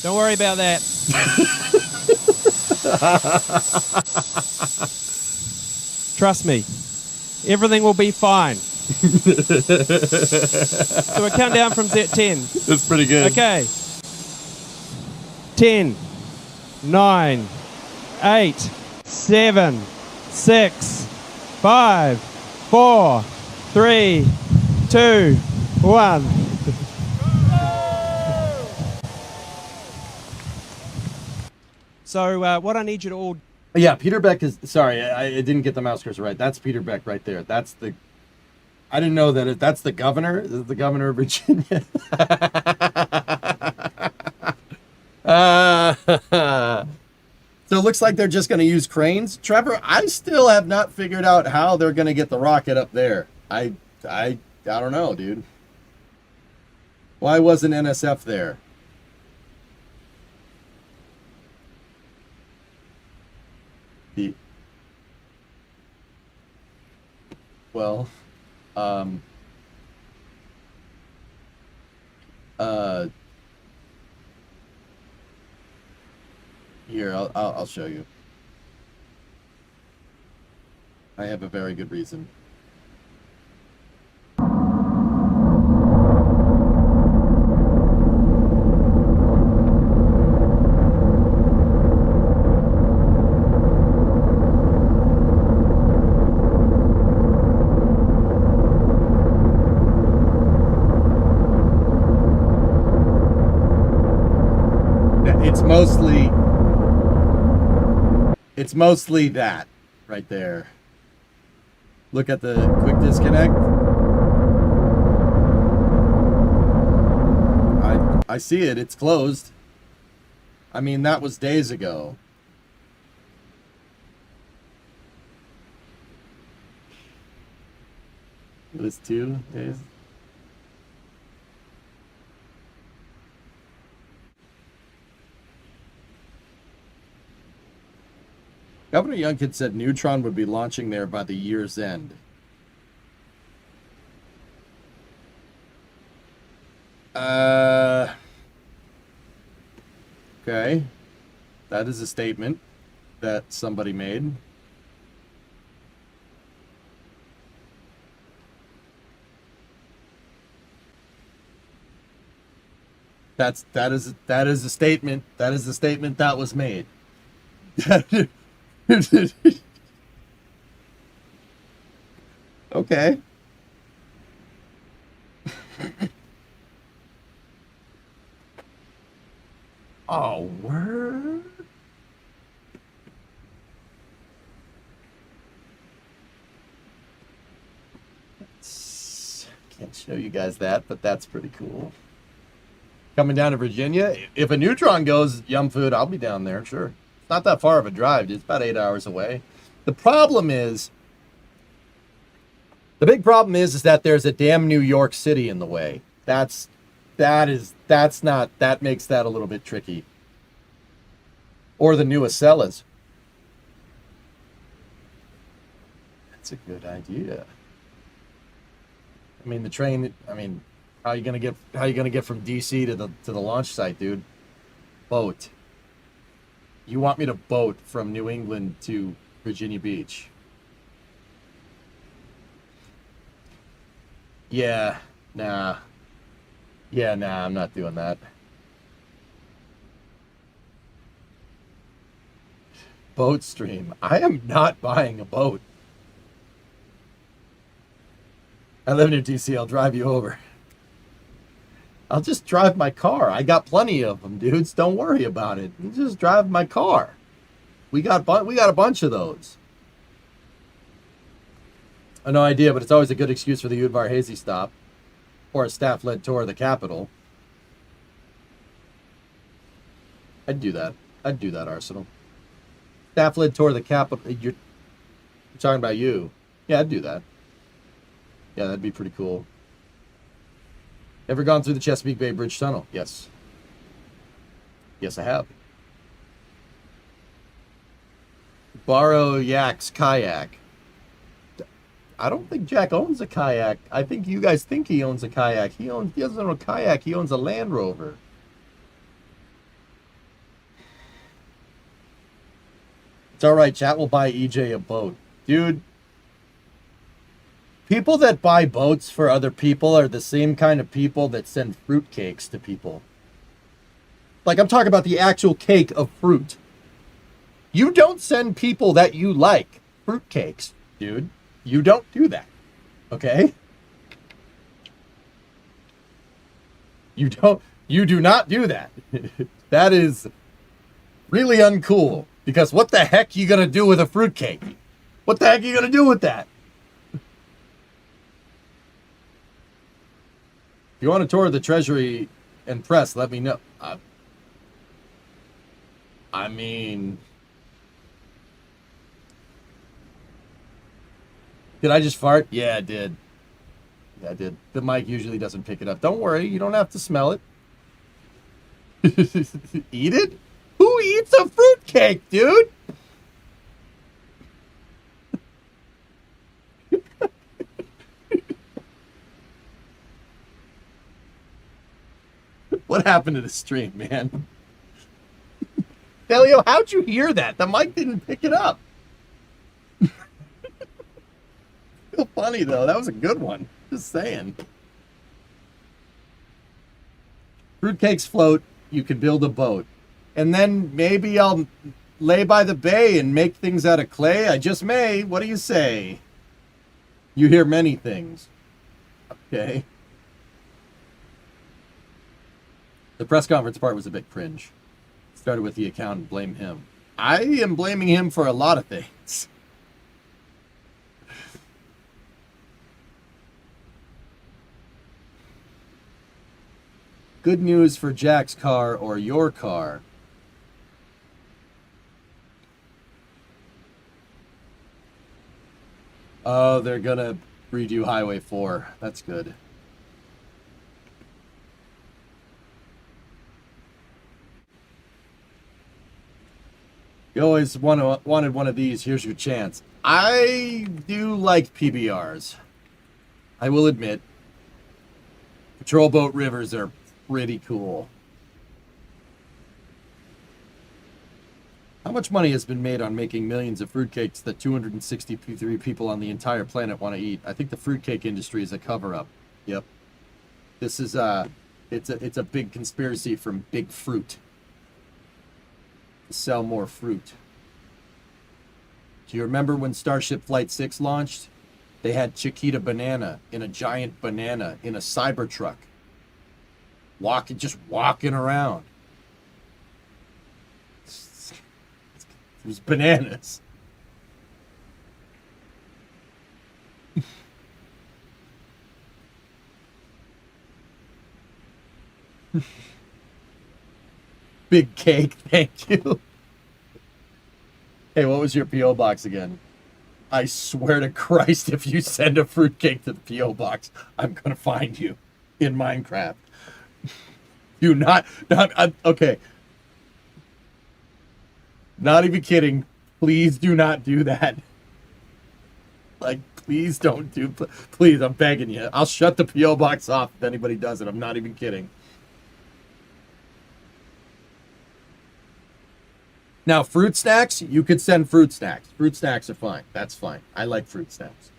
Don't worry about that. Trust me, everything will be fine. So we count down from 10. That's pretty good. Okay. 10, 9, 8, 7, 6, 5, 4, 3, 2, 1. So what I need you to all. Yeah, Peter Beck is. Sorry, I didn't get the mouse cursor right. That's Peter Beck right there. That's the. I didn't know that. That's the governor. Is it the governor of Virginia? So it looks like they're just going to use cranes. Trevor, I still have not figured out how they're going to get the rocket up there. I don't know, dude. Why wasn't NSF there? Well, here, I'll show you. I have a very good reason. It's mostly that right there. Look at the quick disconnect. I see it. It's closed. I mean, that was days ago. It was 2 days. Governor Youngkin said Neutron would be launching there by the year's end. Okay. That is a statement that somebody made. That is a statement. That is the statement that was made. Okay. Oh, word. Can't show you guys that, but that's pretty cool. Coming down to Virginia. If a Neutron goes, Yum Food, I'll be down there, sure. It's not that far of a drive, dude. It's about 8 hours away. The big problem is that there's a damn New York City in the way. That makes that a little bit tricky. Or the new Acellas. That's a good idea. I mean, the train, how are you gonna get from DC to the launch site, dude? Boat. You want me to boat from New England to Virginia Beach? Yeah, nah. Yeah, nah, I'm not doing that. Boat stream. I am not buying a boat. I live near DC. I'll drive you over. I'll just drive my car. I got plenty of them, dudes. Don't worry about it. You just drive my car. We got a bunch of those. No idea, but it's always a good excuse for the Udvar Hazy stop or a staff-led tour of the Capitol. I'd do that. Arsenal. Staff-led tour of the Capitol. You're talking about you. Yeah, I'd do that. Yeah, that'd be pretty cool. Ever gone through the Chesapeake Bay Bridge Tunnel? Yes. Yes, I have. Borrow Yak's kayak. I don't think Jack owns a kayak. I think you guys think he owns a kayak. He doesn't own a kayak. He owns a Land Rover. It's all right. Chat will buy EJ a boat. Dude, people that buy boats for other people are the same kind of people that send fruitcakes to people. Like, I'm talking about the actual cake of fruit. You don't send people that you like fruitcakes, dude. You don't do that. Okay? You do not do that. That is really uncool. Because what the heck are you going to do with a fruitcake? What the heck are you going to do with that? If you want a tour of the Treasury and press, let me know. I mean... Did I just fart? Yeah, I did. Yeah, I did. The mic usually doesn't pick it up. Don't worry, you don't have to smell it. Eat it? Who eats a fruitcake, dude? What happened to the stream, man? Delio, how'd you hear that? The mic didn't pick it up. Feel funny though. That was a good one. Just saying. Fruitcakes float. You can build a boat, and then maybe I'll lay by the bay and make things out of clay. I just may. What do you say? You hear many things. Okay. The press conference part was a bit cringe. Started with the account and blame him. I am blaming him for a lot of things. Good news for Jack's car or your car. Oh, they're gonna redo Highway 4. That's good. You always wanted one of these. Here's your chance. I do like PBRs. I will admit. Patrol boat rivers are pretty cool. How much money has been made on making millions of fruitcakes that 263 people on the entire planet want to eat? I think the fruitcake industry is a cover-up. Yep. This is it's a big conspiracy from Big Fruit to sell more fruit. Do you remember when Starship Flight 6 launched? They had Chiquita Banana in a giant banana in a Cybertruck. Just walking around. It was bananas. Big cake, thank you. Hey, what was your P.O. box again? I swear to Christ, if you send a fruitcake to the P.O. box, I'm gonna find you in Minecraft. You not okay. Not even kidding. Please do not do that. Like, please don't do. Please, I'm begging you. I'll shut the P.O. box off if anybody does it. I'm not even kidding. Now, fruit snacks, you could send fruit snacks. Fruit snacks are fine. That's fine. I like fruit snacks.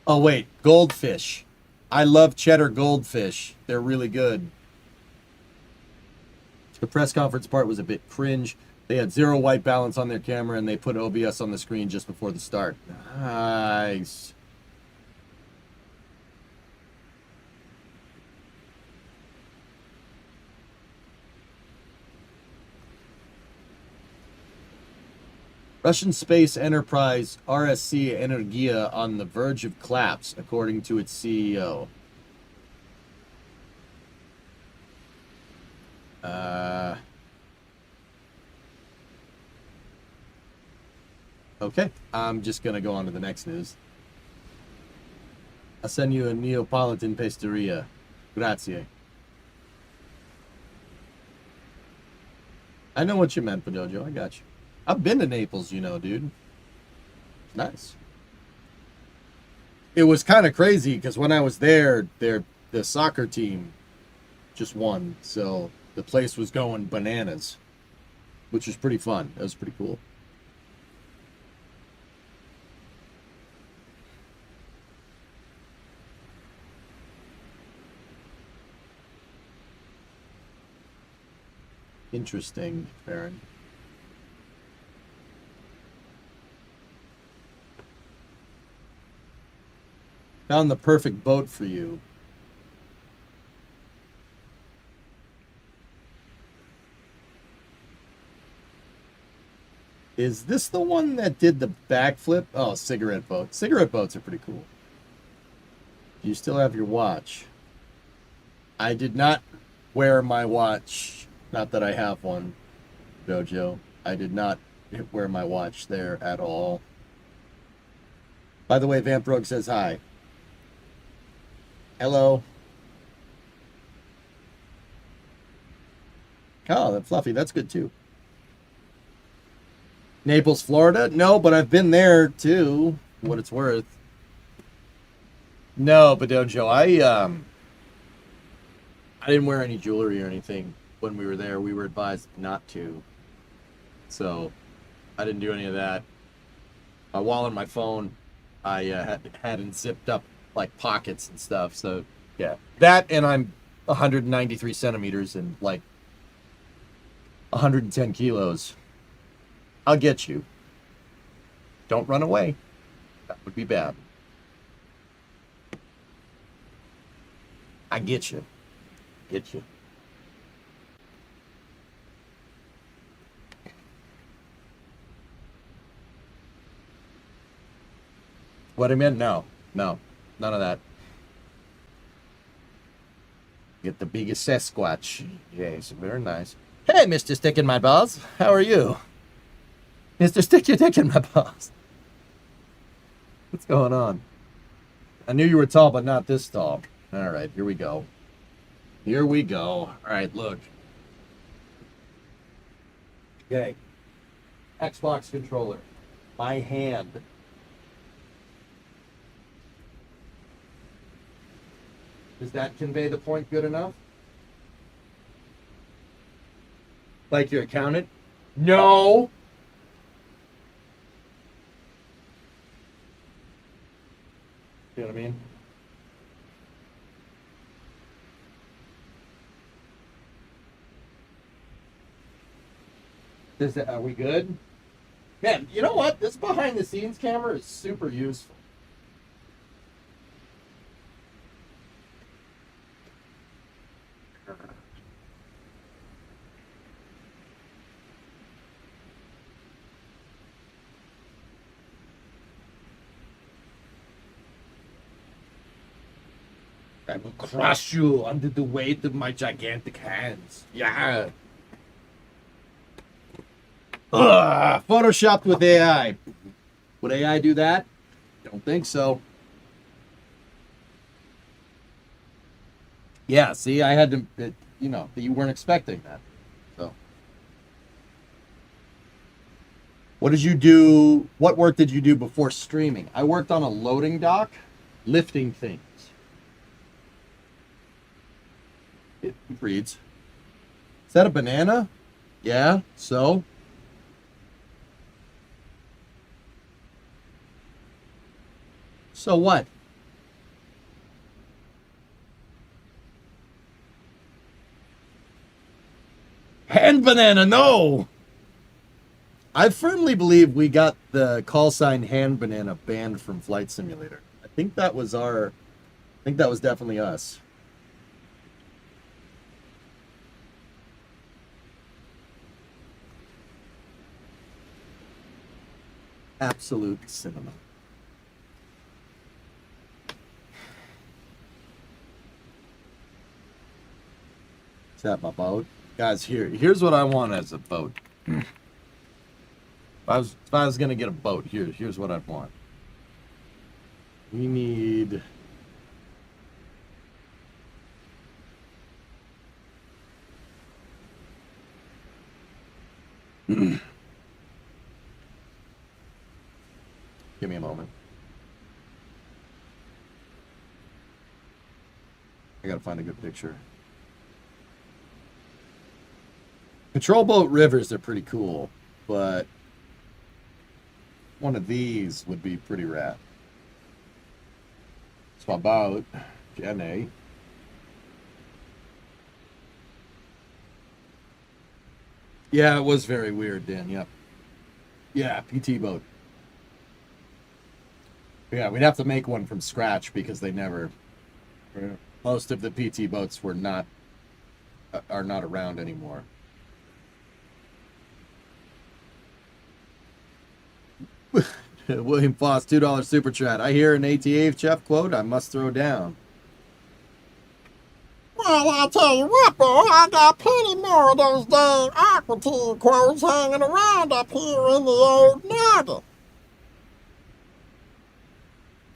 Oh, wait. Goldfish. I love cheddar goldfish. They're really good. The press conference part was a bit cringe. They had zero white balance on their camera, and they put OBS on the screen just before the start. Nice. Russian space enterprise RSC Energia on the verge of collapse, according to its CEO. Okay, I'm just going to go on to the next news. I'll send you a Neapolitan pastry. Grazie. I know what you meant, Padojo. I got you. I've been to Naples, you know, dude. Nice. It was kind of crazy because when I was there, the soccer team just won. So the place was going bananas, which was pretty fun. That was pretty cool. Interesting, Baron. Found the perfect boat for you. Is this the one that did the backflip? Oh, cigarette boat. Cigarette boats are pretty cool. Do you still have your watch? I did not wear my watch. Not that I have one, Jojo. I did not wear my watch there at all. By the way, Vamprog says hi. Hello. Oh, that Fluffy, that's good too. Naples, Florida? No, but I've been there too, for what it's worth. No, but Dojo, I didn't wear any jewelry or anything when we were there. We were advised not to. So I didn't do any of that. My wallet and my phone, I hadn't zipped up like pockets and stuff. So yeah, that, and I'm 193 centimeters and like 110 kilos. I'll get you. Don't run away. That would be bad. I get you. Get you. What I meant? No. No. None of that. Get the biggest Sasquatch. Yes, very nice. Hey, Mr. Stick in My Balls. How are you? Mr. Stick your dick in my balls. What's going on? I knew you were tall, but not this tall. All right, here we go. Here we go. All right, look. Okay. Xbox controller. My hand. Does that convey the point good enough? Like your accountant? No! You know what I mean? Are we good? Man, you know what? This behind the scenes camera is super useful. I will crush you under the weight of my gigantic hands. Yeah. Ugh, photoshopped with AI. Would AI do that? Don't think so. Yeah, see, I had to, you weren't expecting that. So, what work did you do before streaming? I worked on a loading dock, lifting things. It reads. Is that a banana? Yeah, so? So what? Hand banana, no! I firmly believe we got the call sign hand banana banned from Flight Simulator. I think that was definitely us. Absolute cinema. Is that my boat? Guys, here's what I want as a boat. If I was gonna get a boat, here's what I'd want. We need Give me a moment. I gotta find a good picture. Patrol boat rivers are pretty cool, but one of these would be pretty rad. It's my boat, Jenny. Yeah, it was very weird, Dan. Yep. Yeah, PT boat. Yeah, we'd have to make one from scratch because they never. Most of the PT boats are not around anymore. William Foss, $2 super chat. I hear an ATA chef quote I must throw down. Well, I tell you what, boy, I got plenty more of those dang Aqua Teen quotes hanging around up here in the old noggin.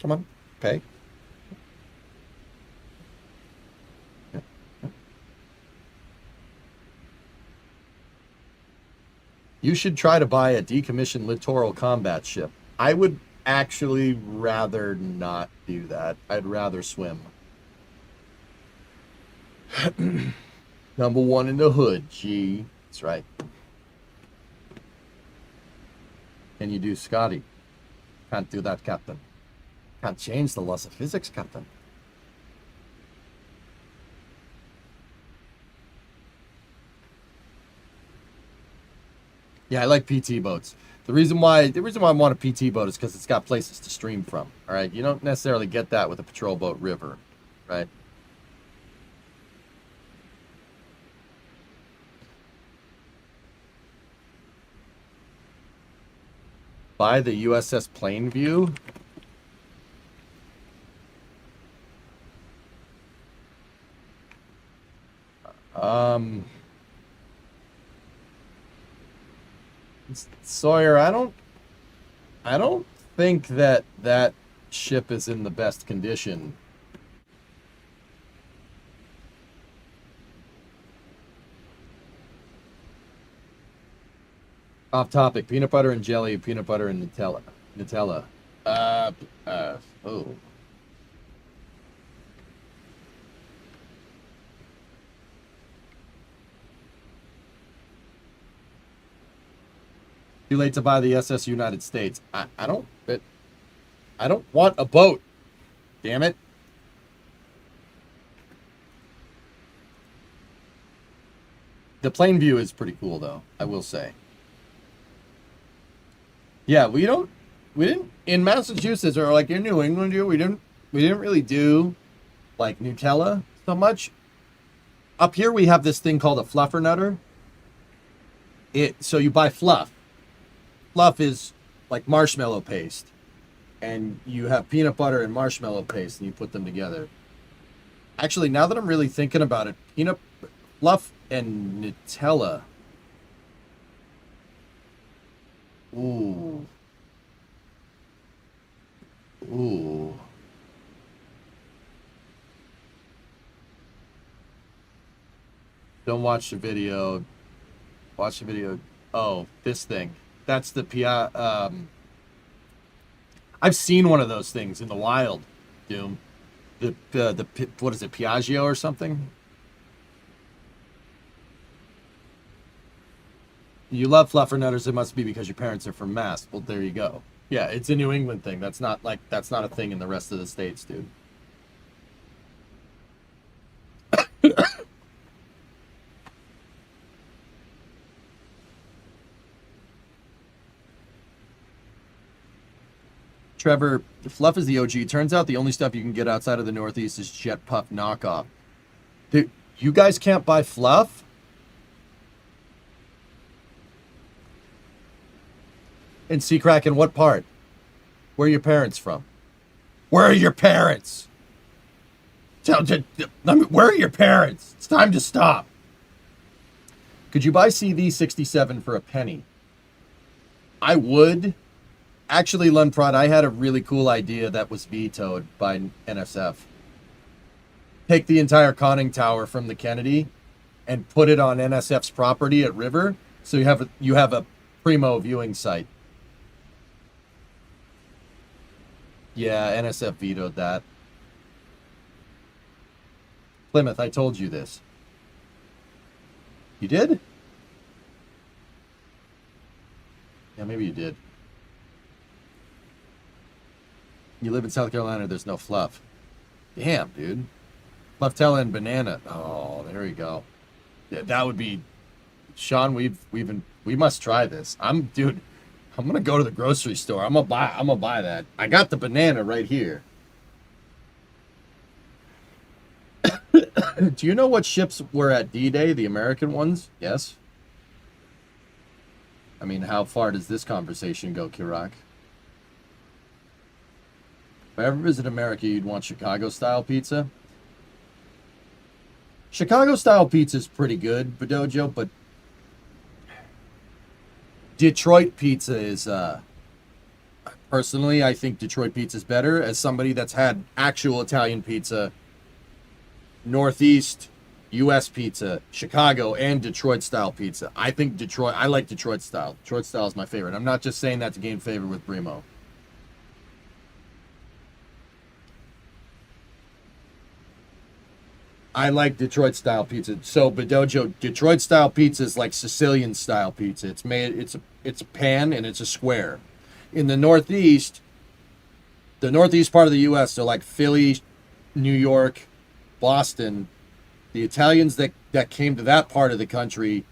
Come on, pay. You should try to buy a decommissioned littoral combat ship. I would actually rather not do that. I'd rather swim. Number one in the hood, G. That's right. Can you do Scotty? Can't do that, Captain. Can't change the laws of physics, Captain. Yeah, I like PT boats. The reason why I want a PT boat is because it's got places to stream from. All right, you don't necessarily get that with a patrol boat river, right? Buy the USS Plainview. Sawyer, I don't think that ship is in the best condition. Off topic, peanut butter and jelly, peanut butter and Nutella. Oh. Too late to buy the SS United States. I don't want a boat. Damn it. The Plainview is pretty cool though, I will say. Yeah, we didn't in Massachusetts or like in New England here, we didn't really do like Nutella so much. Up here we have this thing called a fluffernutter. So you buy fluff. Fluff is like marshmallow paste, and you have peanut butter and marshmallow paste, and you put them together. Actually, now that I'm really thinking about it, peanut fluff and Nutella. Ooh. Ooh. Don't watch the video. Watch the video. Oh, this thing. That's the I've seen one of those things in the wild, Doom. What is it, Piaggio or something? You love fluffernutters, it must be because your parents are from Mass. Well, there you go. Yeah, it's a New England thing. That's not a thing in the rest of the states, dude. Trevor, fluff is the OG. Turns out the only stuff you can get outside of the Northeast is Jet Puff knockoff. Dude, you guys can't buy fluff? In Seacrack, in what part? Where are your parents from? Where are your parents? Where are your parents? It's time to stop. Could you buy CV67 for a penny? I would. Actually, Lunprod, I had a really cool idea that was vetoed by NSF. Take the entire conning tower from the Kennedy and put it on NSF's property at River, so you have a primo viewing site. Yeah, NSF vetoed that. Plymouth, I told you this. You did? Yeah, maybe you did. You live in South Carolina, there's no fluff. Damn, dude. Fluftella and banana. Oh, there we go. Yeah, that would be... Sean, we must try this. Dude, I'm gonna go to the grocery store. I'm gonna buy that. I got the banana right here. Do you know what ships were at D-Day, the American ones? Yes? I mean, how far does this conversation go, Kirak? If I ever visit America, you'd want Chicago-style pizza? Chicago-style pizza is pretty good, Bedojo, but Detroit pizza is, personally, I think Detroit pizza is better. As somebody that's had actual Italian pizza, Northeast, U.S. pizza, Chicago, and Detroit-style pizza. I like Detroit-style. Detroit-style is my favorite. I'm not just saying that to gain favor with Brimo. I like Detroit-style pizza. So, Bedojo, Detroit-style pizza is like Sicilian-style pizza. It's a pan and it's a square. In the Northeast part of the U.S., so like Philly, New York, Boston, the Italians that came to that part of the country,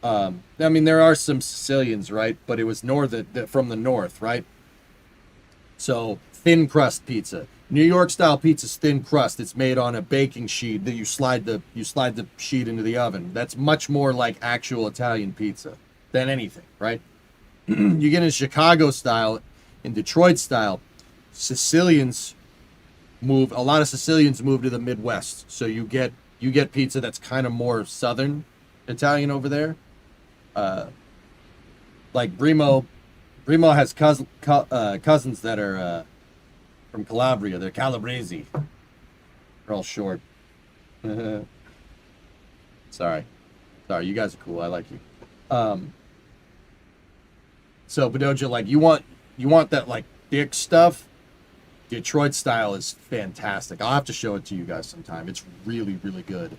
I mean, there are some Sicilians, right? But it was from the north, right? So, thin crust pizza. New York style pizza is thin crust. It's made on a baking sheet that you slide the sheet into the oven. That's much more like actual Italian pizza than anything, right? You get in Chicago style, in Detroit style, a lot of Sicilians move to the Midwest. So you get pizza that's kind of more southern Italian over there. Like Brimo has cousins that are from Calabria. They're Calabresi. They're all short. Sorry, you guys are cool. I like you. So Bedoja, like you want that like thick stuff. Detroit style is fantastic. I'll have to show it to you guys sometime. It's really, really good.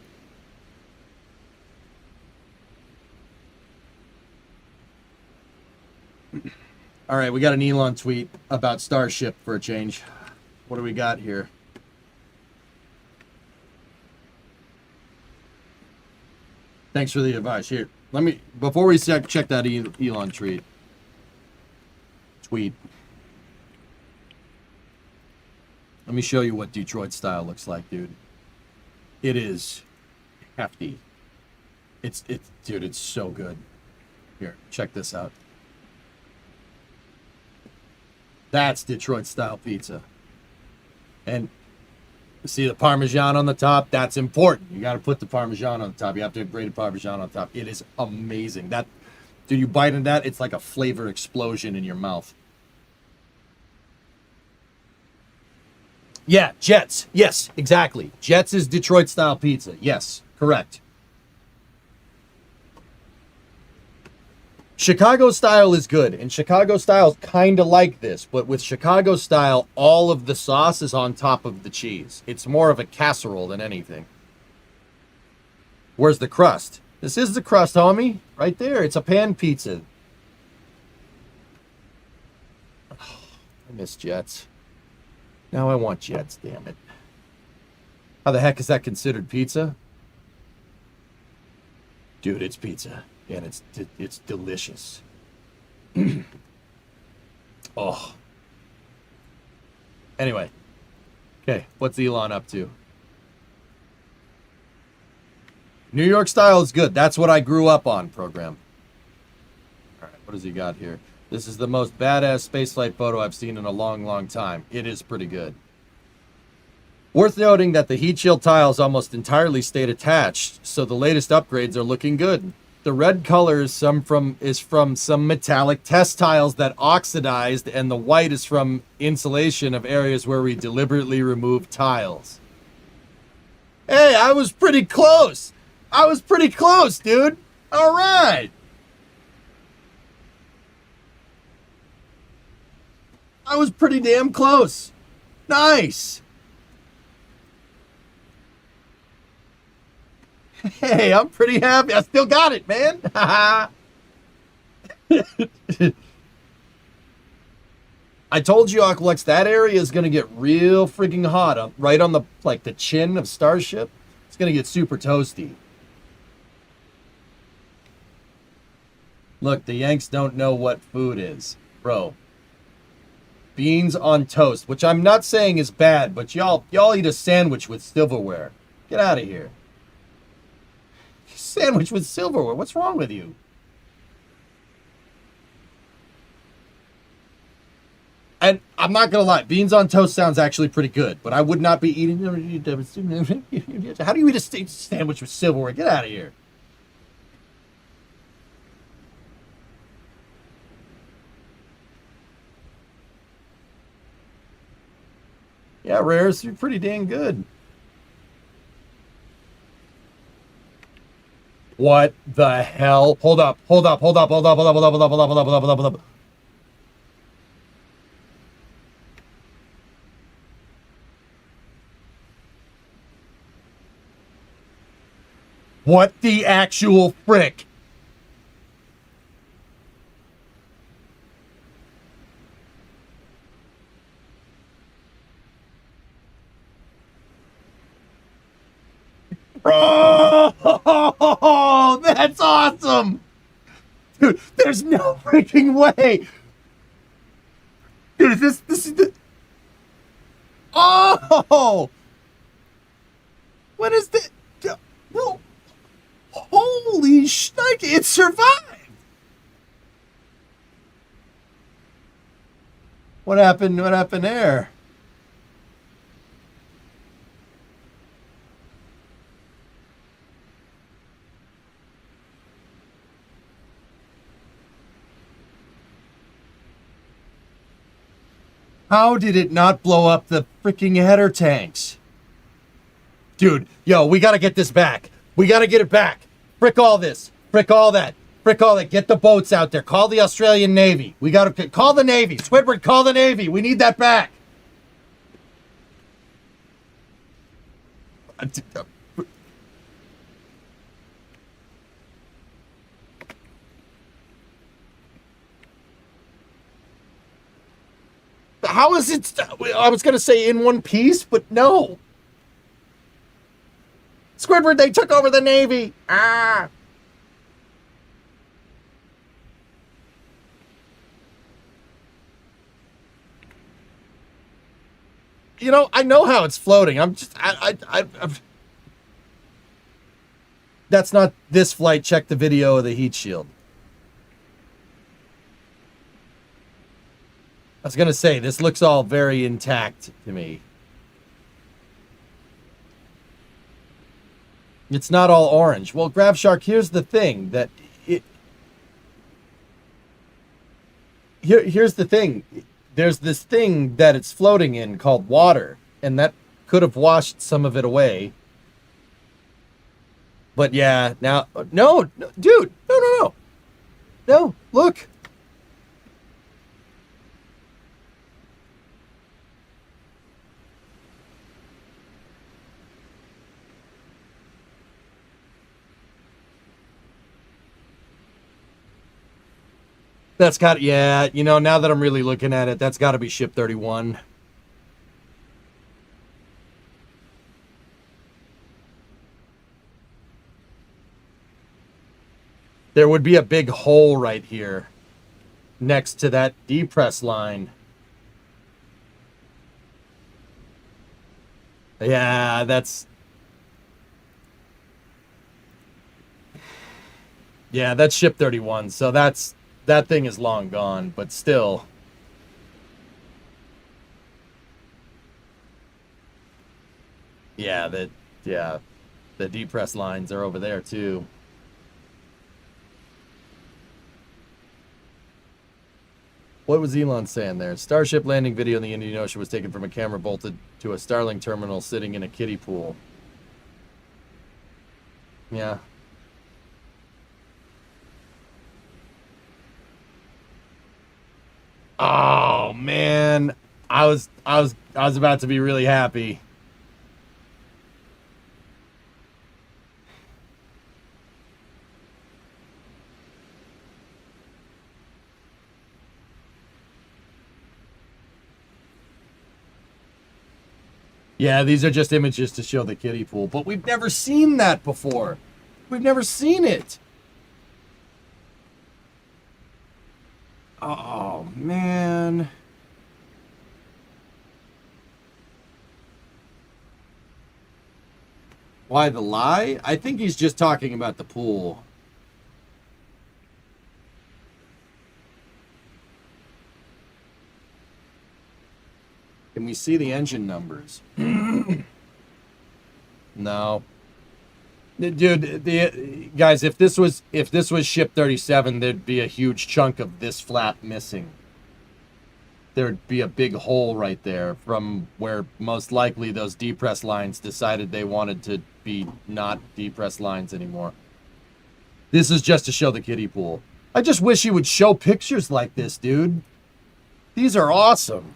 All right, we got an Elon tweet about Starship for a change. What do we got here? Thanks for the advice. Here, before we check that Elon tweet. Let me show you what Detroit style looks like, dude. It is hefty. Dude, it's so good. Here, check this out. That's Detroit style pizza. And See the Parmesan on the top? That's important. You got to put the Parmesan on the top. You have to have grated Parmesan on top. It is amazing. That, dude, you bite into that, it's like a flavor explosion in your mouth. Yeah, Jets. Yes, exactly. Jets is Detroit style pizza. Yes, correct. Chicago style is good, and Chicago style is kind of like this, but with Chicago style, all of the sauce is on top of the cheese. It's more of a casserole than anything. Where's the crust? This is the crust, homie. Right there. It's a pan pizza. Oh, I miss Jets. Now I want Jets, damn it. How the heck is that considered pizza? Dude, it's pizza. And it's delicious. Oh. Anyway. Okay, what's Elon up to? New York style is good. That's what I grew up on, program. All right, what does he got here? This is the most badass spaceflight photo I've seen in a long, long time. It is pretty good. Worth noting that the heat shield tiles almost entirely stayed attached, so the latest upgrades are looking good. The red color is from some metallic test tiles that oxidized, and the white is from insulation of areas where we deliberately removed tiles. Hey, I was pretty close. I was pretty close, dude. All right. I was pretty damn close. Nice. Hey, I'm pretty happy. I still got it, man. I told you, Aqualex, that area is going to get real freaking hot up right on the chin of Starship. It's going to get super toasty. Look, the Yanks don't know what food is. Bro. Beans on toast, which I'm not saying is bad, but y'all eat a sandwich with silverware. Get out of here. Sandwich with silverware. What's wrong with you? And I'm not gonna lie, beans on toast sounds actually pretty good, but I would not be eating. How do you eat a sandwich with silverware? Get out of here. Yeah, Rares, you're pretty dang good. What the hell? Hold up. What the actual frick? Oh, that's awesome! Dude, there's no freaking way! Dude, this is the... Oh! What is this? Bro, holy shnikes, it survived! What happened there? How did it not blow up the freaking header tanks? Dude, yo, we gotta get this back. We gotta get it back. Frick all this. Frick all that. Frick all that. Get the boats out there. Call the Australian Navy. We gotta call the Navy. Squidward, call the Navy. We need that back. How is it? I was going to say in one piece, but no. Squidward, they took over the Navy. Ah. You know, I know how it's floating. I'm just, that's not this flight. Check the video of the heat shield. I was going to say, this looks all very intact to me. It's not all orange. Well, Grav Shark, here's the thing that here's the thing. There's this thing that it's floating in called water, and that could have washed some of it away. But yeah, now no, dude, no, look. That's got, yeah, you know, now that I'm really looking at it, that's got to be ship 31. There would be a big hole right here next to that depress line. Yeah, that's ship 31. So that thing is long gone, but still. Yeah, the depress lines are over there too. What was Elon saying there? Starship landing video in the Indian Ocean was taken from a camera bolted to a Starlink terminal sitting in a kiddie pool. Yeah. Oh man, I was about to be really happy. Yeah, these are just images to show the kiddie pool, but we've never seen that before. We've never seen it. Oh, man. Why the lie? I think he's just talking about the pool. Can we see the engine numbers? No. Dude, guys, if this was ship 37, there'd be a huge chunk of this flap missing. There'd be a big hole right there from where most likely those depress lines decided they wanted to be not depress lines anymore. This is just to show the kiddie pool. I just wish he would show pictures like this, dude. These are awesome.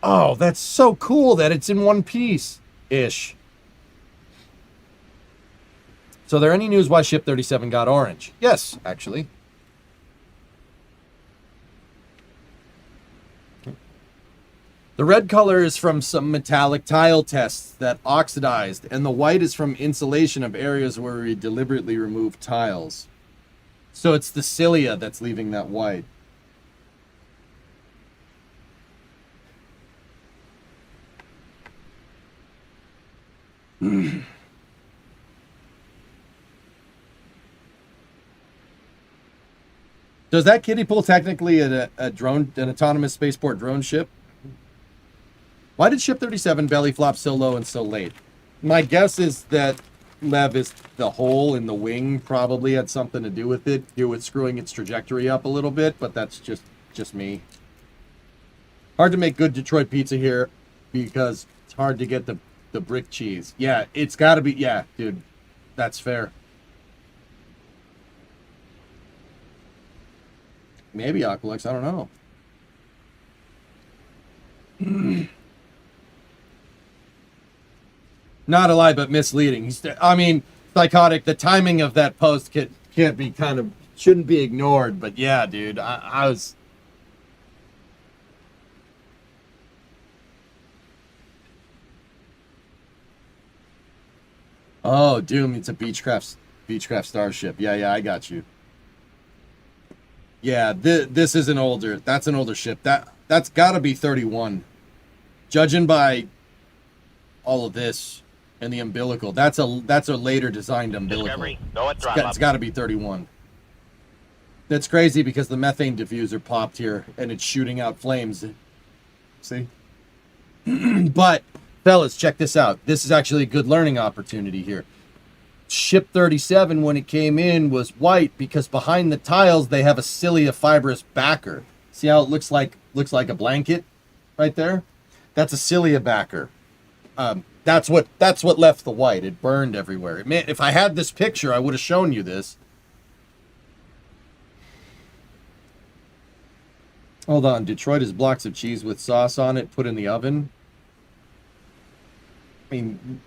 Oh, that's so cool that it's in one piece-ish. So, are there any news why ship 37 got orange? Yes, actually. The red color is from some metallic tile tests that oxidized, and the white is from insulation of areas where we deliberately removed tiles. So it's the cilia that's leaving that white. So is that kiddie pool technically a drone, an autonomous spaceport drone ship? Why did ship 37 belly flop so low and so late? My guess is that Lev is the hole in the wing probably had something to do with it, screwing its trajectory up a little bit, but that's just me. Hard to make good Detroit pizza here because it's hard to get the brick cheese. Yeah, it's got to be, yeah, dude, that's fair. Maybe Aqualex, I don't know. Not a lie, but misleading. I mean, psychotic. The timing of that post can't be shouldn't be ignored. But yeah, dude, I was. Oh, Doom, it's a Beechcraft Starship. Yeah, I got you. Yeah, this is an older. That's an older ship. That's got to be 31. Judging by all of this. And the umbilical. That's a later designed umbilical. It's got to be 31. That's crazy because the methane diffuser popped here and it's shooting out flames. See? But, fellas, check this out. This is actually a good learning opportunity here. Ship 37, when it came in, was white because behind the tiles they have a cilia fibrous backer. See how it looks like a blanket right there? That's a cilia backer. That's what left the white. It burned everywhere. Man, if I had this picture, I would have shown you this. Hold on. Detroit is blocks of cheese with sauce on it, put in the oven. I mean,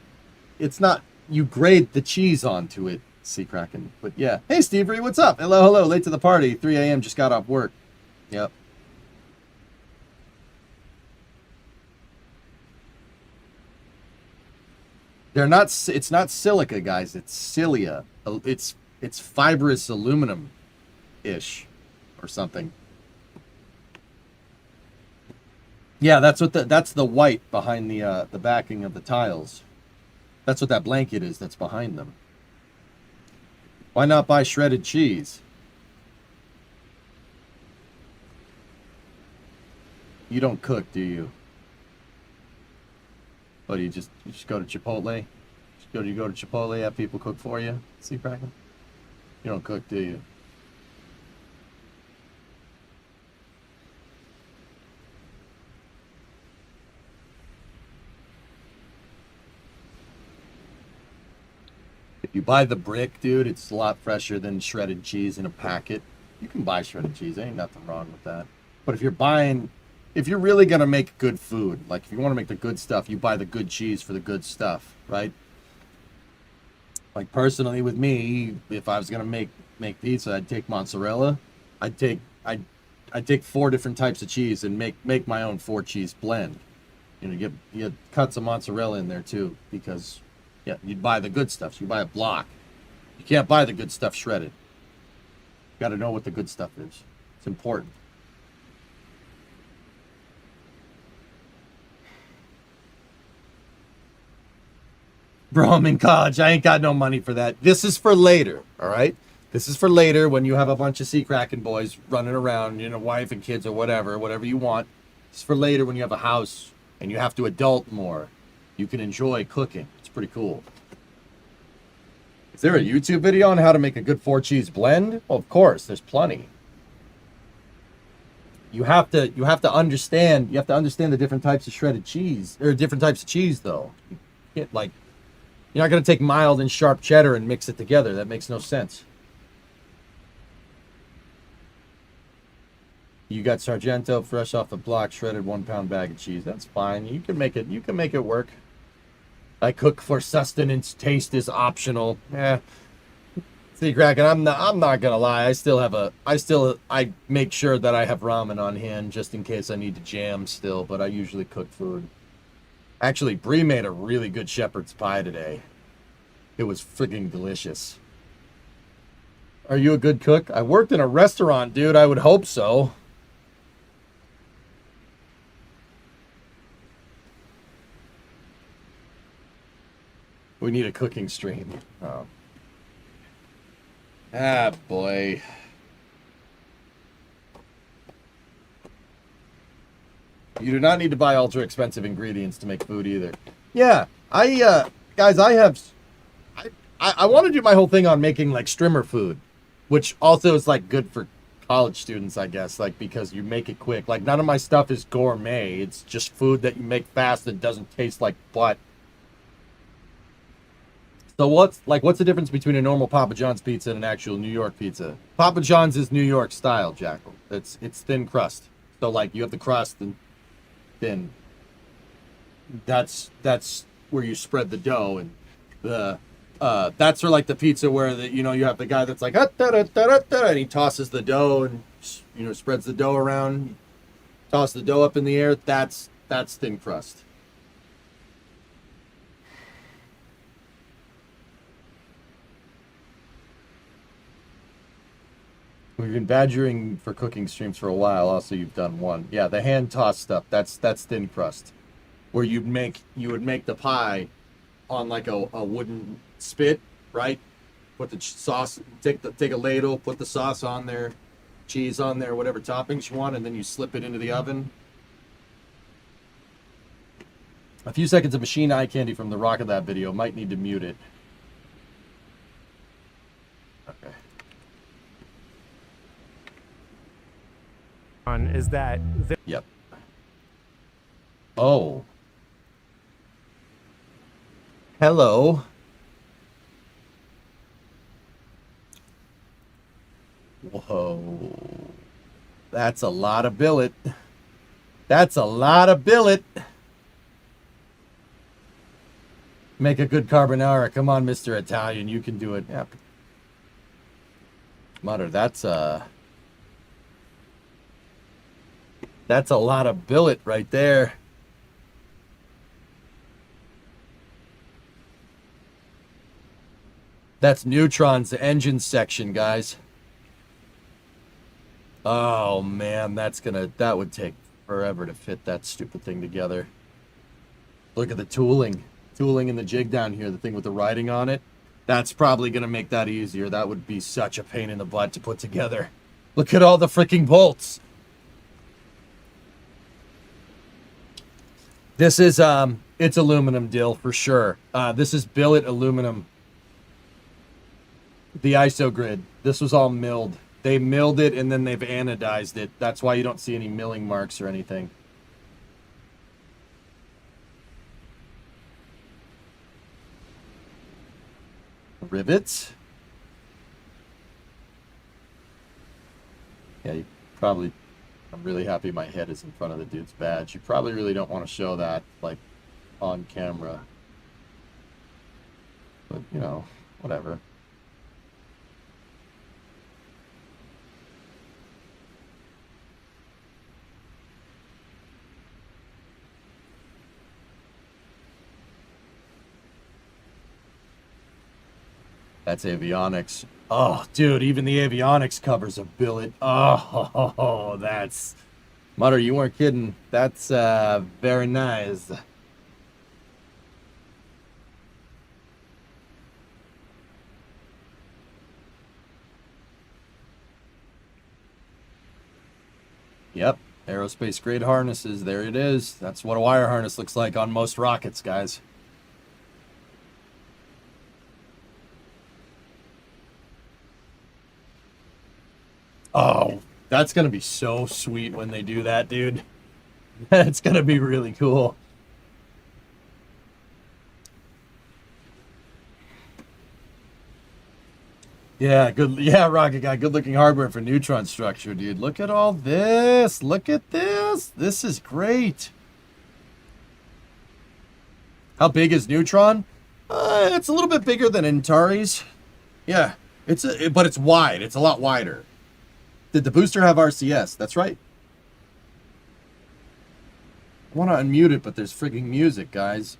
it's not. You grate the cheese onto it, Sea Kraken. But yeah. Hey, Steve Ree, what's up? Hello. Late to the party. 3 a.m. Just got off work. Yep. They're not. It's not silica, guys. It's cilia. It's fibrous aluminum, ish, or something. Yeah, that's the white behind the backing of the tiles. That's what that blanket is that's behind them. Why not buy shredded cheese? You don't cook, do you? What do you just go to Chipotle? You go to Chipotle, have people cook for you? See, Kraken? You don't cook, do you? If you buy the brick, dude, it's a lot fresher than shredded cheese in a packet. You can buy shredded cheese. There ain't nothing wrong with that. But if you're really going to make good food, like if you want to make the good stuff, you buy the good cheese for the good stuff, right? Like personally with me, if I was going to make pizza, I'd take mozzarella. I'd take 4 different types of cheese and make my own 4 cheese blend. You know, you cut some mozzarella in there too, because yeah, you'd buy the good stuff. So you buy a block. You can't buy the good stuff shredded. You got to know what the good stuff is. It's important. Bro, I'm in college. I ain't got no money for that. This is for later, all right? This is for later when you have a bunch of Sea Kraken boys running around, you know, wife and kids or whatever you want. It's for later when you have a house and you have to adult more. You can enjoy cooking. It's pretty cool. Is there a YouTube video on how to make a good 4 cheese blend? Well, of course, there's plenty. You have to understand the different types of shredded cheese, or different types of cheese though. You're not going to take mild and sharp cheddar and mix it together. That makes no sense. You got Sargento fresh off the block, shredded 1 pound bag of cheese. That's fine. You can make it work. I cook for sustenance. Taste is optional. See, Kraken, I'm not gonna lie. I make sure that I have ramen on hand just in case I need to jam still, but I usually cook food. Actually, Bree made a really good shepherd's pie today. It was friggin' delicious. Are you a good cook? I worked in a restaurant, dude. I would hope so. We need a cooking stream. Oh. Ah, boy. You do not need to buy ultra expensive ingredients to make food either. Yeah, guys, I want to do my whole thing on making like strimmer food, which also is like good for college students, I guess, like because you make it quick. Like none of my stuff is gourmet. It's just food that you make fast and doesn't taste like butt. So what's the difference between a normal Papa John's pizza and an actual New York pizza? Papa John's is New York style, Jackal. It's thin crust. So like you have the crust and thin. That's where you spread the dough, and the that's for like the pizza where you have the guy that's like and he tosses the dough and spreads the dough around, toss the dough up in the air. That's thin crust. We've been badgering for cooking streams for a while. Also, you've done one. Yeah, the hand toss stuff. That's thin crust, where you would make the pie on like a wooden spit, right? Put the sauce. Take a ladle, put the sauce on there, cheese on there, whatever toppings you want, and then you slip it into the oven. A few seconds of machine eye candy from the Rocket Lab video. Might need to mute it. is that Yep. Oh. Hello. Whoa. That's a lot of billet. That's a lot of billet. Make a good carbonara. Come on, Mr. Italian. You can do it. Yep. Mutter, that's a lot of billet right there. That's Neutron's engine section, guys. Oh man, that would take forever to fit that stupid thing together. Look at the tooling in the jig down here, the thing with the writing on it. That's probably gonna make that easier. That would be such a pain in the butt to put together. Look at all the freaking bolts. This is it's aluminum, Dill, for sure. This is billet aluminum. The ISO grid. This was all milled. They milled it and then they've anodized it. That's why you don't see any milling marks or anything. Rivets. Yeah, you probably... I'm really happy my head is in front of the dude's badge. You probably really don't want to show that, like, on camera. But, you know, whatever. That's avionics. Oh, dude, even the avionics covers a billet. Oh, that's... Mutter, you weren't kidding. That's very nice. Yep, aerospace grade harnesses. There it is. That's what a wire harness looks like on most rockets, guys. Oh, that's going to be so sweet when they do that, dude. That's going to be really cool. Yeah, good. Yeah, Rocket Guy, good looking hardware for Neutron structure, dude. Look at all this. Look at this. This is great. How big is Neutron? It's a little bit bigger than Antares. Yeah, but it's wide. It's a lot wider. Did the booster have RCS? That's right. I want to unmute it, but there's frigging music, guys.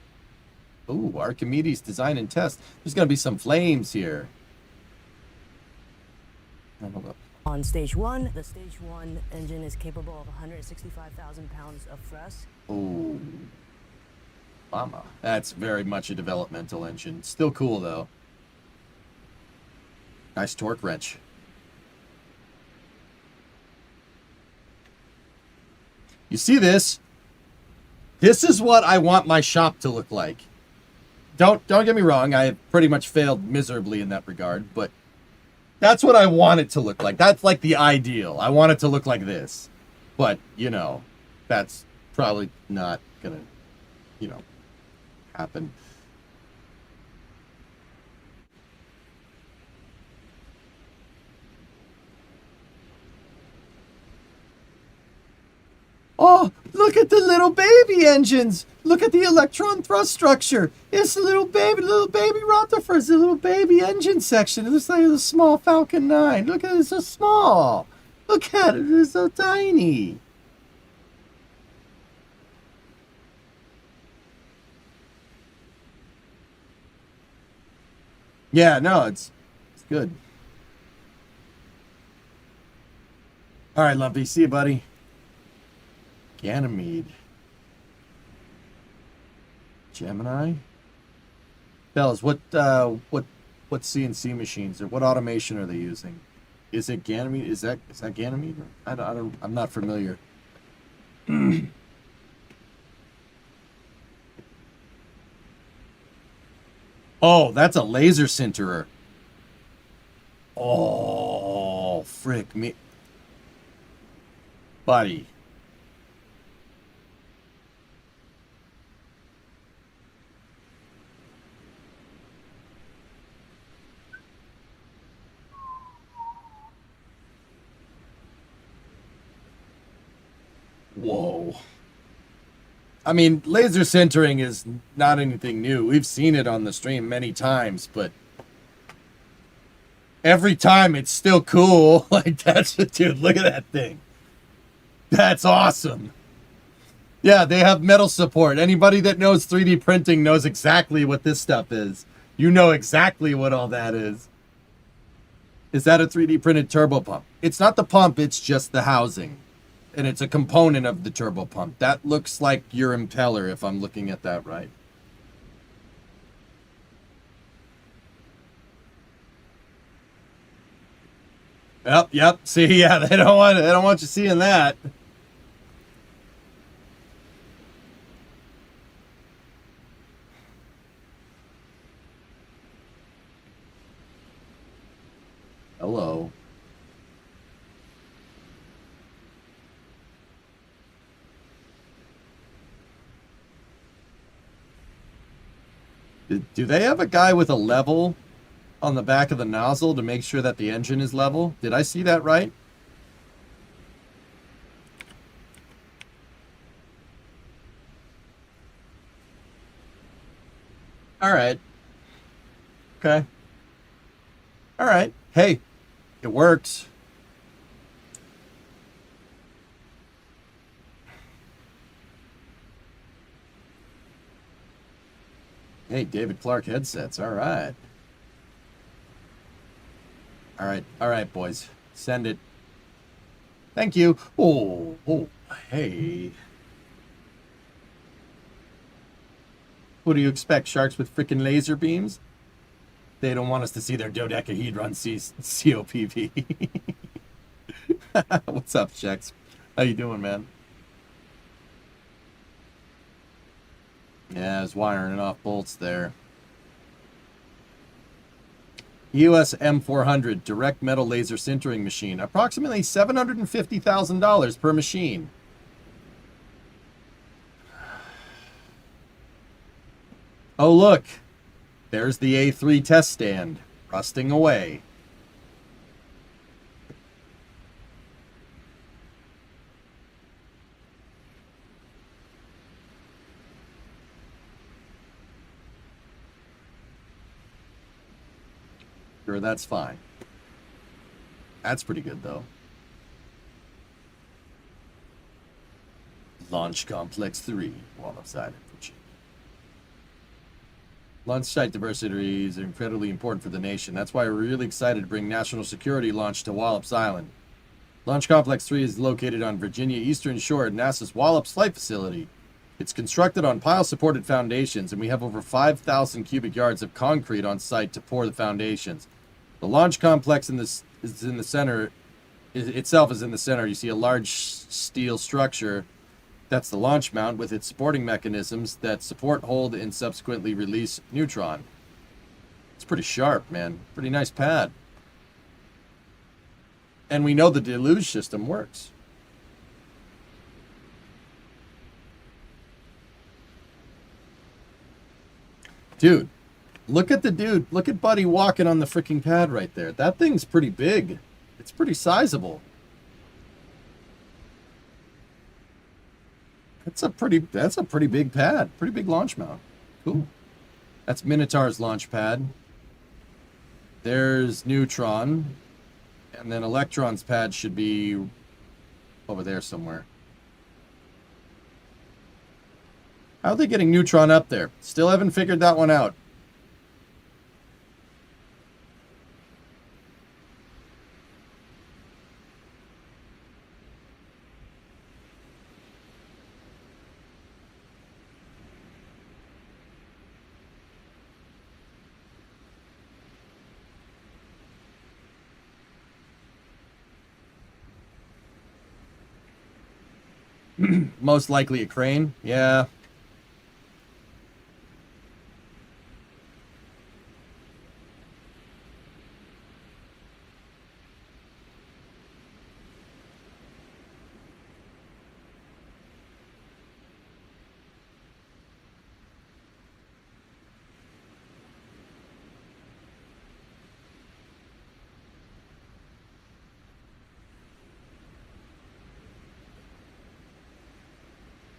Ooh, Archimedes design and test. There's going to be some flames here. On stage one, the stage one engine is capable of 165,000 pounds of thrust. Ooh. Mama. That's very much a developmental engine. Still cool, though. Nice torque wrench. You see this? This is what I want my shop to look like. Don't get me wrong, I have pretty much failed miserably in that regard, but that's what I want it to look like. That's like the ideal. I want it to look like this. But, you know, that's probably not gonna, you know, happen. Oh, look at the little baby engines. Look at the electron thrust structure. It's a little baby Rutherford's the little baby engine section. It looks like a small Falcon 9. Look at it, it's so small. Look at it, it's so tiny. Yeah, no, it's good. All right, Lumpy. See you, buddy. Ganymede. Gemini. Fellas, what CNC machines or what automation are they using? Is it Ganymede? Is that Ganymede? I'm not familiar. Oh, that's a laser sinterer. Oh, frick me. Buddy. Whoa. I mean, laser sintering is not anything new. We've seen it on the stream many times, but every time it's still cool. Like, that's, dude, look at that thing. That's awesome. Yeah, they have metal support. Anybody that knows 3D printing knows exactly what this stuff is. You know exactly what all that is. Is that a 3D printed turbo pump? It's not the pump, it's just the housing. And it's a component of the turbo pump. That looks like your impeller, if I'm looking at that right. Yep. See, yeah, they don't want you seeing that. Hello. Do they have a guy with a level on the back of the nozzle to make sure that the engine is level? Did I see that right? All right. Okay. All right. Hey, it works. Hey, David Clark headsets. All right. All right, boys. Send it. Thank you. Oh, hey. What do you expect? Sharks with freaking laser beams? They don't want us to see their dodecahedron COPV. What's up, Shex? How you doing, man? Yeah, I was wiring off bolts there. US M400 direct metal laser sintering machine. Approximately $750,000 per machine. Oh, look. There's the A3 test stand, rusting away. Sure, that's fine. That's pretty good, though. Launch Complex 3, Wallops Island, Virginia. Launch site diversity is incredibly important for the nation. That's why we're really excited to bring national security launch to Wallops Island. Launch Complex 3 is located on Virginia Eastern Shore at NASA's Wallops Flight Facility. It's constructed on pile-supported foundations, and we have over 5,000 cubic yards of concrete on site to pour the foundations. The launch complex is in the center. Itself is in the center. You see a large steel structure. That's the launch mount with its supporting mechanisms that support, hold, and subsequently release neutron. It's pretty sharp, man. Pretty nice pad. And we know the deluge system works. Dude, look at the dude. Look at Buddy walking on the freaking pad right there. That thing's pretty big. It's pretty sizable. That's a pretty big pad. Pretty big launch mount. Cool. That's Minotaur's launch pad. There's Neutron. And then Electron's pad should be over there somewhere. How are they getting Neutron up there? Still haven't figured that one out. Most likely a crane. Yeah.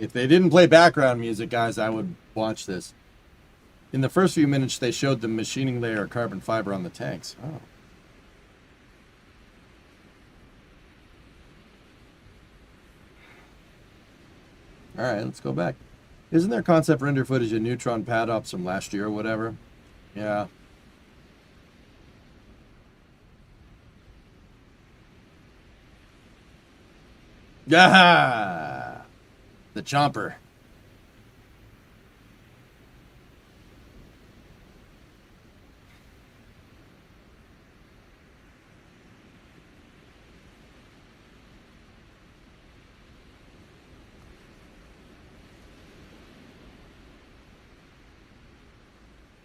If they didn't play background music, guys, I would watch this. In the first few minutes, they showed the machining layer of carbon fiber on the tanks. Oh. All right, let's go back. Isn't there concept render footage of neutron pad ops from last year or whatever? Yeah. Yeah. The chomper.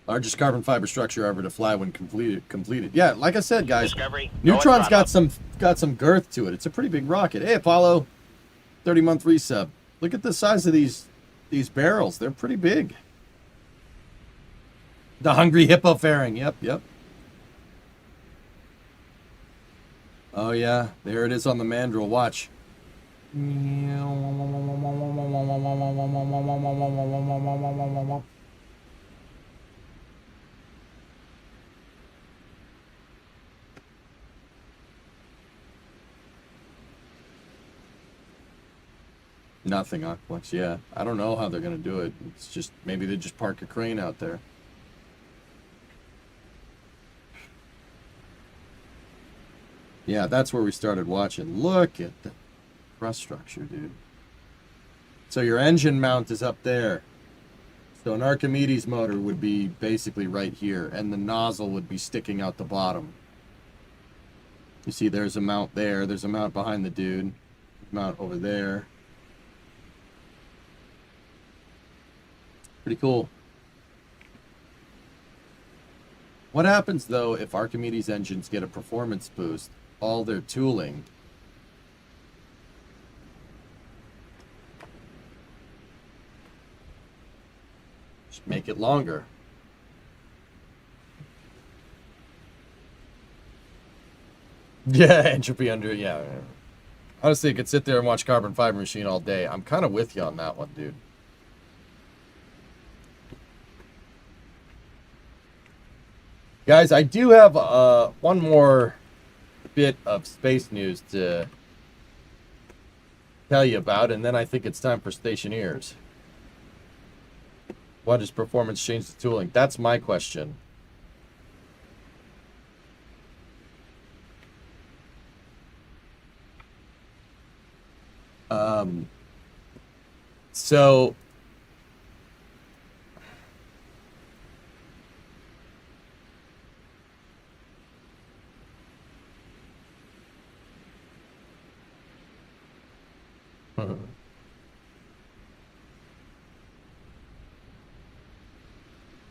Largest carbon fiber structure ever to fly when completed. Yeah, like I said, guys, Discovery. Neutron's got some girth to it. It's a pretty big rocket. Hey, Apollo, 30-month resub. Look at the size of these barrels. They're pretty big. The hungry hippo fairing. Yep. Oh yeah, there it is on the mandrel. Watch. Nothing, Aquax. Yeah, I don't know how they're gonna do it. It's just maybe they just park a crane out there. Yeah, that's where we started watching. Look at the thrust structure, dude. So your engine mount is up there. So an Archimedes motor would be basically right here, and the nozzle would be sticking out the bottom. You see, there's a mount there. There's a mount behind the dude. Mount over there. Pretty cool. What happens, though, if Archimedes engines get a performance boost? All their tooling just make it longer. Yeah, entropy under, yeah. Honestly, I could sit there and watch Carbon Fiber Machine all day. I'm kind of with you on that one, dude. Guys, I do have one more bit of space news to tell you about, and then I think it's time for Stationeers. What does performance change the tooling? That's my question. So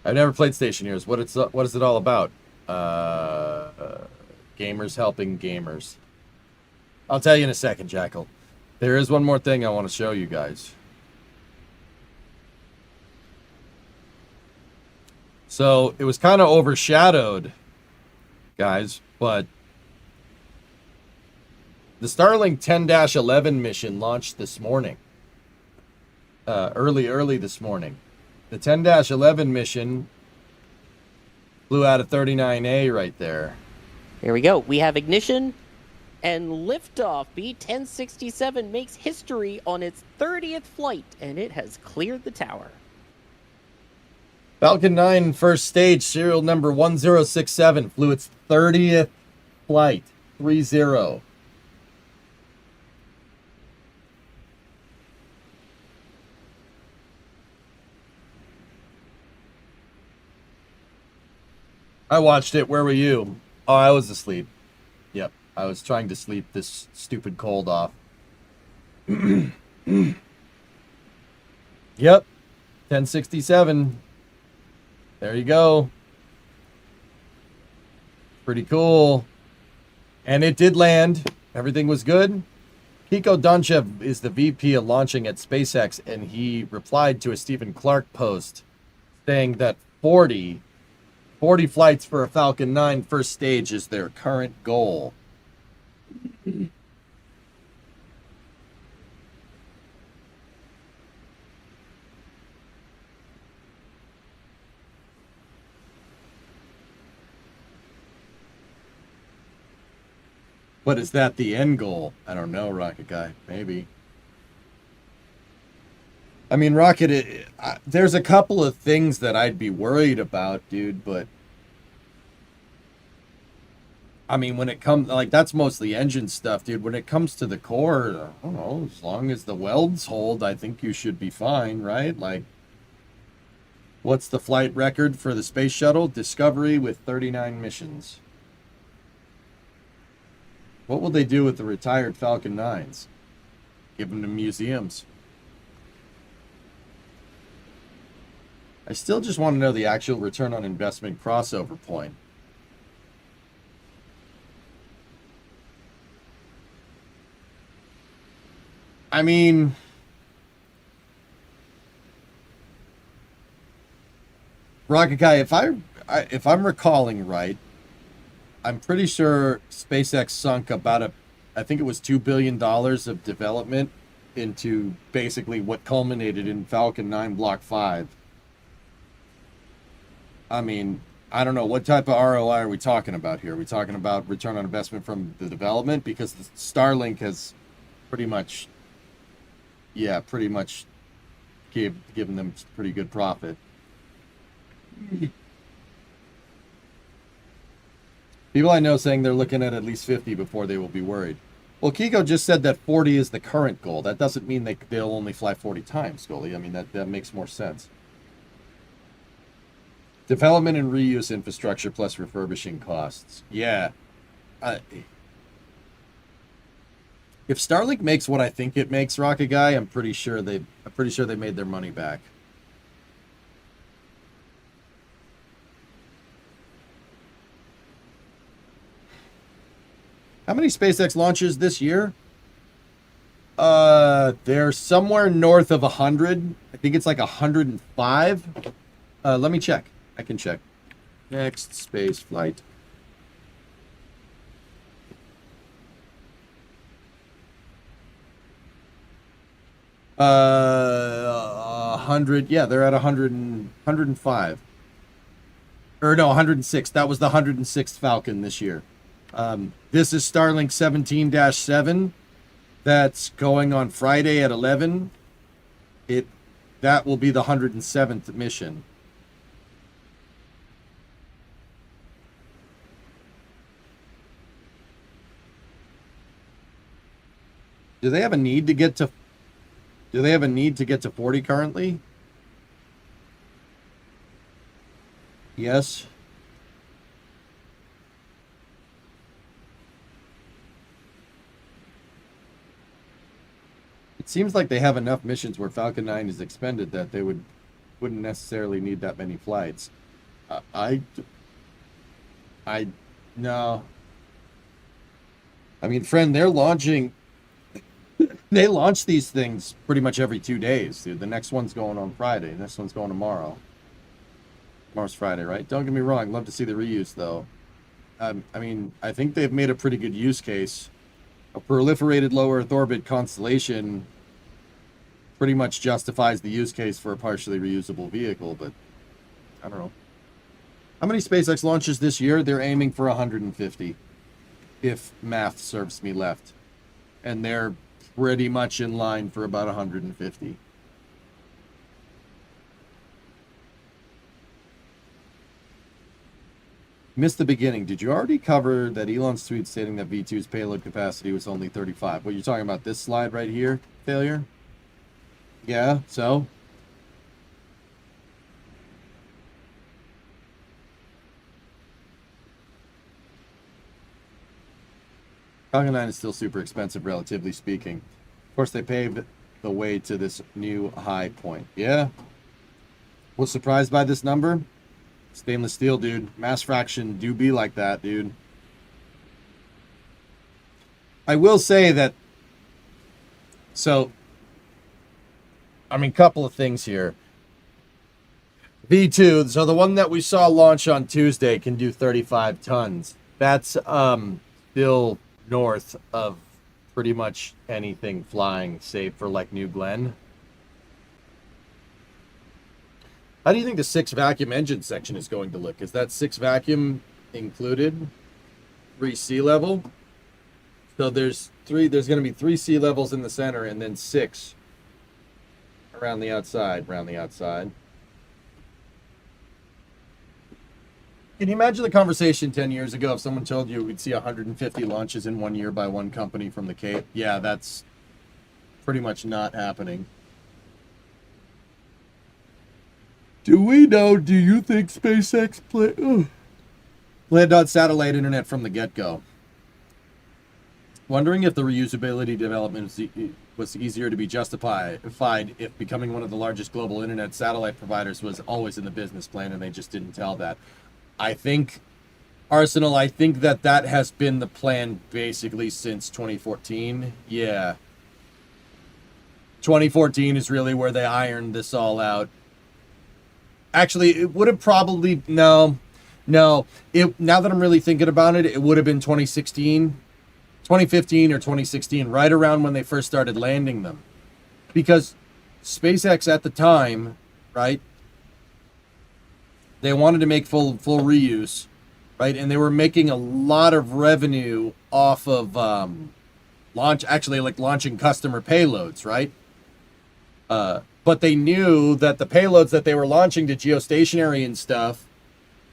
I've never played Stationeers. What is it all about? Gamers helping gamers. I'll tell you in a second, Jackal. There is one more thing I want to show you guys. So it was kind of overshadowed, guys, but the Starlink 10-11 mission launched this morning. Early this morning. The 10-11 mission flew out of 39A right there. Here we go. We have ignition and liftoff. B-1067 makes history on its 30th flight, and it has cleared the tower. Falcon 9 first stage, serial number 1067, flew its 30th flight. 30. I watched it. Where were you? Oh, I was asleep. Yep. I was trying to sleep this stupid cold off. Yep. 1067. There you go. Pretty cool. And it did land. Everything was good. Kiko Donchev is the VP of launching at SpaceX, and he replied to a Stephen Clark post saying that 40 flights for a Falcon 9 first stage is their current goal. But is that the end goal? I don't know, Rocket Guy. Maybe. I mean, Rocket, there's a couple of things that I'd be worried about, dude, but I mean, when it comes, like, that's mostly engine stuff, dude. When it comes to the core, I don't know, as long as the welds hold, I think you should be fine, right? Like, what's the flight record for the space shuttle? Discovery with 39 missions. What will they do with the retired Falcon 9s? Give them to museums. I still just want to know the actual return on investment crossover point. I mean, Rocket Guy, if I'm recalling right, I'm pretty sure SpaceX sunk about I think it was $2 billion of development into basically what culminated in Falcon 9 Block 5. I mean, I don't know, what type of ROI are we talking about here? Are we talking about return on investment from the development? Because the Starlink has pretty much given them pretty good profit. People I know saying they're looking at least 50 before they will be worried. Well, Kiko just said that 40 is the current goal. That doesn't mean they'll only fly 40 times, Scully. I mean, that makes more sense. Development and reuse infrastructure plus refurbishing costs. Yeah. If Starlink makes what I think it makes, Rocket Guy, I'm pretty sure they made their money back. How many SpaceX launches this year? They're somewhere north of 100. I think it's like 105. Let me check. I can check. Next space flight. Uh, 100. Yeah, they're at 105. Or no, 106. That was the 106th Falcon this year. This is Starlink 17-7. That's going on Friday at 11. That will be the 107th mission. Do they have a need to get to 40 currently? Yes. It seems like they have enough missions where Falcon 9 is expended that they wouldn't necessarily need that many flights. No. I mean, friend, they're launching. They launch these things pretty much every 2 days, dude. The next one's going on Friday. The next one's going tomorrow. Tomorrow's Friday, right? Don't get me wrong. Love to see the reuse, though. I mean, I think they've made a pretty good use case. A proliferated low Earth orbit constellation pretty much justifies the use case for a partially reusable vehicle, but I don't know. How many SpaceX launches this year? They're aiming for 150, if math serves me left. And they're pretty much in line for about 150. Missed the beginning. Did you already cover that Elon's tweet stating that V2's payload capacity was only 35? What, you're talking about this slide right here? Failure? Yeah, so? Falcon 9 is still super expensive, relatively speaking. Of course, they paved the way to this new high point. Yeah. Was surprised by this number? Stainless steel, dude. Mass fraction do be like that, dude. I will say that... So, I mean, couple of things here. V2, so the one that we saw launch on Tuesday can do 35 tons. That's still north of pretty much anything flying, save for like New Glenn. How do you think the 6 vacuum engine section is going to look? Is that 6 vacuum included? Sea level? So there's going to be 3 sea levels in the center and then 6 around the outside. Can you imagine the conversation 10 years ago if someone told you we'd see 150 launches in 1 year by one company from the Cape? Yeah, that's pretty much not happening. Do you think SpaceX planned on satellite internet from the get-go? Wondering if the reusability development was easier to be justified if becoming one of the largest global internet satellite providers was always in the business plan and they just didn't tell that. I think that has been the plan basically since 2014. Yeah. 2014 is really where they ironed this all out. Actually, it would have probably, now that I'm really thinking about it, it would have been 2015 or 2016, right around when they first started landing them. Because SpaceX at the time, right, they wanted to make full reuse, right, and they were making a lot of revenue off of launching customer payloads, right? But they knew that the payloads that they were launching to geostationary and stuff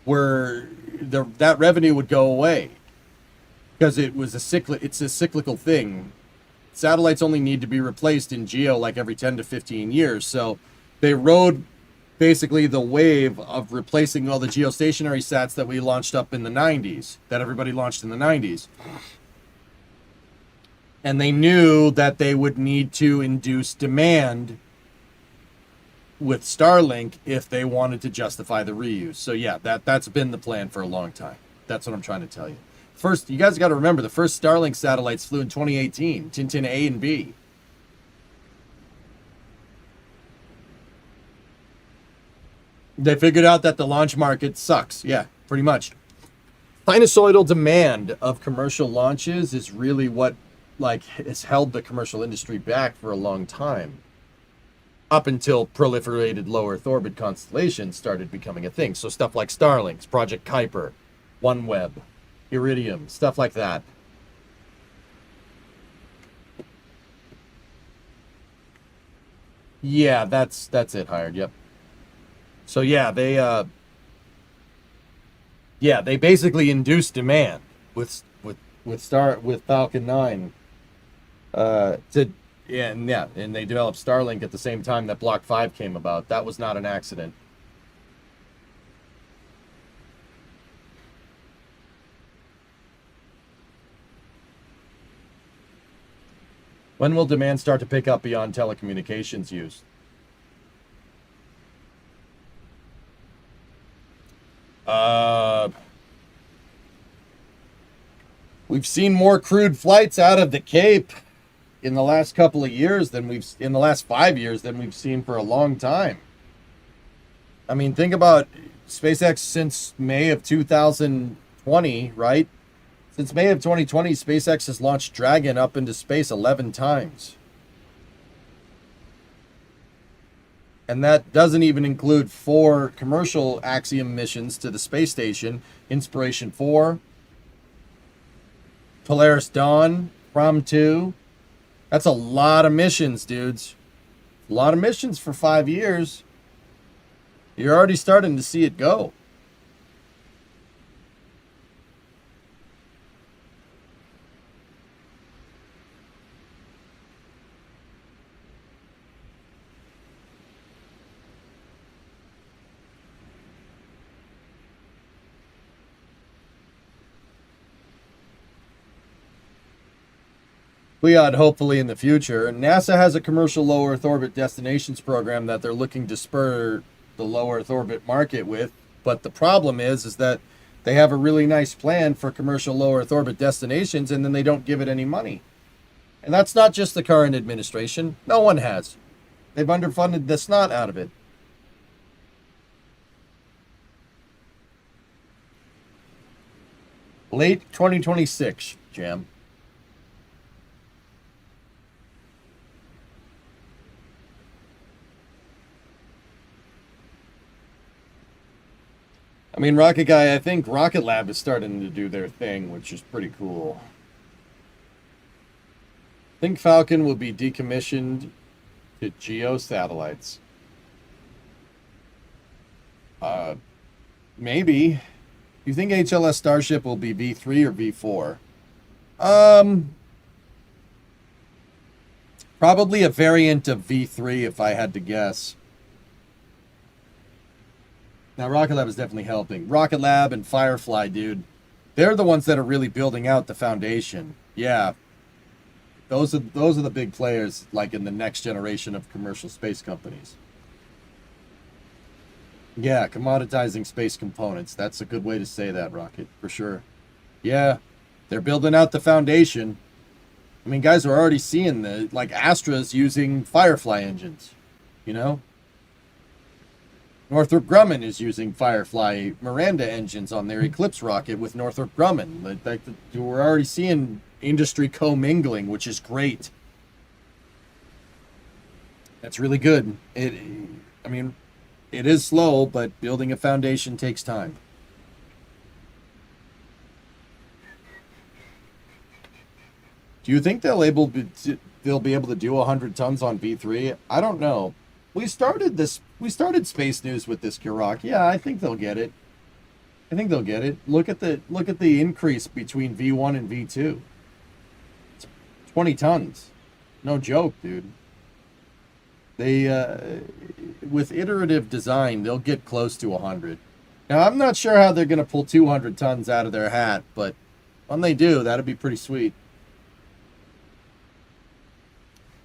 that revenue would go away because it's a cyclical thing. Satellites only need to be replaced in geo like every 10 to 15 years. So they rode basically the wave of replacing all the geostationary sats that we launched up in the 90s, that everybody launched in the 90s. And they knew that they would need to induce demand with Starlink if they wanted to justify the reuse. So yeah, that's been the plan for a long time. That's what I'm trying to tell you. First, you guys got to remember the first Starlink satellites flew in 2018, Tintin A and B. They figured out that the launch market sucks. Yeah, pretty much. Sinusoidal demand of commercial launches is really what has held the commercial industry back for a long time. Up until proliferated low Earth orbit constellations started becoming a thing. So stuff like Starlinks, Project Kuiper, OneWeb, Iridium, stuff like that. Yeah, that's it, Hired. Yep. So yeah, they basically induced demand with Falcon 9 and they developed Starlink at the same time that Block 5 came about. That was not an accident. When will demand start to pick up beyond telecommunications use? We've seen more crewed flights out of the Cape in the last couple of years in the last 5 years than we've seen for a long time. I mean, think about SpaceX since May of 2020, right? Since May of 2020, SpaceX has launched Dragon up into space 11 times. And that doesn't even include 4 commercial Axiom missions to the space station, Inspiration 4, Polaris Dawn, Prom 2. That's a lot of missions, dudes. A lot of missions for 5 years. You're already starting to see it go. Cleod, hopefully in the future. NASA has a commercial low Earth orbit destinations program that they're looking to spur the low Earth orbit market with. But the problem is that they have a really nice plan for commercial low Earth orbit destinations and then they don't give it any money. And that's not just the current administration. No one has. They've underfunded the snot out of it. Late 2026, Jam. I mean, Rocket Guy, I think Rocket Lab is starting to do their thing, which is pretty cool. Think Falcon will be decommissioned to geo satellites. Maybe. You think HLS Starship will be V3 or V4? Probably a variant of V3 if I had to guess. Now, Rocket Lab is definitely helping. Rocket Lab and Firefly, dude. They're the ones that are really building out the foundation. Yeah. Those are the big players, like in the next generation of commercial space companies. Yeah, commoditizing space components. That's a good way to say that, Rocket, for sure. Yeah, they're building out the foundation. I mean, guys are already seeing like Astra's using Firefly engines, you know? Northrop Grumman is using Firefly Miranda engines on their Eclipse rocket with Northrop Grumman. Like, we're already seeing industry commingling, which is great. That's really good. I mean, it is slow, but building a foundation takes time. Do you think they'll be able to do 100 tons on V3? I don't know. We started Space News with this, Kirok. Yeah, I think they'll get it. I think they'll get it. Look at the increase between V1 and V2. It's 20 tons. No joke, dude. They with iterative design, they'll get close to 100. Now, I'm not sure how they're going to pull 200 tons out of their hat, but when they do, that'd be pretty sweet.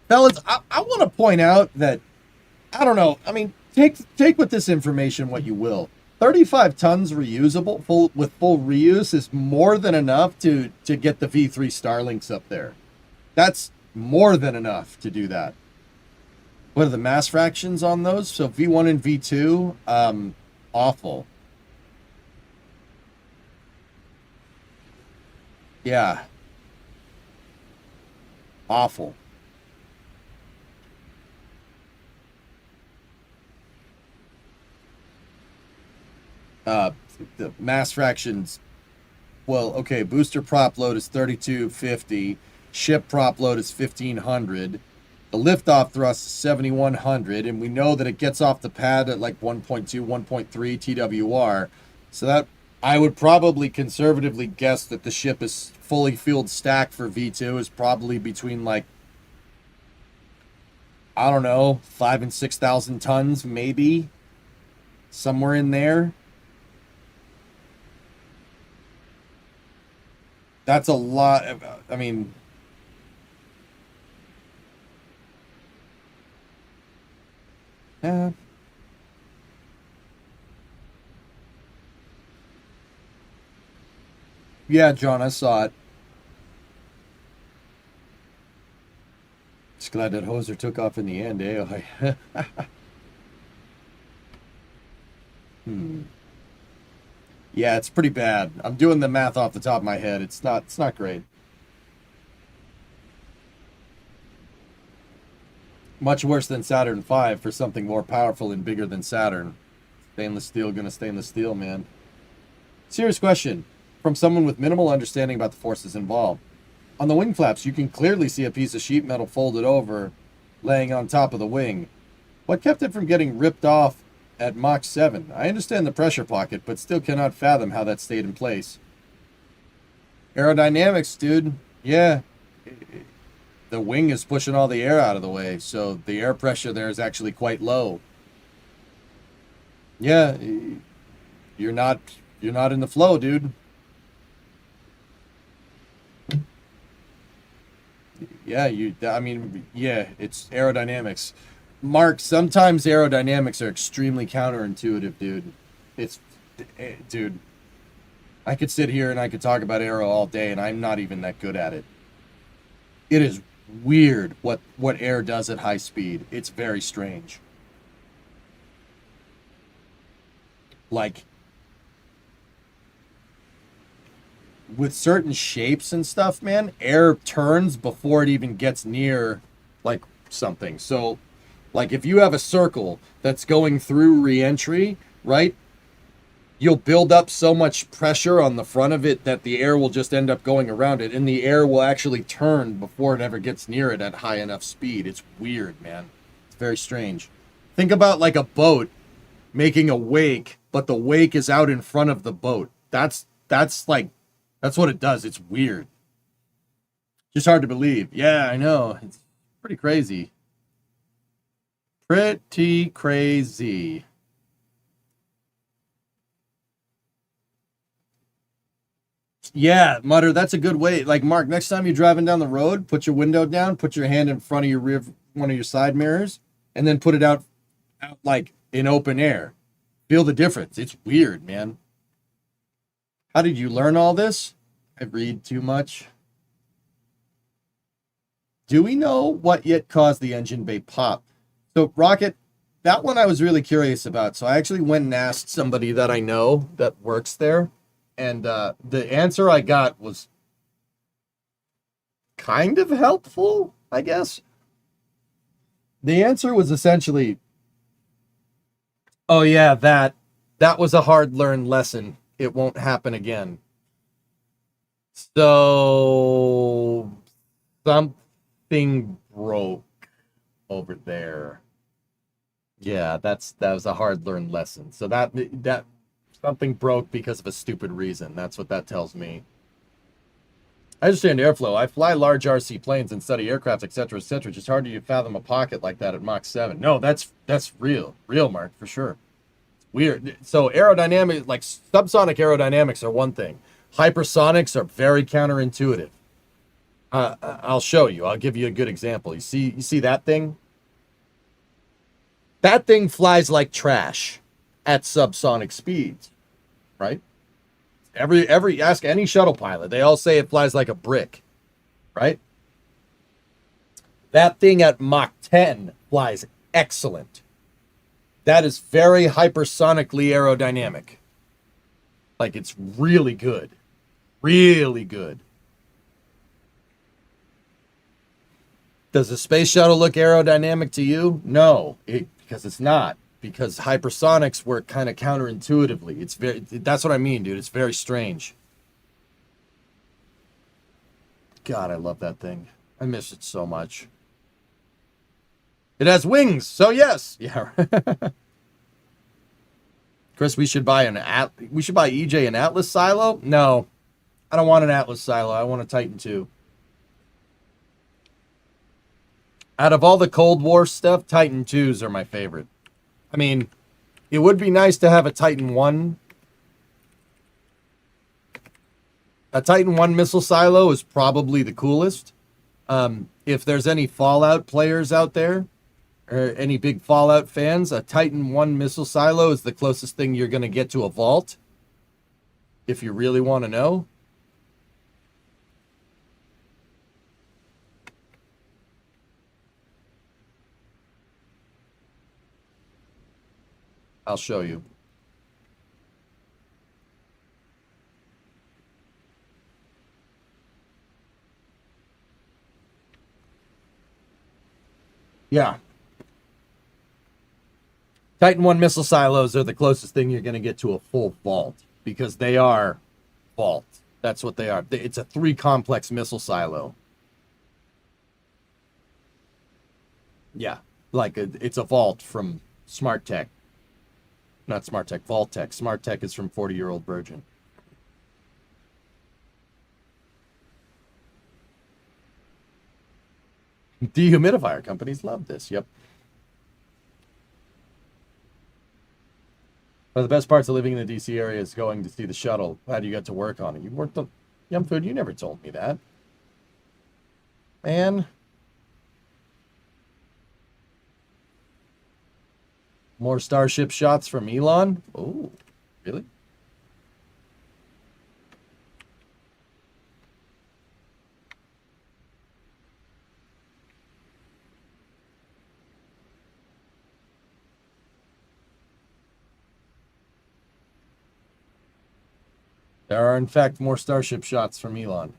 Fellas, I want to point out that, I don't know, I mean, take with this information what you will. 35 tons reusable, with full reuse, is more than enough to get the V3 Starlinks up there. That's more than enough to do that. What are the mass fractions on those? So V1 and V2, awful. Yeah. Awful. The mass fractions, well, okay, booster prop load is 3250, ship prop load is 1500, the liftoff thrust is 7100, and we know that it gets off the pad at like 1.2, 1.3 TWR, so that I would probably conservatively guess that the ship is fully fueled stack for V2 is probably between like, I don't know, 5,000 and 6,000 tons, maybe, somewhere in there. That's a lot. I mean, yeah. Yeah, John, I saw it. Just glad that Hoser took off in the end, eh? Yeah, it's pretty bad. I'm doing the math off the top of my head. It's not great. Much worse than Saturn V for something more powerful and bigger than Saturn. Stainless steel gonna stainless steel, man. Serious question from someone with minimal understanding about the forces involved. On the wing flaps, you can clearly see a piece of sheet metal folded over, laying on top of the wing. What kept it from getting ripped off at Mach 7? I understand the pressure pocket, but still cannot fathom how that stayed in place. Aerodynamics, dude. Yeah. The wing is pushing all the air out of the way, so the air pressure there is actually quite low. Yeah, you're not in the flow, dude. Yeah, it's aerodynamics. Mark, sometimes aerodynamics are extremely counterintuitive, dude. Dude, I could sit here and I could talk about aero all day, and I'm not even that good at it. It is weird what air does at high speed. It's very strange. Like, with certain shapes and stuff, man, air turns before it even gets near, like, something. So, like, if you have a circle that's going through re-entry, right? you'll build up so much pressure on the front of it that the air will just end up going around it, and the air will actually turn before it ever gets near it at high enough speed. It's weird, man. It's very strange. Think about like a boat making a wake, but the wake is out in front of the boat. That's what it does. It's weird. Just hard to believe. Yeah, I know. It's pretty crazy. Pretty crazy. Yeah, Mutter, that's a good way. Like, Mark, next time you're driving down the road, put your window down, put your hand in front of your rear, one of your side mirrors, and then put it out like in open air. Feel the difference. It's weird, man. How did you learn all this? I read too much. Do we know what yet caused the engine bay pop? So, Rocket, that one I was really curious about. So I actually went and asked somebody that I know that works there. And the answer I got was kind of helpful, I guess. The answer was essentially, oh yeah, that was a hard-learned lesson. It won't happen again. So something broke over there. Yeah, that was a hard-learned lesson. So that something broke because of a stupid reason. That's what that tells me. I understand airflow. I fly large RC planes and study aircraft, etc., etc. Just hard to fathom a pocket like that at Mach 7. No, that's real, Mark, for sure. It's weird. So aerodynamics, like subsonic aerodynamics, are one thing. Hypersonics are very counterintuitive. I'll show you. I'll give you a good example. You see that thing? That thing flies like trash at subsonic speeds, right? Every ask any shuttle pilot, they all say it flies like a brick, right? That thing at Mach 10 flies excellent. That is very hypersonically aerodynamic. Like, it's really good. Really good. Does the space shuttle look aerodynamic to you? No, because it's not. Because hypersonics work kind of counterintuitively. That's what I mean, dude. It's very strange. God, I love that thing. I miss it so much. It has wings, so yes. Yeah. Chris, we should buy EJ an Atlas silo? No. I don't want an Atlas silo. I want a Titan 2. Out of all the Cold War stuff, Titan 2s are my favorite. I mean, it would be nice to have a Titan 1. A Titan 1 missile silo is probably the coolest. If there's any Fallout players out there, or any big Fallout fans, a Titan 1 missile silo is the closest thing you're going to get to a vault. If you really want to know. I'll show you. Yeah. Titan 1 missile silos are the closest thing you're going to get to a full vault, because they are vault. That's what they are. It's a 3-complex missile silo. Yeah. Like it's a vault from Smart Tech. Not Smart Tech, Vault Tech. Smart Tech is from 40-year-old Virgin. Dehumidifier companies love this. Yep. One of the best parts of living in the DC area is going to see the shuttle. How do you get to work on it? You worked on Yum Food. You never told me that. Man. More Starship shots from Elon? Oh, really? There are, in fact, more Starship shots from Elon.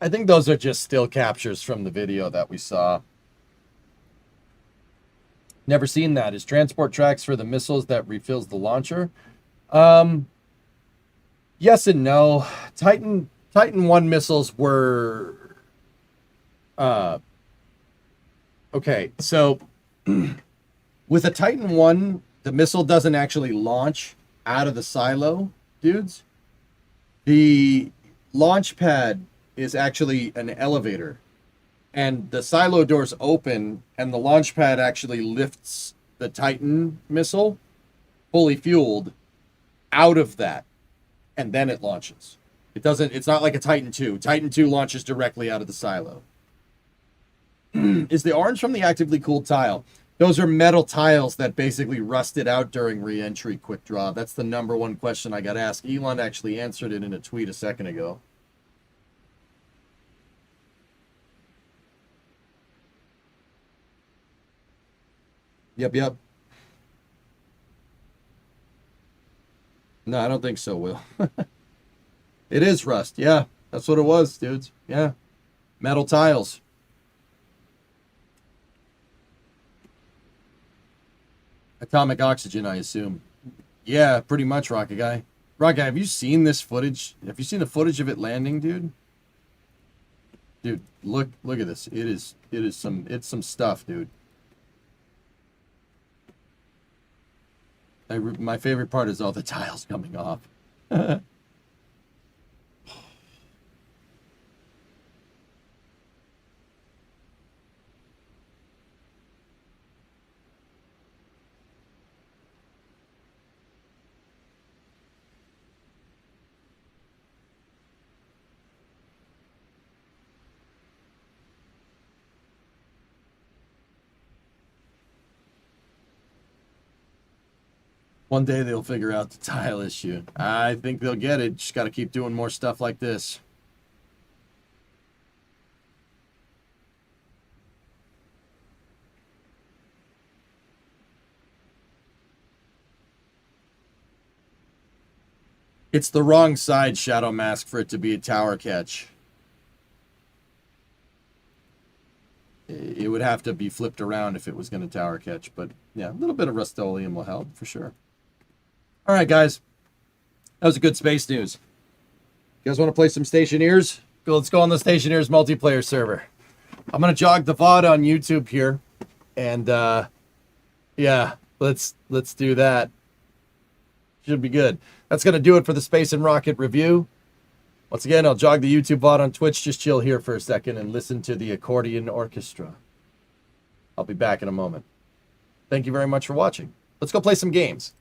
I think those are just still captures from the video that we saw. Never seen that. Is transport tracks for the missiles that refills the launcher? Yes and no. Titan 1 missiles were okay, so with a Titan 1, the missile doesn't actually launch out of the silo, dudes. The launch pad is actually an elevator, and the silo doors open, and the launch pad actually lifts the Titan missile, fully fueled, out of that, and then it launches. It's not like a Titan 2. Titan 2 launches directly out of the silo. Is the orange from the actively cooled tile? Those are metal tiles that basically rusted out during re-entry quick draw. That's the number one question I got asked. Elon actually answered it in a tweet a second ago. Yep. No, I don't think so, Will. It is rust. Yeah, that's what it was, dudes. Yeah. Metal tiles. Atomic oxygen, I assume. Yeah, pretty much, Rocket Guy. Rocket Guy, have you seen this footage? Have you seen the footage of it landing, dude? Dude, look at this. It's some stuff, dude. My favorite part is all the tiles coming off. One day they'll figure out the tile issue. I think they'll get it. Just got to keep doing more stuff like this. It's the wrong side Shadow Mask for it to be a tower catch. It would have to be flipped around if it was going to tower catch. But yeah, a little bit of Rust-Oleum will help for sure. All right, guys. That was a good space news. You guys want to play some Stationeers? Let's go on the Stationeers multiplayer server. I'm going to jog the VOD on YouTube here. And, yeah, let's do that. Should be good. That's going to do it for the Space and Rocket review. Once again, I'll jog the YouTube VOD on Twitch. Just chill here for a second and listen to the accordion orchestra. I'll be back in a moment. Thank you very much for watching. Let's go play some games.